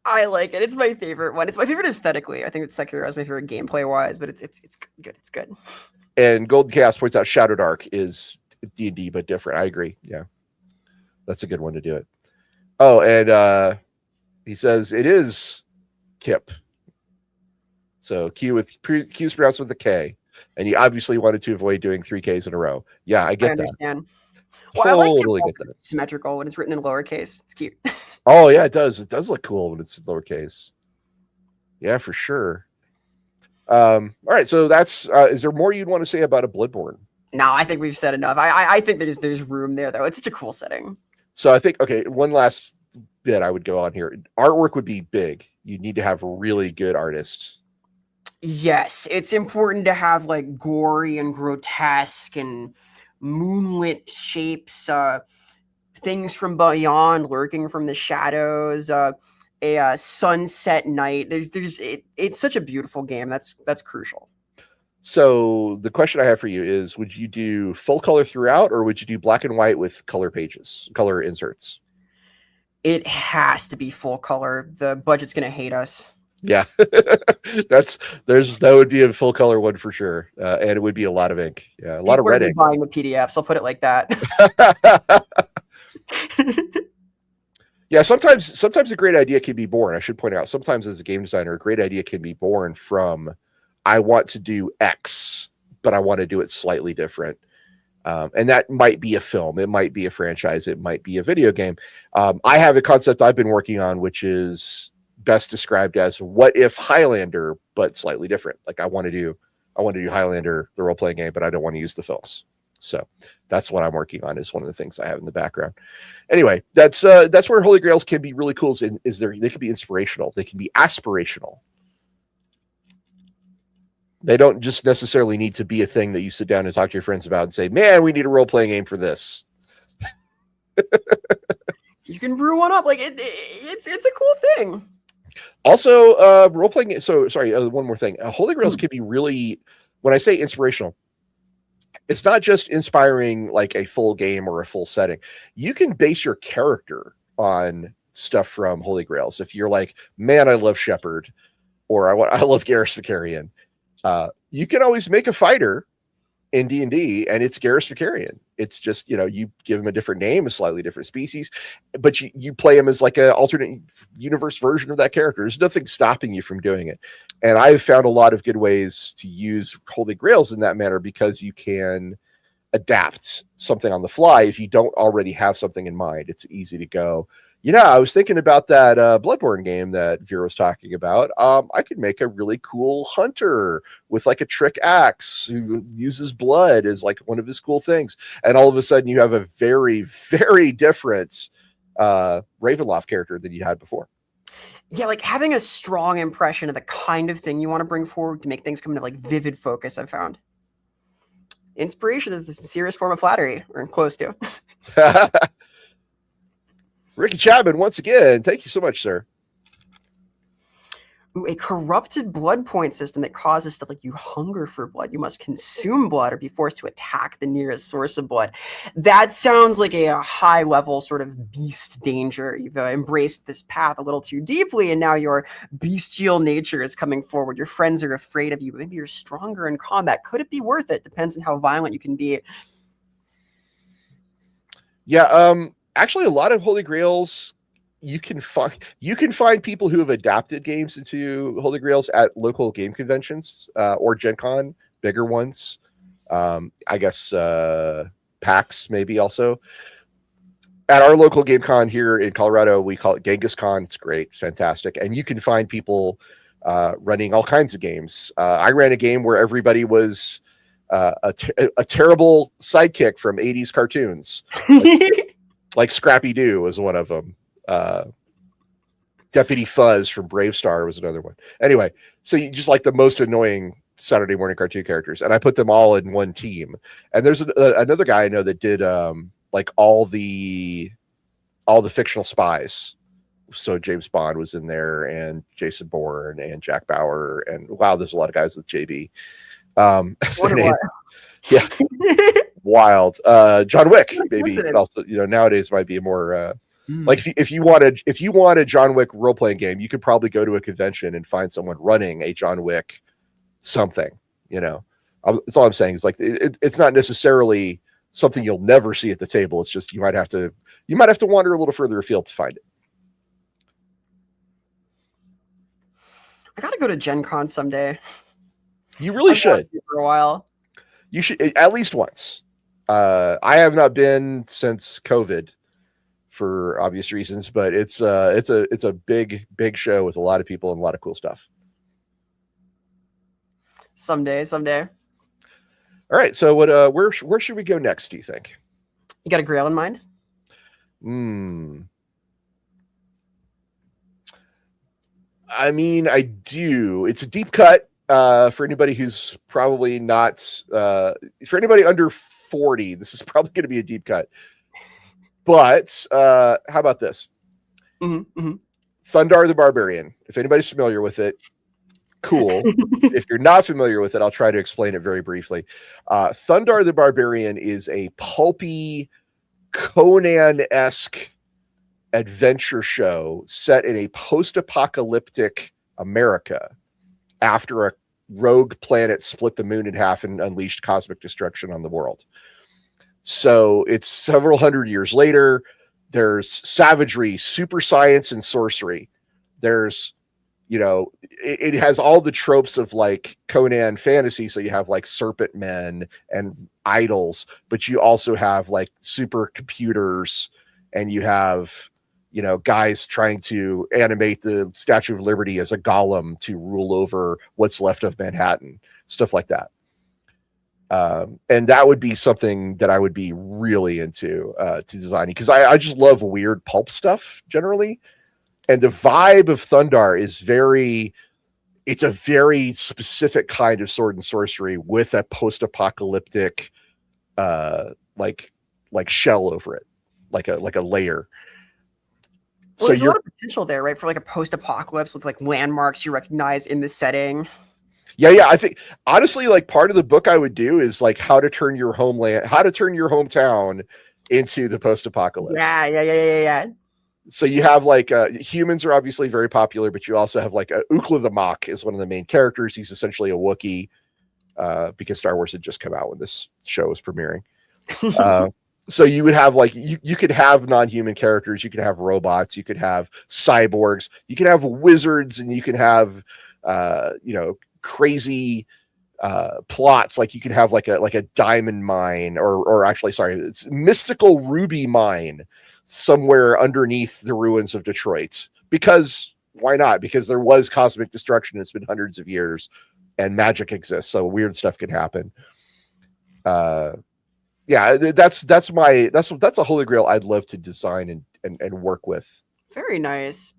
Speaker 2: I like it. It's my favorite one. It's my favorite aesthetically. I think it's Sekiro is my favorite gameplay wise, but it's good. It's good.
Speaker 1: And Golden Chaos points out Shadow Dark is D&D but different. I agree. Yeah, that's a good one to do it. Oh, and he says it is Kip. So Q's pronounced with a K, and he obviously wanted to avoid doing 3 Ks in a row. Yeah, I get that.
Speaker 2: Well,
Speaker 1: Totally
Speaker 2: I like
Speaker 1: get that.
Speaker 2: Symmetrical when it's written in lowercase. It's cute.
Speaker 1: Oh yeah, it does. It does look cool when it's lowercase. Yeah, for sure. All right, so that's. Is there more you'd want to say about a Bloodborne?
Speaker 2: No, I think we've said enough. I think there's room there though. It's such a cool setting.
Speaker 1: So I think one last bit I would go on here. Artwork would be big. You need to have really good artists.
Speaker 2: Yes, it's important to have like gory and grotesque and moonlit shapes, things from beyond lurking from the shadows, a sunset night. It's such a beautiful game. That's crucial.
Speaker 1: So the question I have for you is, would you do full color throughout, or would you do black and white with color inserts?
Speaker 2: It has to be full color. The budget's going to hate us.
Speaker 1: Yeah, that would be a full color one for sure, and it would be a lot of ink. Yeah, a lot of red ink.
Speaker 2: Buying the PDFs, I'll put it like that.
Speaker 1: Yeah, sometimes a great idea can be born. I should point out, sometimes as a game designer, a great idea can be born from, I want to do X, but I want to do it slightly different. And that might be a film, it might be a franchise, it might be a video game. I have a concept I've been working on, which is best described as what if Highlander, but slightly different. Like I want to do Highlander, the role-playing game, but I don't want to use the films. So that's what I'm working on, is one of the things I have in the background. Anyway, that's where Holy Grails can be really cool. Is they can be inspirational, they can be aspirational. They don't just necessarily need to be a thing that you sit down and talk to your friends about and say, man, we need a role-playing game for this.
Speaker 2: You can brew one up. Like it's a cool thing.
Speaker 1: Also, role-playing. So sorry, one more thing. Holy Grails can be really, when I say inspirational, it's not just inspiring like a full game or a full setting. You can base your character on stuff from Holy Grails. If you're like, man, I love Shepherd, or I love Garrus Vicarian, you can always make a fighter in D&D and it's Garrus Vicarian. It's just, you give him a different name, a slightly different species, but you play him as like an alternate universe version of that character. There's nothing stopping you from doing it. And I've found a lot of good ways to use Holy Grails in that manner, because you can adapt something on the fly. If you don't already have something in mind, it's easy to go, I was thinking about that Bloodborne game that Vera was talking about. I could make a really cool hunter with like a trick axe who uses blood as like one of his cool things. And all of a sudden you have a very, very different Ravenloft character than you had before.
Speaker 2: Yeah, like having a strong impression of the kind of thing you want to bring forward to make things come into like vivid focus, I've found. Inspiration is the sincerest form of flattery, or close to.
Speaker 1: Ricky Chapman, once again, thank you so much, sir.
Speaker 2: Ooh, a corrupted blood point system that causes stuff like you hunger for blood. You must consume blood or be forced to attack the nearest source of blood. That sounds like a high-level sort of beast danger. You've embraced this path a little too deeply, and now your bestial nature is coming forward. Your friends are afraid of you, but maybe you're stronger in combat. Could it be worth it? Depends on how violent you can be.
Speaker 1: Yeah, actually, a lot of Holy Grails, you can find people who have adapted games into Holy Grails at local game conventions or Gen Con, bigger ones. I guess PAX maybe also. At our local game con here in Colorado, we call it Genghis Con. It's great, fantastic, and you can find people running all kinds of games. I ran a game where everybody was a terrible sidekick from 80s cartoons. Like Scrappy Doo was one of them. Deputy Fuzz from Brave Star was another one. Anyway, so you just like the most annoying Saturday morning cartoon characters, and I put them all in one team. And there's another guy I know that did like all the fictional spies. So James Bond was in there, and Jason Bourne, and Jack Bauer, and wow, there's a lot of guys with JB. Yeah. Wild. John Wick, maybe also, nowadays might be a more like if you want a John Wick role-playing game, you could probably go to a convention and find someone running a John Wick something. That's all I'm saying. Is like it's not necessarily something you'll never see at the table. It's just you might have to wander a little further afield to find it.
Speaker 2: I gotta go to Gen Con someday.
Speaker 1: You really should.
Speaker 2: For a while.
Speaker 1: You should at least once. I have not been since COVID for obvious reasons, but it's a big show with a lot of people and a lot of cool stuff.
Speaker 2: Someday.
Speaker 1: All right. So where should we go next, do you think?
Speaker 2: You got a Grail in mind?
Speaker 1: I mean, I do. It's a deep cut. For anybody who's probably not, for anybody under 40, this is probably going to be a deep cut. But how about this? Thundar the Barbarian. If anybody's familiar with it, cool. If you're not familiar with it, I'll try to explain it very briefly. Thundar the Barbarian is a pulpy, Conan-esque adventure show set in a post-apocalyptic America after a rogue planet split the moon in half and unleashed cosmic destruction on the world. So it's several hundred years later. there's savagery, super science, and sorcery. There's, it has all the tropes of like Conan fantasy. So you have like serpent men and idols, but you also have like supercomputers, and you have, guys trying to animate the Statue of Liberty as a golem to rule over what's left of Manhattan, stuff like that. And that would be something that I would be really into to designing, because I just love weird pulp stuff generally. And the vibe of Thundar is it's a very specific kind of sword and sorcery with a post-apocalyptic like shell over it, like a layer.
Speaker 2: Well, there's a lot of potential there, right? For like a post-apocalypse with like landmarks you recognize in the setting.
Speaker 1: Yeah. I think honestly, like part of the book I would do is like how to turn your hometown into the post-apocalypse.
Speaker 2: Yeah.
Speaker 1: So you have like humans are obviously very popular, but you also have like Ukla the Mock is one of the main characters. He's essentially a Wookiee because Star Wars had just come out when this show was premiering. So you would have like you could have non-human characters, you could have robots, you could have cyborgs, you could have wizards, and you can have crazy plots. Like you could have like a diamond mine, or actually, sorry, it's mystical ruby mine somewhere underneath the ruins of Detroit. Because why not? Because there was cosmic destruction. It's been hundreds of years, and magic exists, so weird stuff can happen. Yeah, that's a holy grail I'd love to design and work with.
Speaker 2: Very nice.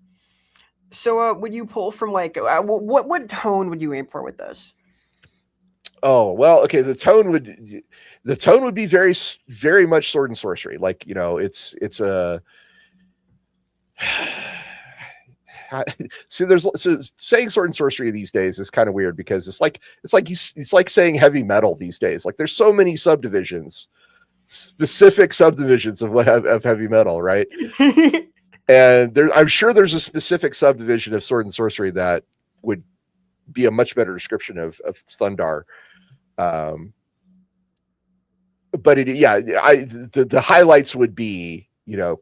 Speaker 2: So would you pull from like what tone would you aim for with this?
Speaker 1: Oh, well, okay, the tone would be very, very much sword and sorcery. Like, it's a so saying sword and sorcery these days is kind of weird, because it's like saying heavy metal these days. Like there's so many specific subdivisions of heavy metal, right? And I'm sure there's a specific subdivision of sword and sorcery that would be a much better description of Thundar. But the highlights would be,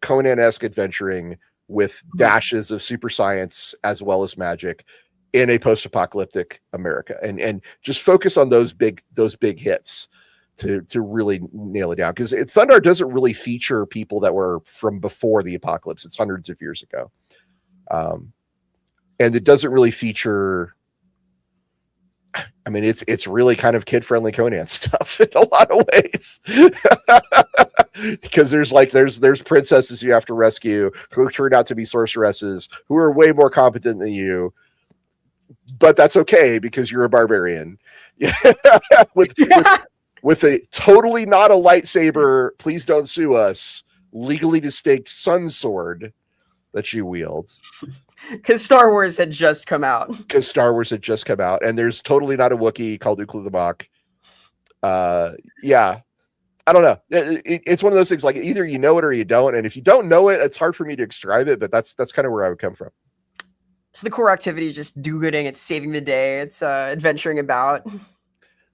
Speaker 1: Conan-esque adventuring with dashes of super science as well as magic in a post-apocalyptic America, and just focus on those big hits to really nail it down, because Thundar doesn't really feature people that were from before the apocalypse. It's hundreds of years ago, and it doesn't really feature. I mean, it's really kind of kid-friendly Conan stuff in a lot of ways, because there's princesses you have to rescue who turn out to be sorceresses who are way more competent than you, but that's okay because you're a barbarian. with a totally not a lightsaber, please don't sue us, legally distinct sun sword that you wield.
Speaker 2: Because Star Wars had just come out.
Speaker 1: And there's totally not a Wookiee called Ukla the Mock. Yeah. I don't know. It's one of those things, like either you know it or you don't. And if you don't know it, it's hard for me to describe it, but that's kind of where I would come from.
Speaker 2: So the core activity is just do-gooding, it's saving the day, it's adventuring about.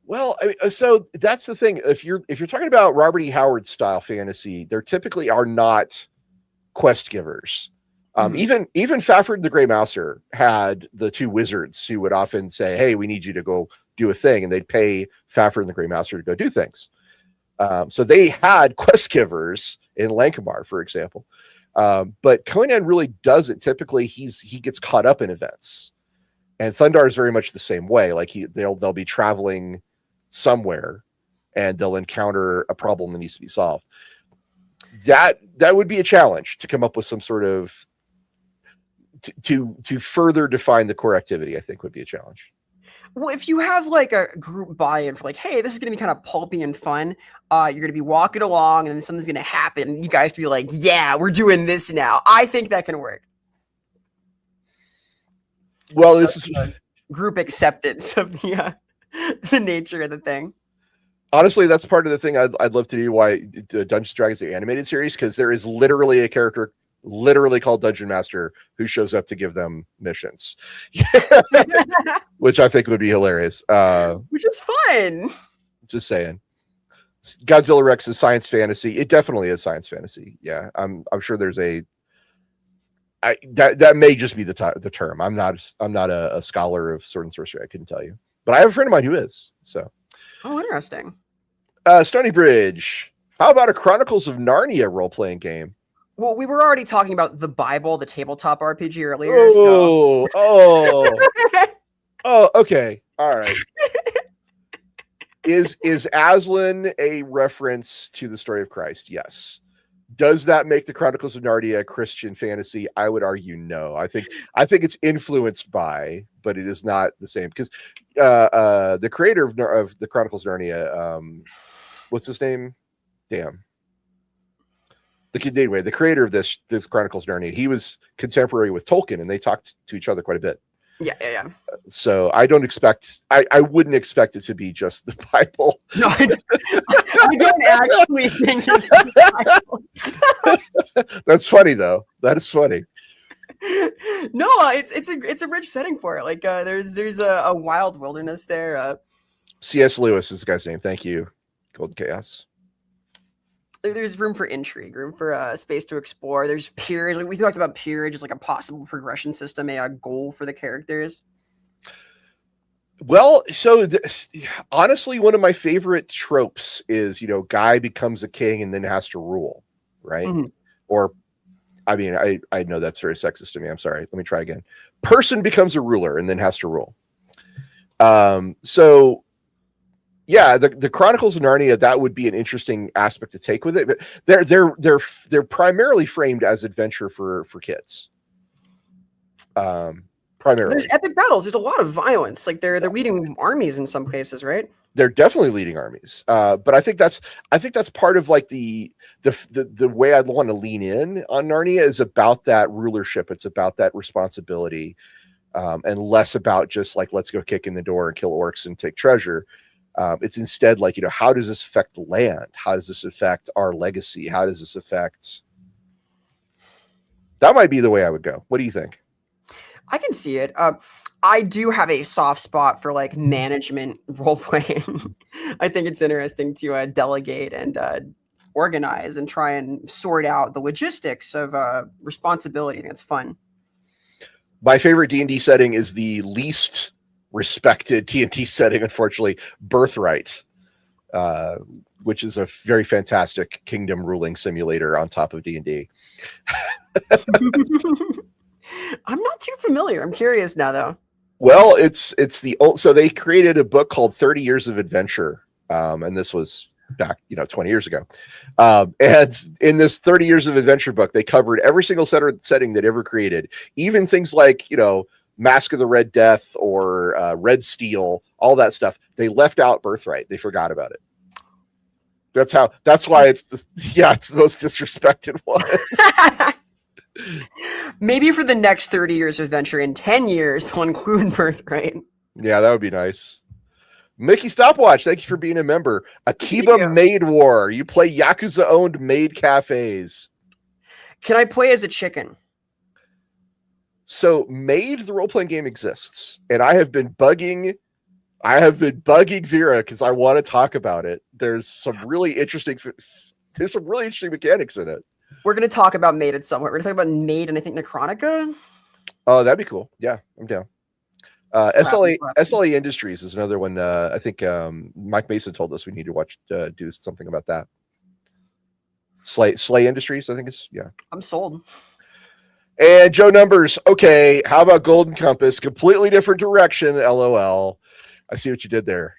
Speaker 1: Well, so that's the thing. If you're talking about Robert E. Howard style fantasy, there typically are not quest givers. Even Fafhrd the Grey Mouser had the two wizards who would often say, "Hey, we need you to go do a thing," and they'd pay Fafhrd the Grey Mouser to go do things. So they had quest givers in Lankamar, for example. But Conan really doesn't. Typically, he gets caught up in events, and Thundar is very much the same way. Like they'll be traveling somewhere, and they'll encounter a problem that needs to be solved. That would be a challenge to come up with some sort of to further define the core activity. I think would be a challenge.
Speaker 2: Well, if you have like a group buy-in for like, hey, this is going to be kind of pulpy and fun, you're going to be walking along and then something's going to happen. And you guys to be like, yeah, we're doing this now. I think that can work.
Speaker 1: Well, so this is
Speaker 2: group acceptance of the nature of the thing.
Speaker 1: Honestly, that's part of the thing I'd love to do. Why the Dungeons & Dragons the animated series, because there is literally a character literally called Dungeon Master who shows up to give them missions, which I think would be hilarious.
Speaker 2: Which is fun.
Speaker 1: Just saying. Godzilla Rex is science fantasy. It definitely is science fantasy. Yeah, I'm sure there's that may just be the term. I'm not a scholar of sword and sorcery. I couldn't tell you, but I have a friend of mine who is. So,
Speaker 2: Oh, interesting.
Speaker 1: Stony Bridge. How about a Chronicles of Narnia role-playing game?
Speaker 2: Well, we were already talking about the Bible, the tabletop RPG earlier.
Speaker 1: Oh, okay, all right. Is Aslan a reference to the story of Christ? Yes. Does that make the Chronicles of Narnia a Christian fantasy? I would argue no. I think it's influenced by, but it is not the same, because the creator of the Chronicles of Narnia, what's his name? Damn. Anyway, the creator of this Chronicles of Narnia, he was contemporary with Tolkien, and they talked to each other quite a bit.
Speaker 2: Yeah.
Speaker 1: So I wouldn't expect it to be just the Bible.
Speaker 2: No, I don't actually think it's the Bible.
Speaker 1: That's funny though. That is funny.
Speaker 2: No, it's a rich setting for it. Like there's a wild wilderness there.
Speaker 1: C.S. Lewis is the guy's name. Thank you, Golden Chaos.
Speaker 2: There's room for intrigue, room for space to explore. There's peerage. Like we talked about peerage as like a possible progression system, a goal for the characters.
Speaker 1: Well, so honestly, one of my favorite tropes is, guy becomes a king and then has to rule, right?
Speaker 2: Mm-hmm.
Speaker 1: Or, I mean, I know that's very sexist to me. I'm sorry. Let me try again. Person becomes a ruler and then has to rule. So yeah, the Chronicles of Narnia, that would be an interesting aspect to take with it. But they're primarily framed as adventure for kids. Primarily,
Speaker 2: there's epic battles. There's a lot of violence. Like they're leading armies in some cases, right?
Speaker 1: They're definitely leading armies. But I think that's part of like the way I'd want to lean in on Narnia is about that rulership. It's about that responsibility, and less about just like, let's go kick in the door and kill orcs and take treasure. It's instead like, how does this affect the land? How does this affect our legacy? How does this affect... That might be the way I would go. What do you think?
Speaker 2: I can see it. I do have a soft spot for like management role playing. I think it's interesting to delegate and organize and try and sort out the logistics of responsibility. I think it's fun.
Speaker 1: My favorite D&D setting is the least respected D&D setting, unfortunately, Birthright, which is a very fantastic kingdom ruling simulator on top of D&D.
Speaker 2: I'm not too familiar. I'm curious now, though.
Speaker 1: Well, so they created a book called 30 Years of Adventure, and this was back 20 years ago. And in this 30 Years of Adventure book, they covered every single setting that ever created, even things like Mask of the Red Death or Red Steel, all that stuff. They left out Birthright. They forgot about it. That's why it's the most disrespected one.
Speaker 2: Maybe for the next 30 years of adventure, in 10 years, they'll include Birthright.
Speaker 1: Yeah, that would be nice. Mickey Stopwatch, thank you for being a member. Akiba Maid War. You play Yakuza-owned maid cafes.
Speaker 2: Can I play as a chicken?
Speaker 1: So Maid, the role-playing game, exists, and I have been bugging Vera because I want to talk about it. There's some really interesting mechanics in it. We're
Speaker 2: going to talk about Maid at some point. We're going to talk about Maid and I think Necronica.
Speaker 1: Oh, that'd be cool. Yeah, I'm down. SLA Industries is another one. I think Mike Mason told us we need to do something about that. Slay Industries, I think it's, yeah. I'm
Speaker 2: sold.
Speaker 1: And Joe Numbers, okay, how about Golden Compass? Completely different direction, LOL. I see what you did there.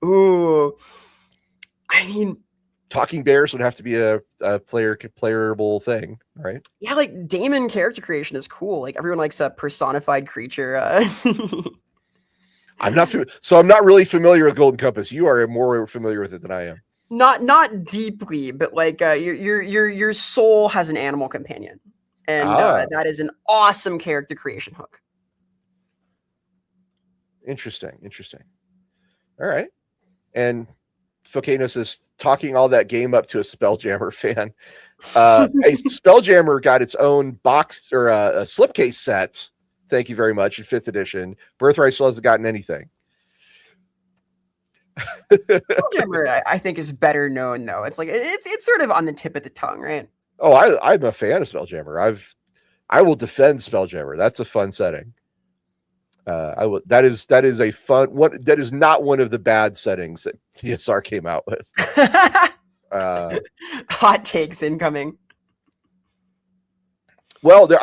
Speaker 2: Ooh. I mean,
Speaker 1: talking bears would have to be a playable thing, right?
Speaker 2: Yeah, like Damon character creation is cool. Like everyone likes a personified creature.
Speaker 1: I'm not really familiar with Golden Compass. You are more familiar with it than I am.
Speaker 2: Not deeply, but like your soul has an animal companion, and that is an awesome character creation hook.
Speaker 1: Interesting. All right, and Focano says talking all that game up to a Spelljammer fan. Hey, Spelljammer got its own box or a slipcase set. Thank you very much in 5th edition. Birthright still hasn't gotten anything.
Speaker 2: Spelljammer, I think, is better known though. It's like it's sort of on the tip of the tongue, right?
Speaker 1: Oh, I'm a fan of Spelljammer. I will defend Spelljammer. That's a fun setting. I will. That is a fun. What that is not one of the bad settings that TSR came out with.
Speaker 2: Hot takes incoming.
Speaker 1: Well, we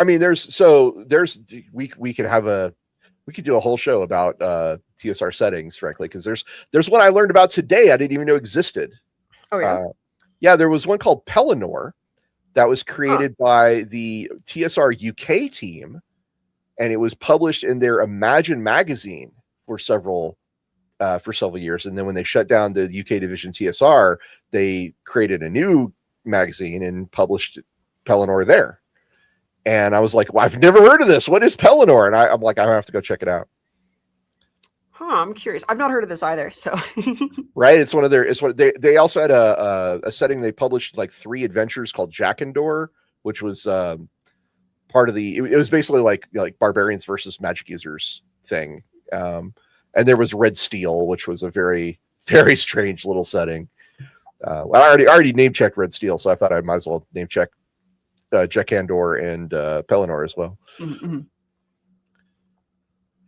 Speaker 1: could do a whole show about TSR settings, frankly, because there's one I learned about today I didn't even know existed.
Speaker 2: Oh yeah,
Speaker 1: yeah. There was one called Pelennor that was created by the TSR UK team, and it was published in their Imagine magazine for several years. And then when they shut down the UK division TSR, they created a new magazine and published Pelennor there. And I was like, well, I've never heard of this. What is Pelennor? And I'm like, I have to go check it out.
Speaker 2: I'm curious. I've not heard of this either. So
Speaker 1: right. It's one of their, they also had a setting. They published like 3 adventures called Jackandor, which was part of it was basically like barbarians versus magic users thing. And there was Red Steel, which was a very, very strange little setting. Well, I already name checked Red Steel, so I thought I might as well name check Jackandor and Pelennor as well.
Speaker 2: Mm-hmm.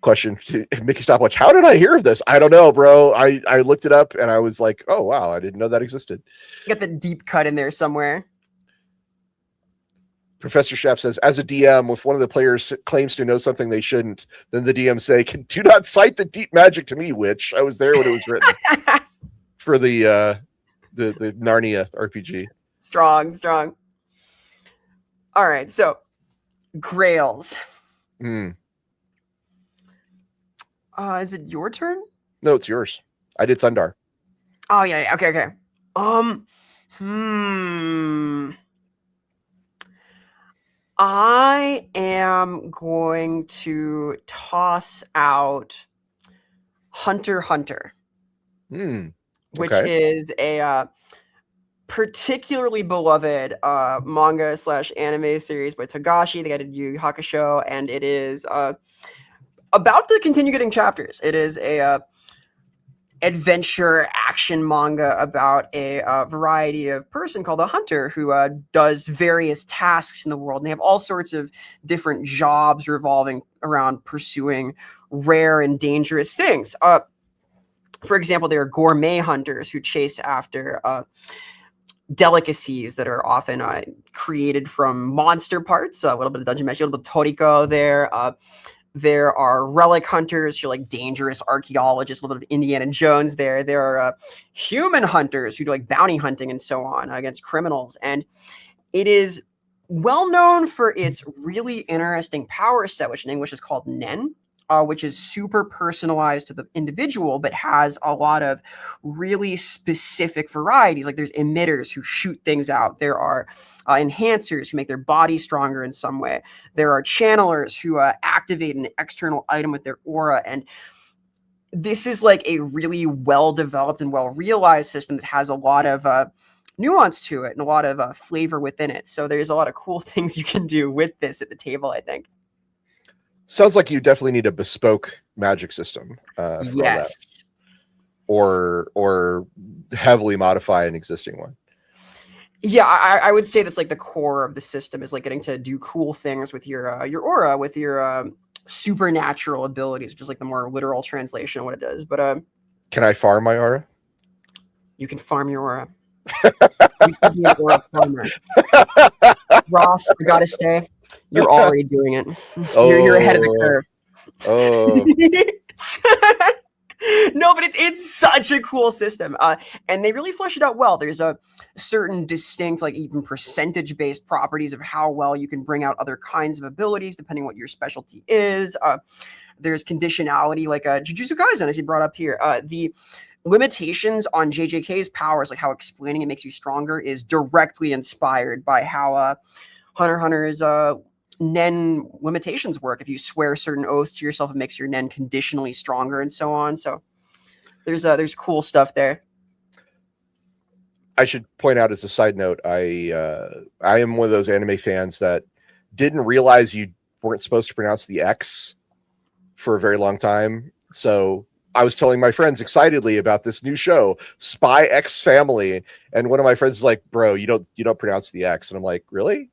Speaker 1: Question, Mickey Stopwatch, how did I hear of this? I don't know, bro. I looked it up and I was like, oh wow, I didn't know that existed.
Speaker 2: You got the deep cut in there somewhere.
Speaker 1: Professor Shap says, as a DM, if one of the players claims to know something they shouldn't, then the DM say, do not cite the deep magic to me, witch. I was there when it was written. For the Narnia RPG.
Speaker 2: Strong. All right, so Grails. Is it your turn?
Speaker 1: No, it's yours. I did Thundar.
Speaker 2: Oh yeah. Okay. I am going to toss out Hunter x Hunter, which is a particularly beloved manga / anime series by Togashi. They did Yu Yu Hakusho, and it is about to continue getting chapters. It is a adventure action manga about a variety of person called a hunter who does various tasks in the world. And they have all sorts of different jobs revolving around pursuing rare and dangerous things. For example, there are gourmet hunters who chase after delicacies that are often created from monster parts. A little bit of Dungeon Meshi, a little bit of Toriko there. There are relic hunters who are like dangerous archaeologists, a little bit of Indiana Jones there. There are human hunters who do like bounty hunting and so on against criminals. And it is well known for its really interesting power set, which in English is called Nen, which is super personalized to the individual, but has a lot of really specific varieties. Like there's emitters who shoot things out. There are enhancers who make their body stronger in some way. There are channelers who activate an external item with their aura. And this is like a really well-developed and well-realized system that has a lot of nuance to it and a lot of flavor within it. So there's a lot of cool things you can do with this at the table, I think.
Speaker 1: Sounds like you definitely need a bespoke magic system. For
Speaker 2: yes.
Speaker 1: Or heavily modify an existing one.
Speaker 2: Yeah, I would say that's like the core of the system is like getting to do cool things with your aura, with your supernatural abilities, which is like the more literal translation of what it does. But
Speaker 1: can I farm my aura?
Speaker 2: You can farm your aura. You can be an aura farmer. Ross, I gotta say, you're already doing it. You're ahead of the curve.
Speaker 1: Oh.
Speaker 2: No, but it's such a cool system. And they really flesh it out well. There's a certain distinct, like even percentage-based properties of how well you can bring out other kinds of abilities, depending what your specialty is. There's conditionality, like Jujutsu Kaisen, as you brought up here. The limitations on JJK's powers, like how explaining it makes you stronger, is directly inspired by how Hunter x Hunter's Nen limitations work. If you swear certain oaths to yourself, it makes your Nen conditionally stronger and so on. So there's cool stuff there.
Speaker 1: I should point out as a side note, I am one of those anime fans that didn't realize you weren't supposed to pronounce the X for a very long time. So I was telling my friends excitedly about this new show, Spy X Family, and one of my friends is like, "Bro, you don't pronounce the X," and I'm like, "Really?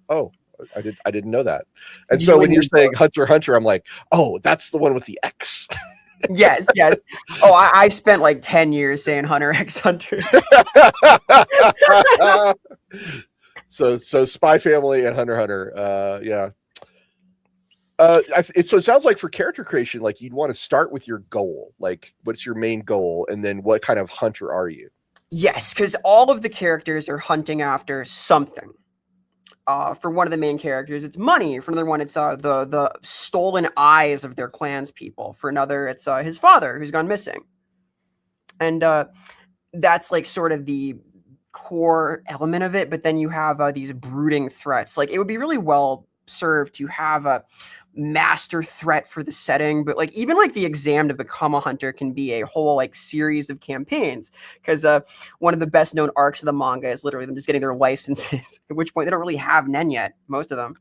Speaker 1: Oh, I didn't know that." And so
Speaker 2: You
Speaker 1: when
Speaker 2: and
Speaker 1: you're
Speaker 2: your
Speaker 1: saying
Speaker 2: book.
Speaker 1: Hunter x Hunter, I'm like, "Oh, that's the one with the X."
Speaker 2: Yes, yes. Oh, I spent like 10 years saying Hunter x Hunter.
Speaker 1: So Spy Family and Hunter x Hunter, yeah. So it sounds like for character creation, like you'd want to start with your goal, like what's your main goal, and then what kind of hunter are you?
Speaker 2: Yes, because all of the characters are hunting after something. For one of the main characters, it's money. For another one, it's the stolen eyes of their clans people. For another, it's his father who's gone missing. And that's like sort of the core element of it. But then you have these brooding threats. Like it would be really well served to have a master threat for the setting, but like even like the exam to become a hunter can be a whole like series of campaigns, because one of the best known arcs of the manga is literally them just getting their licenses, at which point they don't really have nen yet, most of them.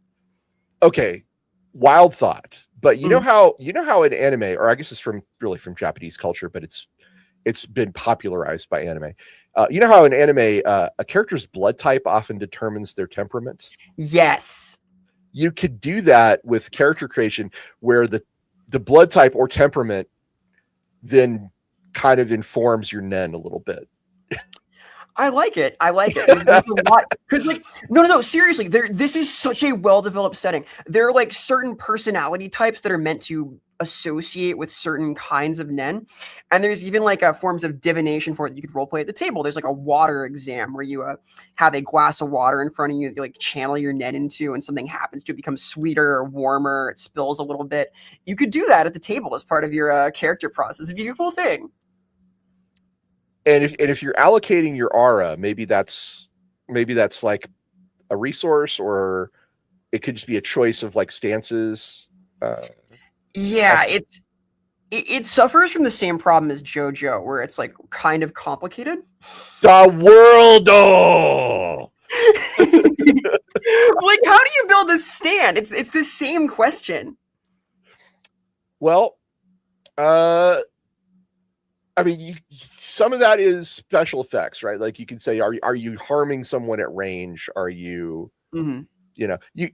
Speaker 1: Okay, wild thought, but
Speaker 2: Mm.
Speaker 1: you know how in anime, or I guess it's from really from Japanese culture, but it's been popularized by anime. You know how in anime a character's blood type often determines their temperament.
Speaker 2: Yes.
Speaker 1: You could do that with character creation, where the blood type or temperament then kind of informs your nen a little bit.
Speaker 2: I like it. I like it. There's a lot, because like no, seriously, this is such a well-developed setting. There are like certain personality types that are meant to associate with certain kinds of nen, and there's even like forms of divination for it you could roleplay at the table. There's like a water exam where you have a glass of water in front of you, you like channel your nen into, and something happens to it, becomes sweeter or warmer, it spills a little bit. You could do that at the table as part of your character process. It's a beautiful thing.
Speaker 1: And if you're allocating your aura, maybe that's like a resource, or it could just be a choice of like stances.
Speaker 2: Yeah, it suffers from the same problem as JoJo, where it's like kind of complicated.
Speaker 1: The world, oh!
Speaker 2: Like, how do you build a stand? It's the same question.
Speaker 1: Well, I mean, some of that is special effects, right? Like you can say, are you harming someone at range? Are you,
Speaker 2: Mm-hmm.
Speaker 1: you know, you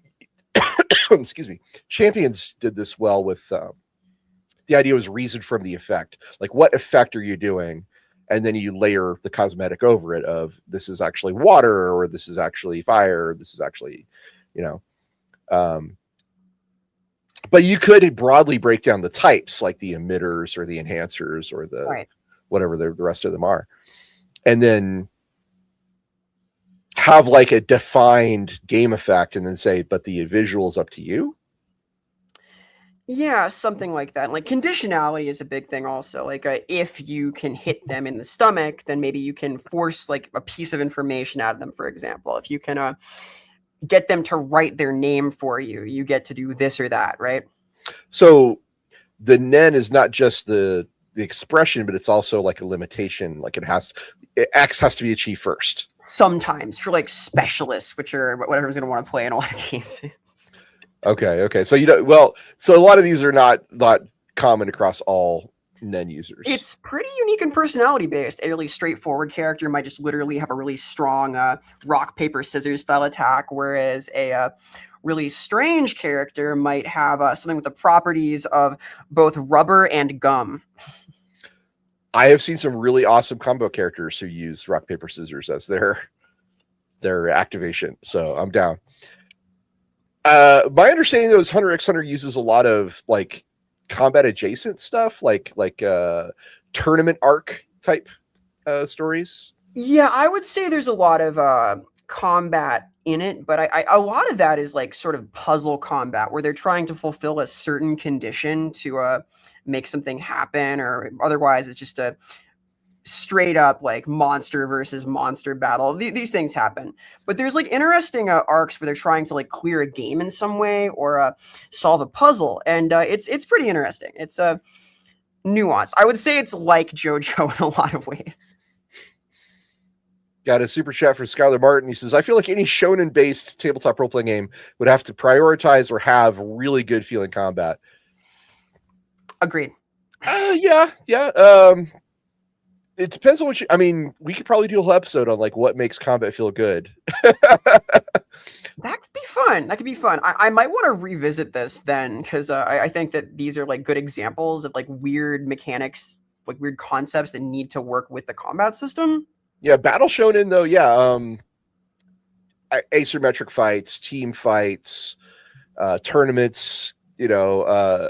Speaker 1: excuse me. Champions did this well with the idea was reason from the effect. Like, what effect are you doing? And then you layer the cosmetic over it of this is actually water, or this is actually fire, this is actually, you know. But you could broadly break down the types, like the emitters or the enhancers or the
Speaker 2: Right.
Speaker 1: whatever the rest of them are, and then have like a defined game effect, and then say, but the visual's up to you.
Speaker 2: Yeah, something like that. Like conditionality is a big thing also. Like if you can hit them in the stomach, then maybe you can force like a piece of information out of them, for example. If you can get them to write their name for you, you get to do this or that, right?
Speaker 1: So the nen is not just the expression, but it's also like a limitation. Like X has to be achieved first.
Speaker 2: Sometimes for like specialists, which are what everyone's going to want to play in a lot of cases.
Speaker 1: Okay. So so a lot of these are not common across all nen users.
Speaker 2: It's pretty unique and personality based. A really straightforward character might just literally have a really strong rock paper scissors style attack, whereas a really strange character might have something with the properties of both rubber and gum.
Speaker 1: I have seen some really awesome combo characters who use rock paper scissors as their activation, so I'm down. My understanding though is Hunter x Hunter uses a lot of like combat adjacent stuff, like tournament arc type stories.
Speaker 2: Yeah, I would say there's a lot of combat in it, but a lot of that is like sort of puzzle combat where they're trying to fulfill a certain condition to make something happen, or otherwise it's just a straight up like monster versus monster battle. These things happen, but there's like interesting arcs where they're trying to like clear a game in some way, or solve a puzzle, and it's pretty interesting. It's nuanced. I would say it's like JoJo in a lot of ways.
Speaker 1: Got a super chat for Skylar Martin. He says, I feel like any shonen based tabletop role playing game would have to prioritize or have really good feeling combat.
Speaker 2: Agreed.
Speaker 1: Yeah. It depends on what I mean, we could probably do a whole episode on like what makes combat feel good.
Speaker 2: That could be fun. That could be fun. I might want to revisit this then, because I think that these are like good examples of like weird mechanics, like weird concepts that need to work with the combat system.
Speaker 1: Yeah, Battle Shonen though, asymmetric fights, team fights, tournaments,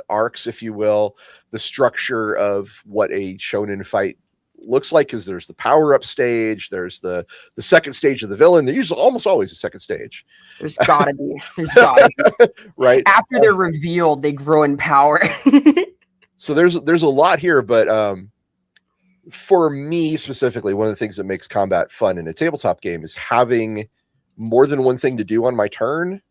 Speaker 1: arcs, if you will, the structure of what a shonen fight looks like, because there's the power up stage, there's the second stage of the villain. There's usually almost always a second stage.
Speaker 2: There's gotta be. There's gotta be.
Speaker 1: Right.
Speaker 2: After they're revealed, they grow in power.
Speaker 1: So there's a lot here, but for me specifically, one of the things that makes combat fun in a tabletop game is having more than one thing to do on my turn.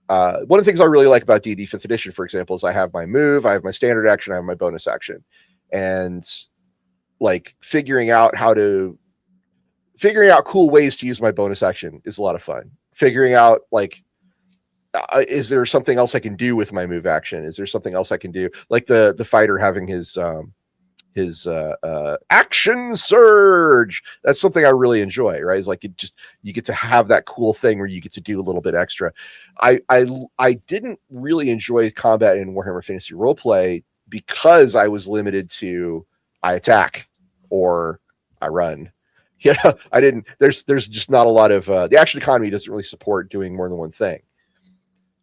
Speaker 1: One of the things I really like about D&D 5th edition, for example, is I have my move, I have my standard action, I have my bonus action. And like figuring out cool ways to use my bonus action is a lot of fun. Figuring out like, is there something else I can do with my move action? Is there something else I can do? Like the fighter having his action surge. That's something I really enjoy, right? It's like you get to have that cool thing where you get to do a little bit extra. I didn't really enjoy combat in Warhammer Fantasy Roleplay because I was limited to I attack or I run. Yeah, I didn't. There's just not a lot of the action economy doesn't really support doing more than one thing.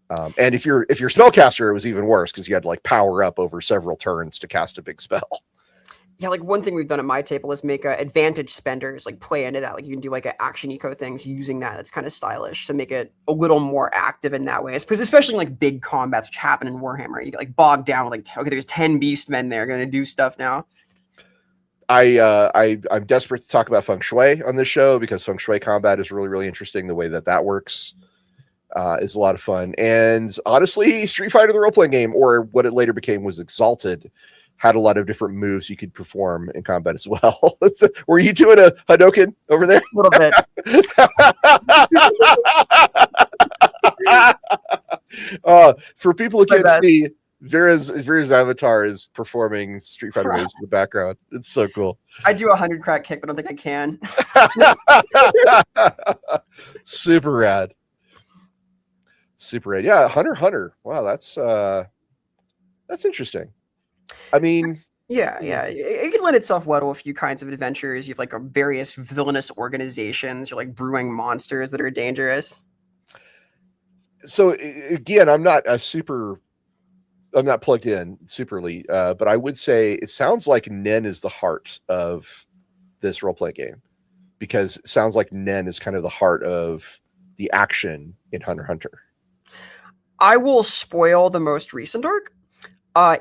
Speaker 1: And if you're spellcaster, it was even worse because you had to like power up over several turns to cast a big spell.
Speaker 2: Yeah, like one thing we've done at my table is make advantage spenders like play into that. Like you can do like an action eco things using that. That's kind of stylish to make it a little more active in that way. Because especially in, like big combats which happen in Warhammer, you get like bogged down with like, okay, there's 10 beastmen there going to do stuff now.
Speaker 1: I'm desperate to talk about feng shui on this show because feng shui combat is really, really interesting. The way that works is a lot of fun. And honestly, Street Fighter, the role-playing game, or what it later became was Exalted, had a lot of different moves you could perform in combat as well. Were you doing a Hadouken over there?
Speaker 2: A little bit.
Speaker 1: For people who can't see, Vera's avatar is performing Street Fighter moves in the background. It's so cool.
Speaker 2: I do 100 crack kick, but I don't think I can.
Speaker 1: Super rad. Super rad. Yeah, Hunter. Wow, that's interesting. I mean,
Speaker 2: yeah, it can lend itself well to a few kinds of adventures. You have like various villainous organizations. You're like brewing monsters that are dangerous.
Speaker 1: So again, I'm not plugged in superly, but I would say it sounds like Nen is the heart of this roleplay game, because it sounds like Nen is kind of the heart of the action in Hunter x Hunter.
Speaker 2: I will spoil the most recent arc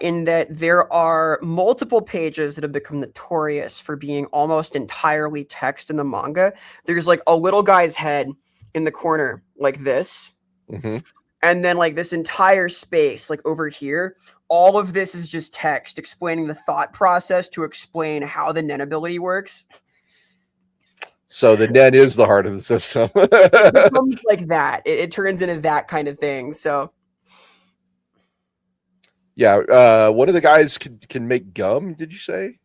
Speaker 2: in that there are multiple pages that have become notorious for being almost entirely text in the manga. There's like a little guy's head in the corner like this.
Speaker 1: Mm-hmm.
Speaker 2: And then like this entire space, like over here, all of this is just text explaining the thought process to explain how the Nen ability works.
Speaker 1: So the Nen is the heart of the system.
Speaker 2: It becomes like that. It turns into that kind of thing. So
Speaker 1: yeah, one of the guys can make gum, did you say?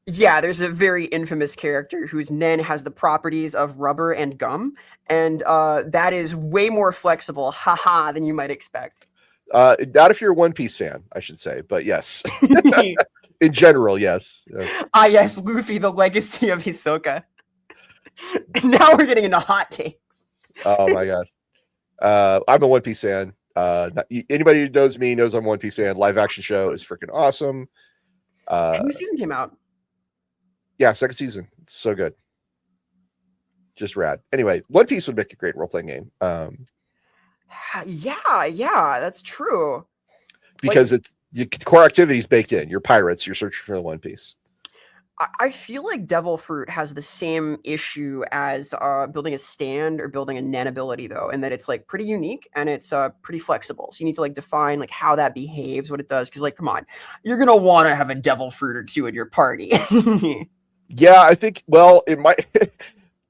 Speaker 2: Yeah, there's a very infamous character whose Nen has the properties of rubber and gum, and that is way more flexible, haha, than you might expect.
Speaker 1: Not if you're a One Piece fan, I should say, but yes. In general, yes.
Speaker 2: Yes, Luffy, the legacy of Hisoka. Now we're getting into hot takes.
Speaker 1: Oh my god. I'm a One Piece fan. Anybody who knows me knows I'm a One Piece fan. Live action show is freaking awesome.
Speaker 2: New season came out.
Speaker 1: Yeah, second season. It's so good. Just rad. Anyway, One Piece would make a great role-playing game.
Speaker 2: Yeah, that's true.
Speaker 1: Because core activities baked in. You're pirates. You're searching for the One Piece.
Speaker 2: I feel like Devil Fruit has the same issue as building a stand or building a Nen ability, though, in that it's like pretty unique and it's pretty flexible. So you need to like define like how that behaves, what it does. Because like, come on, you're gonna want to have a Devil Fruit or two in your party.
Speaker 1: Yeah, I think. Well, it might.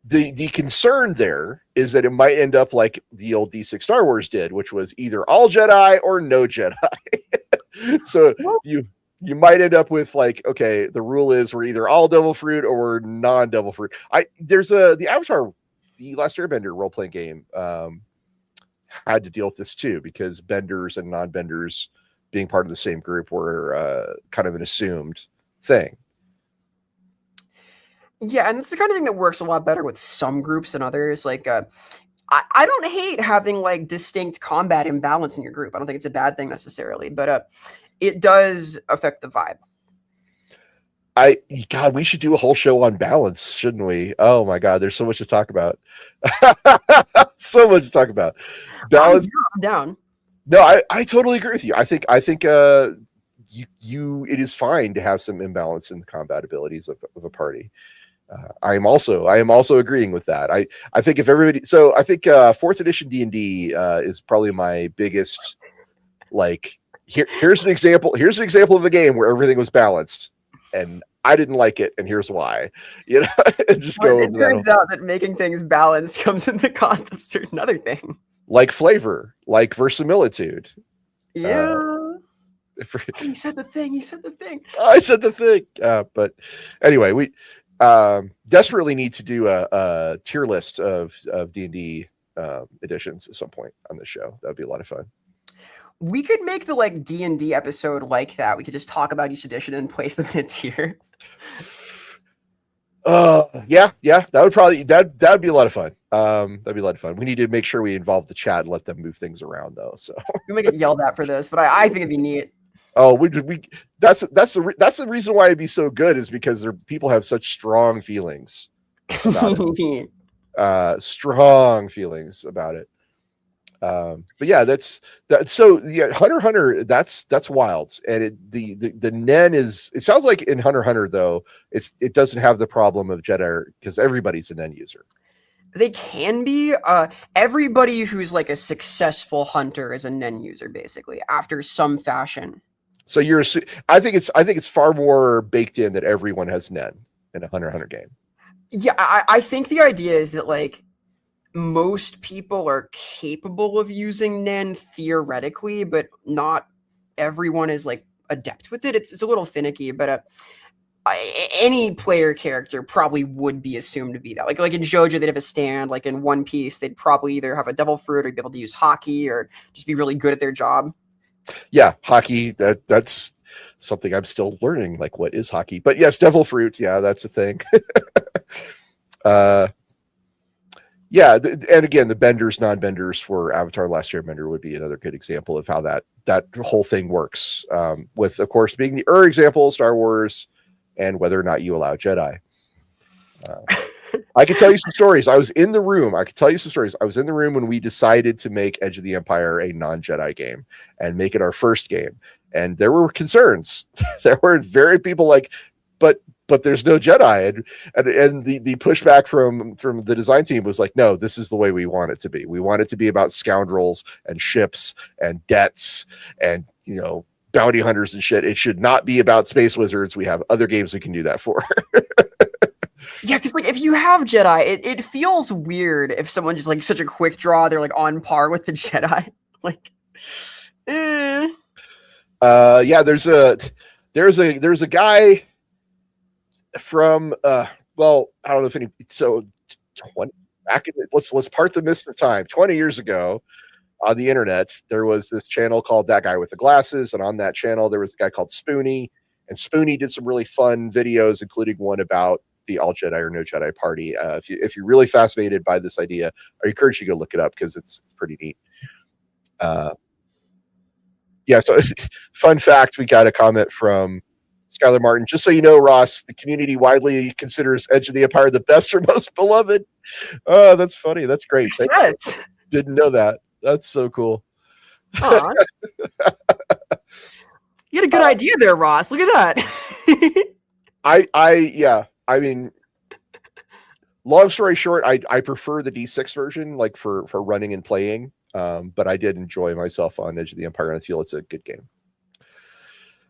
Speaker 1: The concern there is that it might end up like the old D6 Star Wars did, which was either all Jedi or no Jedi. So you you might end up with like, okay, the rule is we're either all devil fruit or we're non-devil fruit. There's the Avatar, the Last Airbender role-playing game had to deal with this too, because benders and non-benders being part of the same group were kind of an assumed thing.
Speaker 2: Yeah, and it's the kind of thing that works a lot better with some groups than others. Like, I don't hate having like distinct combat imbalance in your group. I don't think it's a bad thing necessarily, but it does affect the vibe.
Speaker 1: God, we should do a whole show on balance, shouldn't we? Oh my God, there's so much to talk about. So much to talk about. Balance.
Speaker 2: I'm down.
Speaker 1: No, I totally agree with you. I think it is fine to have some imbalance in the combat abilities of a party. I am also agreeing with that. I think if everybody, so I think 4th edition D&D is probably my biggest, like, here's an example of a game where everything was balanced and I didn't like it, and here's why. You know, and just go.
Speaker 2: It turns out that making things balanced comes at the cost of certain other things,
Speaker 1: like flavor, like verisimilitude.
Speaker 2: Yeah. He said the thing. I
Speaker 1: said the thing. But anyway, we desperately need to do a tier list of D&D editions at some point on the show. That would be a lot of fun.
Speaker 2: We could make the like D&D episode like that. We could just talk about each edition and place them in a tier.
Speaker 1: Yeah, that would be a lot of fun. That'd be a lot of fun. We need to make sure we involve the chat and let them move things around, though. So
Speaker 2: we might get yelled at for this, but I think it'd be neat.
Speaker 1: Oh, that's the reason why it'd be so good, is because people have such strong feelings about it. Strong feelings about it. But yeah, that's so yeah, Hunter x Hunter, that's wild. And the Nen is, it sounds like in Hunter x Hunter though, it doesn't have the problem of Jedi, because everybody's a Nen user.
Speaker 2: They can be. Everybody who's like a successful hunter is a Nen user, basically, after some fashion.
Speaker 1: So I think it's far more baked in that everyone has Nen in a Hunter x Hunter game.
Speaker 2: Yeah, I think the idea is that like most people are capable of using Nen theoretically, but not everyone is like adept with it. It's a little finicky, but any player character probably would be assumed to be that. Like in JoJo, they'd have a stand. Like in One Piece, they'd probably either have a devil fruit or be able to use hockey or just be really good at their job.
Speaker 1: Yeah, hockey, that's something I'm still learning. Like, what is hockey? But yes, devil fruit, yeah, that's a thing. Yeah, and again, the benders, non-benders for Avatar: Last Airbender would be another good example of how that whole thing works. With, of course, being the example, Star Wars, and whether or not you allow Jedi. I can tell you some stories. I was in the room. I could tell you some stories. I was in the room when we decided to make Edge of the Empire a non-Jedi game and make it our first game. And there were concerns. There were very people like, but there's no Jedi. And the pushback from the design team was like, no, this is the way we want it to be. We want it to be about scoundrels and ships and debts and, bounty hunters and shit. It should not be about space wizards. We have other games we can do that for.
Speaker 2: Yeah, because like if you have Jedi, it feels weird if someone just like such a quick draw, they're like on par with the Jedi. Like,
Speaker 1: yeah, there's a guy from well, I don't know if any, so 20 back in let's part the mist of time. 20 years ago on the internet, there was this channel called That Guy with the Glasses, and on that channel there was a guy called Spoony, and Spoony did some really fun videos, including one about the all Jedi or no Jedi party. If you're really fascinated by this idea, I encourage you to go look it up because it's pretty neat. Yeah, so fun fact, we got a comment from Skylar Martin. Just so you know, Ross, the community widely considers Edge of the Empire the best or most beloved. Oh, that's funny. That's great. Didn't know that. That's so cool.
Speaker 2: You had a good idea there, Ross. Look at that.
Speaker 1: I mean, long story short, I prefer the D6 version, like for running and playing. But I did enjoy myself on Edge of the Empire, and I feel it's a good game.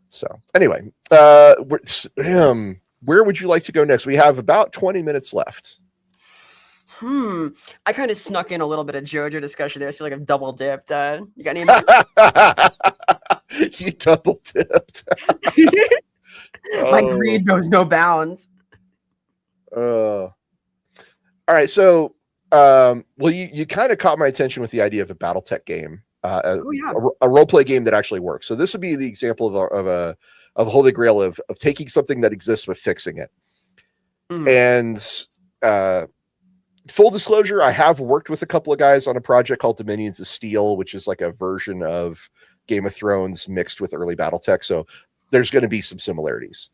Speaker 1: So anyway, where would you like to go next? We have about 20 minutes left.
Speaker 2: I kind of snuck in a little bit of JoJo discussion there. I feel like I've double dipped. You got any?
Speaker 1: You double dipped.
Speaker 2: My greed knows no bounds.
Speaker 1: All right, so well, you kind of caught my attention with the idea of a BattleTech game, a role play game that actually works. So this would be the example of a holy grail of taking something that exists but fixing it. And full disclosure, I have worked with a couple of guys on a project called Dominions of Steel, which is like a version of Game of Thrones mixed with early BattleTech. So there's going to be some similarities.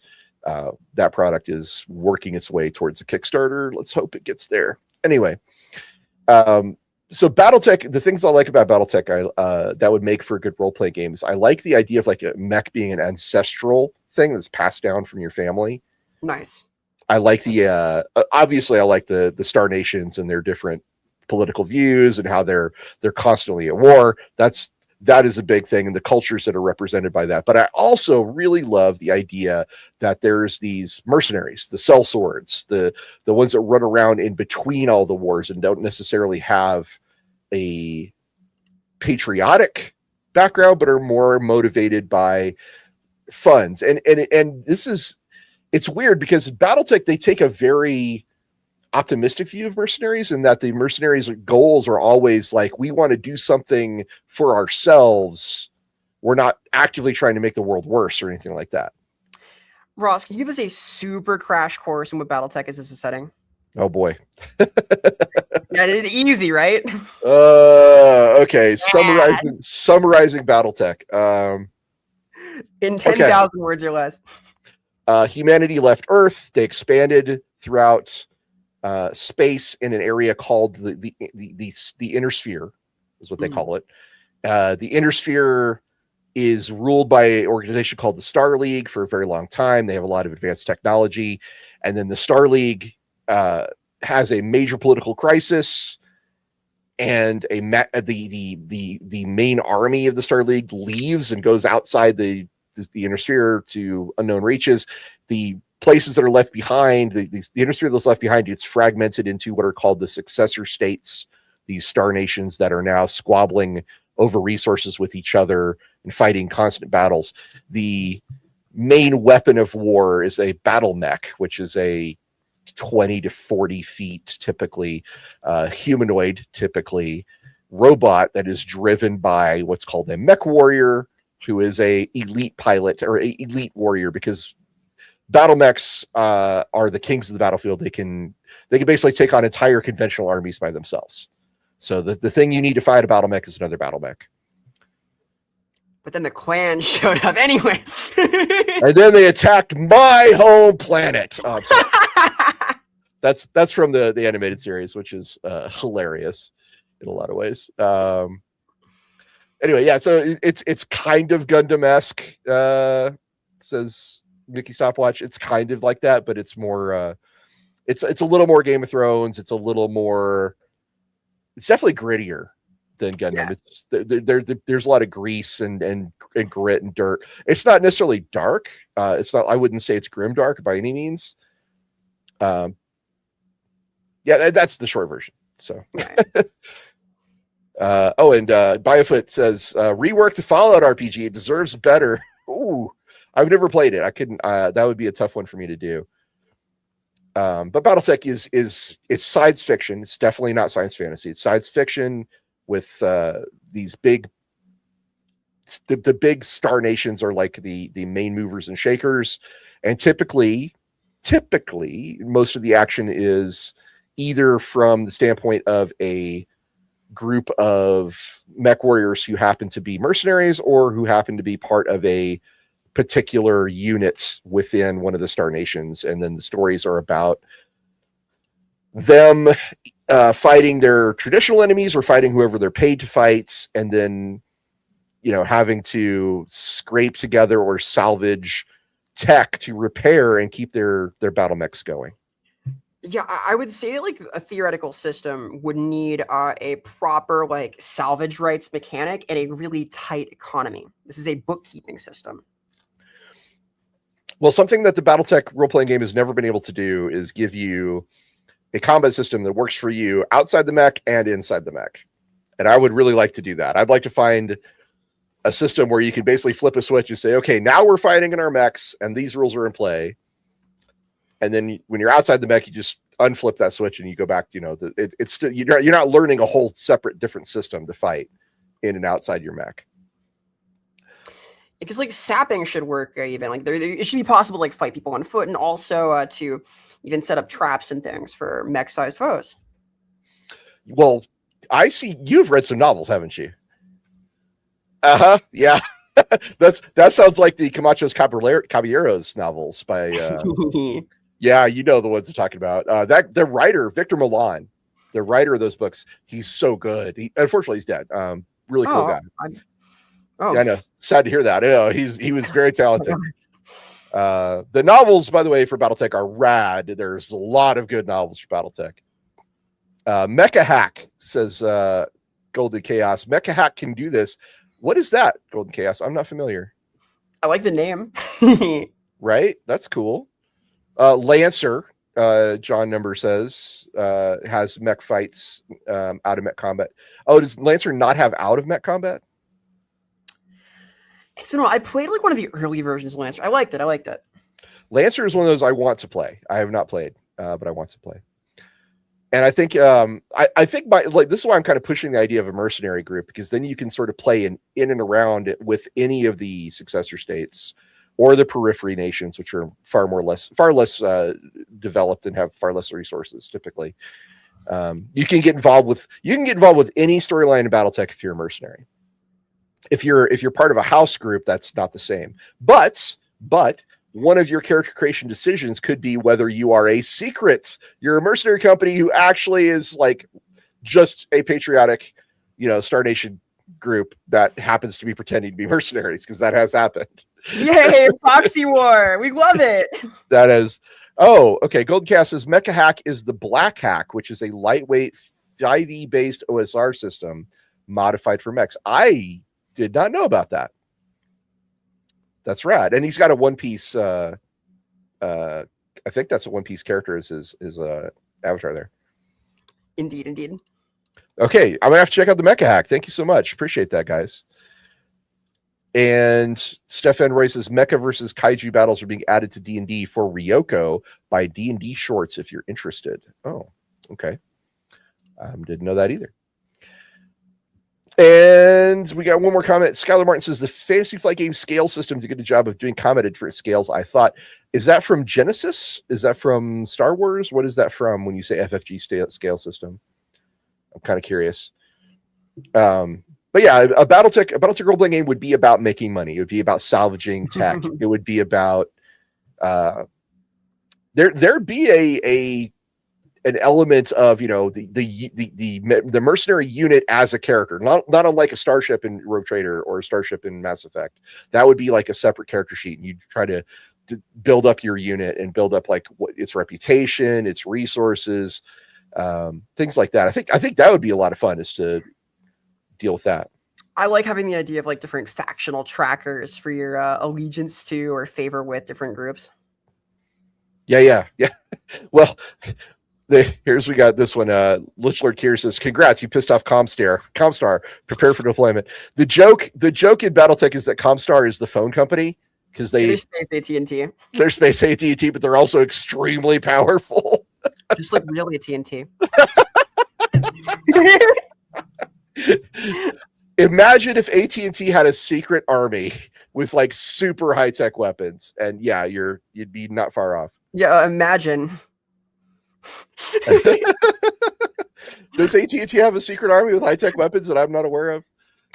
Speaker 1: That product is working its way towards a Kickstarter. Let's hope it gets there. Anyway, so BattleTech, the things I like about BattleTech, that would make for a good role play game is I like the idea of like a mech being an ancestral thing that's passed down from your family.
Speaker 2: Nice.
Speaker 1: I like the obviously I like the Star Nations and their different political views and how they're constantly at war. That is a big thing, and the cultures that are represented by that. But I also really love the idea that there's these mercenaries, the sellswords, the ones that run around in between all the wars and don't necessarily have a patriotic background, but are more motivated by funds. And this is, it's weird because BattleTech, they take a very optimistic view of mercenaries, and that the mercenaries' goals are always like, we want to do something for ourselves. We're not actively trying to make the world worse or anything like that.
Speaker 2: Ross, can you give us a super crash course in what BattleTech is as a setting?
Speaker 1: Oh boy.
Speaker 2: Yeah, it is easy, right?
Speaker 1: Okay. Summarizing BattleTech.
Speaker 2: In 10,000 words or less.
Speaker 1: Humanity left Earth. They expanded throughout space in an area called the inner sphere, is what they call it. The inner sphere is ruled by an organization called the Star League for a very long time. They have a lot of advanced technology, and then the Star League has a major political crisis, and the main army of the Star League leaves and goes outside the inner sphere to unknown reaches. The places that are left behind, the inner sphere that's left behind, it's fragmented into what are called the successor states, these star nations that are now squabbling over resources with each other and fighting constant battles. The main weapon of war is a battle mech, which is a 20 to 40 feet, typically humanoid, typically robot that is driven by what's called a mech warrior, who is a elite pilot or a elite warrior, because battle mechs are the kings of the battlefield. They can basically take on entire conventional armies by themselves. So the thing you need to fight a battle mech is another battle mech.
Speaker 2: But then the clan showed up anyway.
Speaker 1: And then they attacked my home planet. Oh, that's from the animated series, which is hilarious in a lot of ways. Anyway, yeah, so it's kind of Gundam-esque, says Mickey Stopwatch. It's kind of like that, but it's more it's a little more Game of Thrones. It's definitely grittier than Gundam. Yeah. There's a lot of grease and grit and dirt. It's not necessarily dark. I wouldn't say it's grim dark by any means. Yeah, that's the short version. So and Biofoot says rework the Fallout RPG. It deserves better. Ooh, I've never played it. I couldn't. That would be a tough one for me to do. But BattleTech is science fiction. It's definitely not science fantasy. It's science fiction with these big. The big star nations are like the main movers and shakers, and typically most of the action is either from the standpoint of a group of mech warriors who happen to be mercenaries or who happen to be part of a particular unit within one of the star nations. And then the stories are about them fighting their traditional enemies or fighting whoever they're paid to fight, and then having to scrape together or salvage tech to repair and keep their battle mechs going.
Speaker 2: Yeah, I would say like a theoretical system would need a proper like salvage rights mechanic and a really tight economy. This is a bookkeeping system.
Speaker 1: Well, something that the BattleTech role-playing game has never been able to do is give you a combat system that works for you outside the mech and inside the mech. And I would really like to do that. I'd like to find a system where you can basically flip a switch and say, okay, now we're fighting in our mechs and these rules are in play. And then when you're outside the mech, you just unflip that switch and you go back, it's still, you're not learning a whole separate different system to fight in and outside your mech.
Speaker 2: Because like sapping should work even like it should be possible to like fight people on foot and also to even set up traps and things for mech-sized foes.
Speaker 1: Well, I see you've read some novels, haven't you? Yeah. that sounds like the Camacho's Caballeros novels by yeah, you know the ones I'm talking about. The writer, Victor Milan, the writer of those books, he's so good. Unfortunately he's dead. Really cool guy. Yeah, I know. Sad to hear that. He was very talented. The novels, by the way, for BattleTech are rad. There's a lot of good novels for BattleTech. Mecha Hack says Golden Chaos. Mecha Hack can do this. What is that, Golden Chaos? I'm not familiar.
Speaker 2: I like the name.
Speaker 1: Right? That's cool. Lancer, John Number says, has mech fights out of mech combat. Oh, does Lancer not have out of mech combat?
Speaker 2: It's been a while. I played like one of the early versions of Lancer. I liked it.
Speaker 1: Lancer is one of those I want to play. I have not played, but I want to play. And I think I think this is why I'm kind of pushing the idea of a mercenary group, because then you can sort of play in and around it with any of the successor states or the periphery nations, which are far less developed and have far less resources typically. You can get involved with any storyline in BattleTech if you're a mercenary. If you're part of a house group, that's not the same. But one of your character creation decisions could be whether you are you're a mercenary company who actually is like just a patriotic, Star Nation group that happens to be pretending to be mercenaries, because that has happened.
Speaker 2: Yay, proxy war. We love it.
Speaker 1: That is. Oh, okay. Golden Cast says Mecha Hack is the Black Hack, which is a lightweight 5e based OSR system modified for mechs. I did not know about that. That's rad. And he's got a One Piece I think that's a One Piece character is his avatar there.
Speaker 2: Indeed.
Speaker 1: Okay, I'm gonna have to check out the Mecha Hack. Thank you so much. Appreciate that, guys. And Stefan Roy says Mecha versus Kaiju battles are being added to D&D for Ryoko by D&D Shorts if you're interested. Oh, okay. Didn't know that either. And we got one more comment. Skylar Martin says the Fantasy Flight Games scale system did a good job of doing combat at different scales. I thought, is that from Genesis? Is that from Star Wars? What is that from when you say FFG scale system? I'm kind of curious. But yeah, a BattleTech role-playing game would be about making money. It would be about salvaging tech. It would be about there'd be an element of the mercenary unit as a character, not unlike a starship in Rogue Trader or a starship in Mass Effect. That would be like a separate character sheet, and you try to build up your unit and build up like its reputation, its resources, things like that. I think that would be a lot of fun, is to deal with that.
Speaker 2: I like having the idea of like different factional trackers for your allegiance to or favor with different groups.
Speaker 1: Yeah. Well, we got this one. Lich Lord Kier says, "Congrats, you pissed off Comstar. Prepare for deployment." The joke in BattleTech is that Comstar is the phone company, because they're
Speaker 2: space AT&T.
Speaker 1: They're space AT&T, but they're also extremely powerful.
Speaker 2: Just like really AT&T.
Speaker 1: Imagine if AT&T had a secret army with like super high tech weapons, and yeah, you'd be not far off.
Speaker 2: Yeah, imagine.
Speaker 1: Does AT&T have a secret army with high tech weapons that I'm not aware of?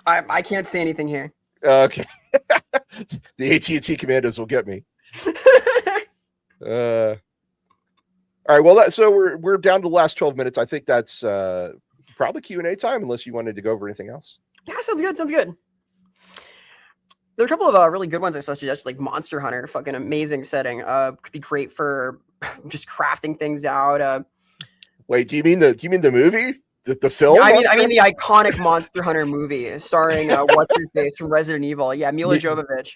Speaker 2: I can't say anything here.
Speaker 1: Okay. The AT&T commandos will get me. All right. Well, so we're down to the last 12 minutes. I think that's probably Q&A time, unless you wanted to go over anything else.
Speaker 2: Yeah, sounds good. There are a couple of really good ones I suggested, like Monster Hunter, fucking amazing setting. Could be great for just crafting things out.
Speaker 1: Wait, do you mean the movie? The film?
Speaker 2: Yeah, I mean the iconic Monster Hunter movie starring what's her face from Resident Evil. Yeah, Mila Jovovich.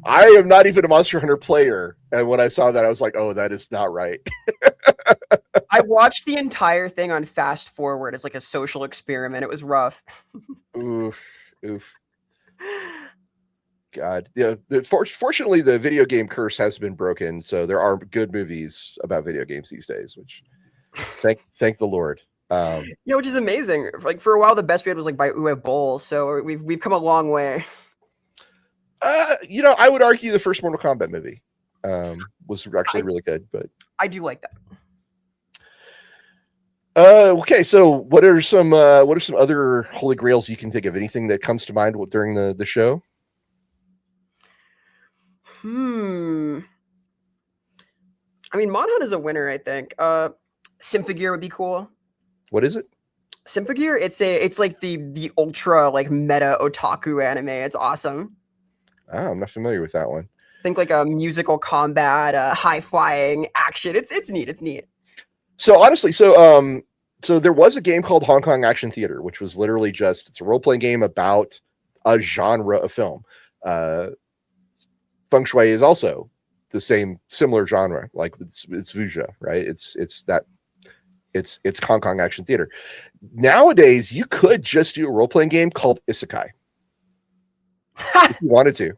Speaker 1: I am not even a Monster Hunter player, and when I saw that, I was like, "Oh, that is not right."
Speaker 2: I watched the entire thing on fast forward as like a social experiment. It was rough.
Speaker 1: Oof, oof. God, yeah. Fortunately, the video game curse has been broken, so there are good movies about video games these days. Which, thank the Lord.
Speaker 2: Yeah, which is amazing. Like for a while, the best we had was like by Uwe Boll, so we've come a long way.
Speaker 1: I would argue the first Mortal Kombat movie was actually really good, but
Speaker 2: I do like that.
Speaker 1: okay. So what are some other holy grails you can think of? Anything that comes to mind during the show?
Speaker 2: I mean, Monhunt is a winner, I think. Symphogear would be cool.
Speaker 1: What is it?
Speaker 2: Symphogear, it's like the ultra like meta otaku anime. It's awesome.
Speaker 1: Oh, I'm not familiar with that one.
Speaker 2: Think like a musical combat, high flying action. It's neat. It's neat.
Speaker 1: So honestly, so there was a game called Hong Kong Action Theater, which was literally it's a role playing game about a genre of film. Feng Shui is also the similar genre, like it's Vuja, right? It's Hong Kong Action Theater. Nowadays, you could just do a role playing game called Isekai if you wanted to.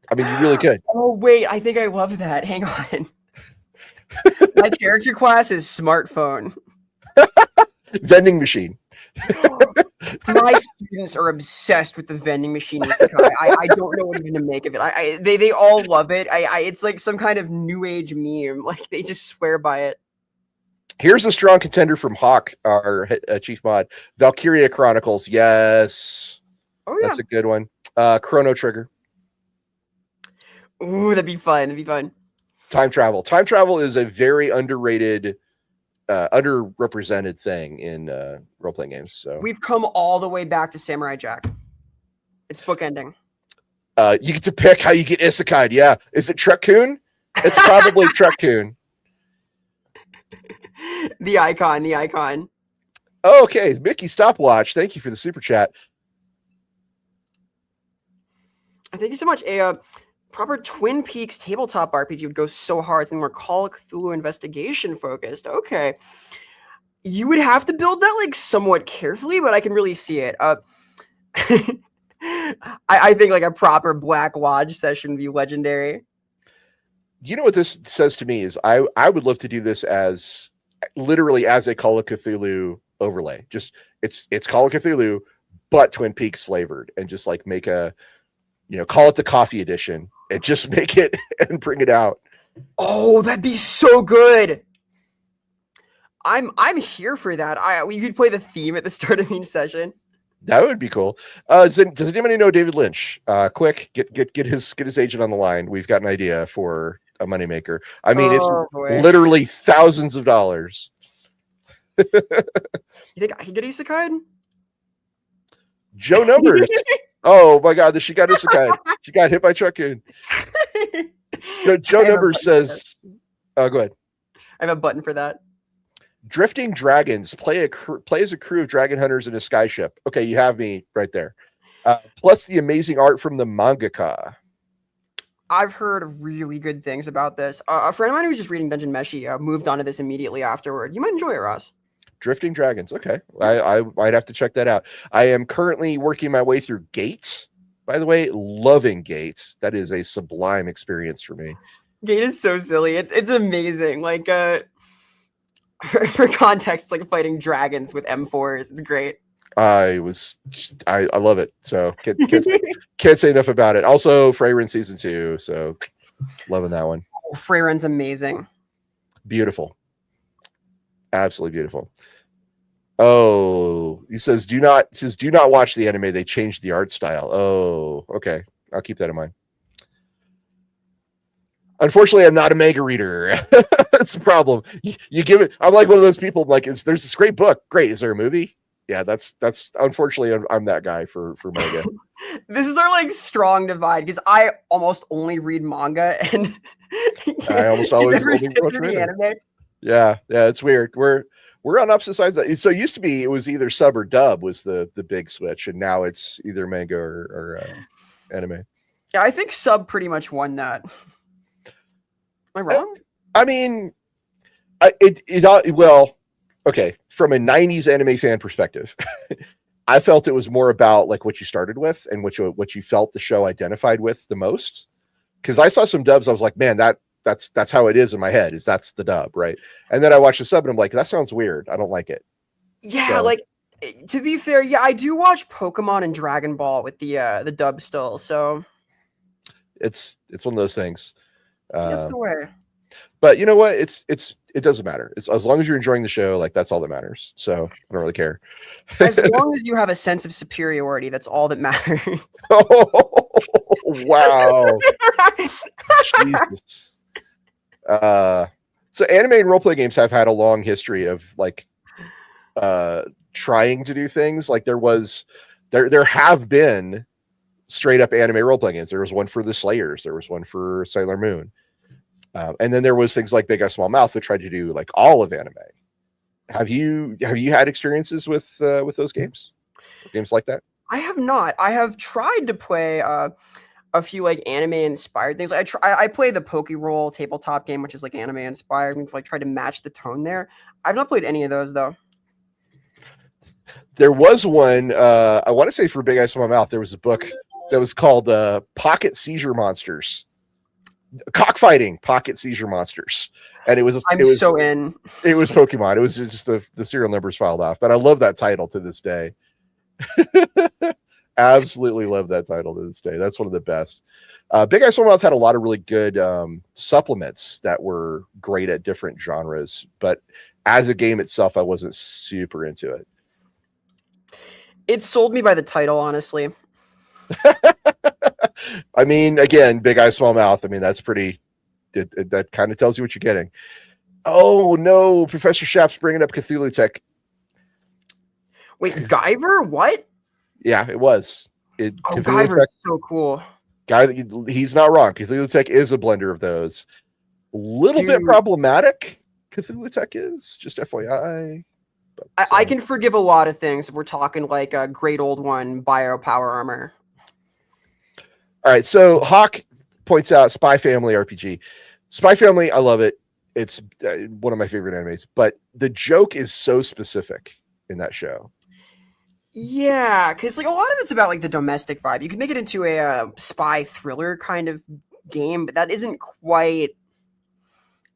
Speaker 1: I mean, you really could.
Speaker 2: Oh wait, I think I love that. Hang on. My character class is smartphone.
Speaker 1: Vending machine.
Speaker 2: My students are obsessed with the vending machine isekai. I don't know what even to make of it. They all love it. It's like some kind of new age meme. Like they just swear by it.
Speaker 1: Here's a strong contender from Hawk, our chief mod. Valkyria Chronicles. Yes.
Speaker 2: Oh yeah.
Speaker 1: That's a good one. Chrono Trigger.
Speaker 2: Ooh, that'd be fun. That'd be fun.
Speaker 1: Time travel. Time travel is a very underrated, underrepresented thing in role-playing games. So
Speaker 2: we've come all the way back to Samurai Jack. It's bookending.
Speaker 1: You get to pick how you get isekai'd. Yeah. Is it Trek-kun? It's probably Trek-kun.
Speaker 2: The icon.
Speaker 1: Oh, okay. Mickey Stopwatch. Thank you for the super chat.
Speaker 2: Thank you so much. A proper Twin Peaks tabletop RPG would go so hard. Something more Call of Cthulhu investigation focused. Okay. You would have to build that like somewhat carefully, but I can really see it. I think like a proper Black Lodge session would be legendary.
Speaker 1: You know what this says to me is I would love to do this as literally as a Call of Cthulhu overlay. Just it's Call of Cthulhu, but Twin Peaks flavored, and just like make a, call it the coffee edition and just make it and bring it out.
Speaker 2: Oh, that'd be so good. I'm here for that. We could play the theme at the start of each session.
Speaker 1: That would be cool. Does anybody know David Lynch? Quick, get his agent on the line. We've got an idea for a moneymaker. I mean, it's literally thousands of dollars.
Speaker 2: You think I can get isekai?
Speaker 1: Joe Numbers. Oh my God, she got isekai. She got hit by Truck-kun. Joe Numbers says, "Oh, go ahead."
Speaker 2: I have a button for that.
Speaker 1: Drifting Dragons. Play as a crew of dragon hunters in a skyship. Okay, you have me right there. Plus the amazing art from the mangaka.
Speaker 2: I've heard really good things about this. A friend of mine who was just reading Dungeon Meshi moved on to this immediately afterward. You might enjoy it, Ross.
Speaker 1: Drifting Dragons. Okay. I might have to check that out. I am currently working my way through Gate. By the way, loving Gate. That is a sublime experience for me.
Speaker 2: Gate is so silly. It's amazing. Like for context, like fighting dragons with M4s. It's great.
Speaker 1: I love it. So can't say enough about it. Also, Freyren season 2. So loving that one.
Speaker 2: Oh, Freyren's amazing.
Speaker 1: Beautiful. Absolutely beautiful. Oh, he says, do not watch the anime. They changed the art style. Oh, okay. I'll keep that in mind. Unfortunately, I'm not a manga reader. That's a problem. You give it. I'm like one of those people. Like, there's this great book. Great. Is there a movie? Yeah, that's unfortunately I'm that guy for manga.
Speaker 2: This is our like strong divide because I almost only read manga and
Speaker 1: I almost always only watch anime. Yeah, it's weird. We're on opposite sides. So it used to be it was either sub or dub was the big switch, and now it's either manga or anime.
Speaker 2: Yeah, I think sub pretty much won that. Am I wrong?
Speaker 1: I mean, Well, okay, from a 90s anime fan perspective, I felt it was more about like what you started with and what you felt the show identified with the most. Because I saw some dubs, I was like, man, that's how it is in my head. Is that's the dub, right? And then I watched the sub, and I'm like, that sounds weird. I don't like it.
Speaker 2: Yeah,
Speaker 1: So
Speaker 2: like to be fair, yeah, I do watch Pokemon and Dragon Ball with the dub still. So
Speaker 1: it's one of those things.
Speaker 2: it's the way.
Speaker 1: But you know what? It doesn't matter. It's as long as you're enjoying the show, like that's all that matters. So I don't really care.
Speaker 2: As long as you have a sense of superiority, that's all that matters.
Speaker 1: Oh, wow. Jesus. So anime and roleplay games have had a long history of like trying to do things. Like there have been straight up anime roleplay games. There was one for the Slayers, there was one for Sailor Moon. And then there was things like Big Eye Small Mouth that tried to do like all of anime. Have you had experiences with those games? Games like that?
Speaker 2: I have not. I have tried to play a few like anime inspired things. I play the Poke Roll tabletop game, which is like anime inspired. We've like tried to match the tone there. I've not played any of those though.
Speaker 1: There was one, I want to say for Big Eye Small Mouth, there was a book that was called Pocket Seizure Monsters. Cockfighting Pocket Seizure Monsters. And it was
Speaker 2: so in.
Speaker 1: It was Pokemon. It was just the serial numbers filed off. But I love that title to this day. Absolutely love that title to this day. That's one of the best. Big Eye Small Mouth had a lot of really good supplements that were great at different genres, but as a game itself, I wasn't super into it.
Speaker 2: It sold me by the title, honestly.
Speaker 1: I mean, again, Big Eye Small Mouth. I mean, that's pretty. That kind of tells you what you're getting. Oh no, Professor Shap's bringing up Cthulhu Tech.
Speaker 2: Wait, Guyver? What?
Speaker 1: Yeah, it was.
Speaker 2: Guyver's so cool.
Speaker 1: He's not wrong. Cthulhu Tech is a blender of those. Little bit problematic. Cthulhu Tech is just FYI. But,
Speaker 2: I can forgive a lot of things if we're talking like a great old one, bio power armor.
Speaker 1: All right, so Hawk points out Spy Family RPG. Spy Family, I love it. It's one of my favorite animes, but the joke is so specific in that show.
Speaker 2: Yeah, because like a lot of it's about like the domestic vibe. You can make it into a spy thriller kind of game, but that isn't quite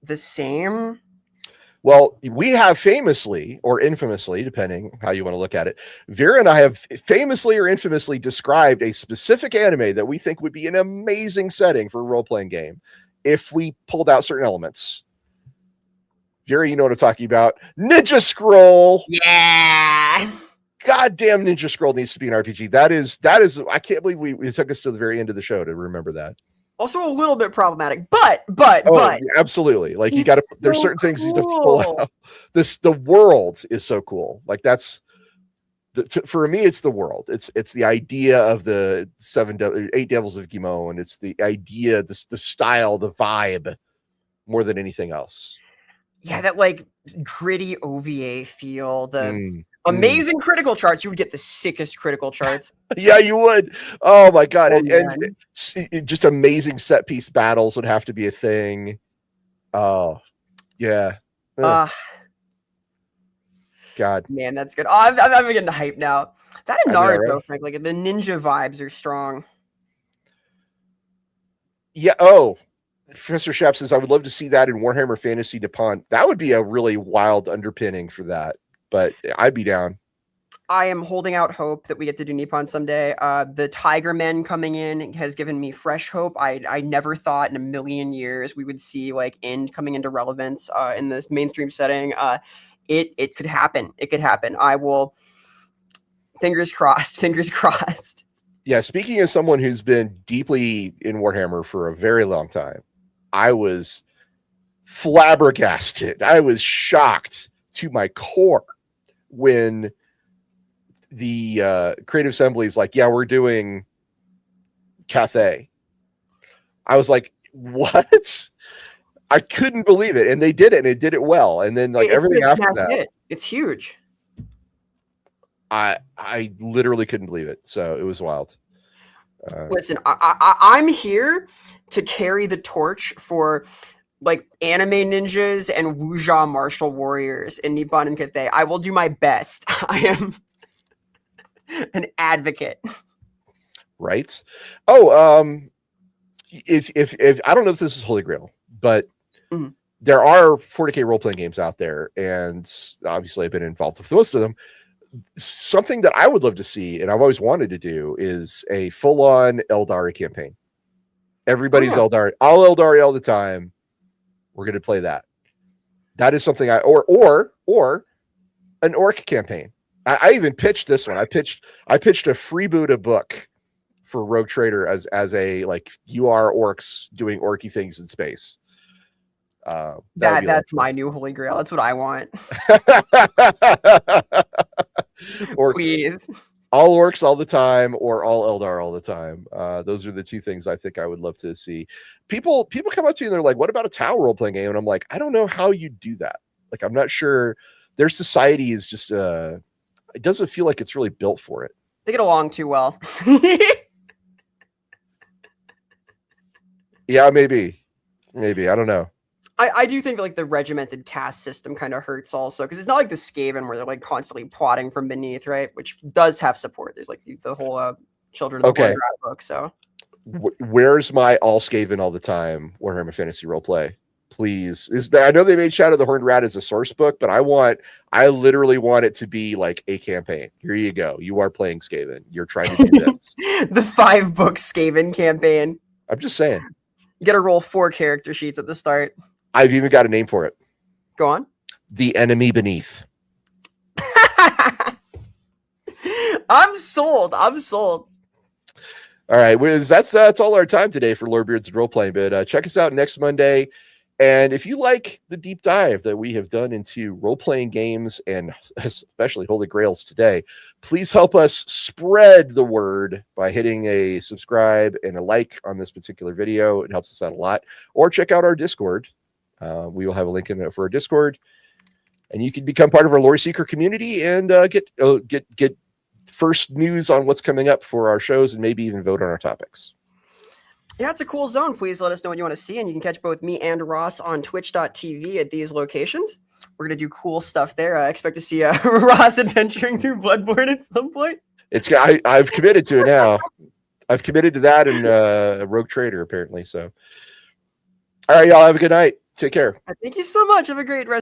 Speaker 2: the same.
Speaker 1: Well, we have famously or infamously, depending how you want to look at it, Vera and I have famously or infamously described a specific anime that we think would be an amazing setting for a role-playing game if we pulled out certain elements. Vera, you know what I'm talking about. Ninja Scroll.
Speaker 2: Yeah.
Speaker 1: Goddamn, Ninja Scroll needs to be an RPG. That is, I can't believe it took us to the very end of the show to remember that.
Speaker 2: Also a little bit problematic, but
Speaker 1: absolutely. Like you got to, there's certain things you have to pull out. The world is so cool. Like that's, for me, it's the world. It's the idea of the 8 Devils of Gimon, and it's the idea, the style, the vibe, more than anything else.
Speaker 2: Yeah, that like gritty OVA feel, the amazing critical charts. You would get the sickest critical charts.
Speaker 1: Yeah, you would. Oh my god. And just amazing set piece battles would have to be a thing. Oh yeah. God,
Speaker 2: man, that's good. Oh, I'm getting hype now. That and Naruto, right? Frank, like the ninja vibes are strong.
Speaker 1: Yeah. Oh, Professor Shap says I would love to see that in Warhammer Fantasy Nippon. That would be a really wild underpinning for that. But I'd be down.
Speaker 2: I am holding out hope that we get to do Nippon someday. The Tiger Men coming in has given me fresh hope. I never thought in a million years we would see like End coming into relevance in this mainstream setting. It could happen. It could happen. I will. Fingers crossed. Fingers crossed.
Speaker 1: Yeah. Speaking as someone who's been deeply in Warhammer for a very long time, I was flabbergasted. I was shocked to my core when the Creative Assembly is like, yeah, we're doing Cathay. I was like, what? I couldn't believe it. And they did it, and it did it well. And then like everything after that.
Speaker 2: It's huge.
Speaker 1: I literally couldn't believe it. So it was wild.
Speaker 2: Listen, I'm here to carry the torch for like anime ninjas and wuxia martial warriors in Nippon and Cathay. I will do my best. I am an advocate.
Speaker 1: Right. Oh, if I don't know if this is Holy Grail, but there are 40K role-playing games out there, and obviously I've been involved with most of them. Something that I would love to see, and I've always wanted to do, is a full-on Eldari campaign. Everybody's Eldari, all Eldari all the time. We're going to play that. That is something or an orc campaign. I even pitched this one. I pitched a freeboot book for Rogue Trader as a, like, you are orcs doing orky things in space.
Speaker 2: That's my new Holy Grail. That's what I want.
Speaker 1: Or
Speaker 2: please,
Speaker 1: all orcs all the time, or all Eldar all the time. Those are the two things I think I would love to see. People come up to you and they're like, what about a Tau role-playing game? And I'm like, I don't know how you do that. Like, I'm not sure. Their society is just it doesn't feel like it's really built for it.
Speaker 2: They get along too well.
Speaker 1: Yeah, maybe I don't know.
Speaker 2: I do think like the regimented caste system kind of hurts also, because it's not like the Skaven where they're like constantly plotting from beneath, right? Which does have support. There's like the whole Children of the Blood Rat book. So
Speaker 1: where's my all Skaven all the time Warhammer Fantasy Roleplay? Please. I know they made Shadow of the Horned Rat as a source book, but I literally want it to be like a campaign. Here you go. You are playing Skaven. You're trying to do this.
Speaker 2: The 5-book Skaven campaign.
Speaker 1: I'm just saying.
Speaker 2: You got to roll 4 character sheets at the start.
Speaker 1: I've even got a name for it.
Speaker 2: Go on.
Speaker 1: The Enemy Beneath.
Speaker 2: I'm sold.
Speaker 1: All right. That's all our time today for Lorebeards and Roleplaying. But check us out next Monday. And if you like the deep dive that we have done into role-playing games, and especially Holy Grails today, please help us spread the word by hitting a subscribe and a like on this particular video. It helps us out a lot. Or check out our Discord. We will have a link in there for our Discord, and you can become part of our Lore Seeker community and get first news on what's coming up for our shows, and maybe even vote on our topics.
Speaker 2: Yeah, it's a cool zone. Please let us know what you want to see, and you can catch both me and Ross on twitch.tv at these locations. We're going to do cool stuff there. I expect to see Ross adventuring through Bloodborne at some point.
Speaker 1: I've committed to it now. I've committed to that and Rogue Trader, apparently. So, all right, y'all, have a good night. Take care.
Speaker 2: Thank you so much. Have a great rest.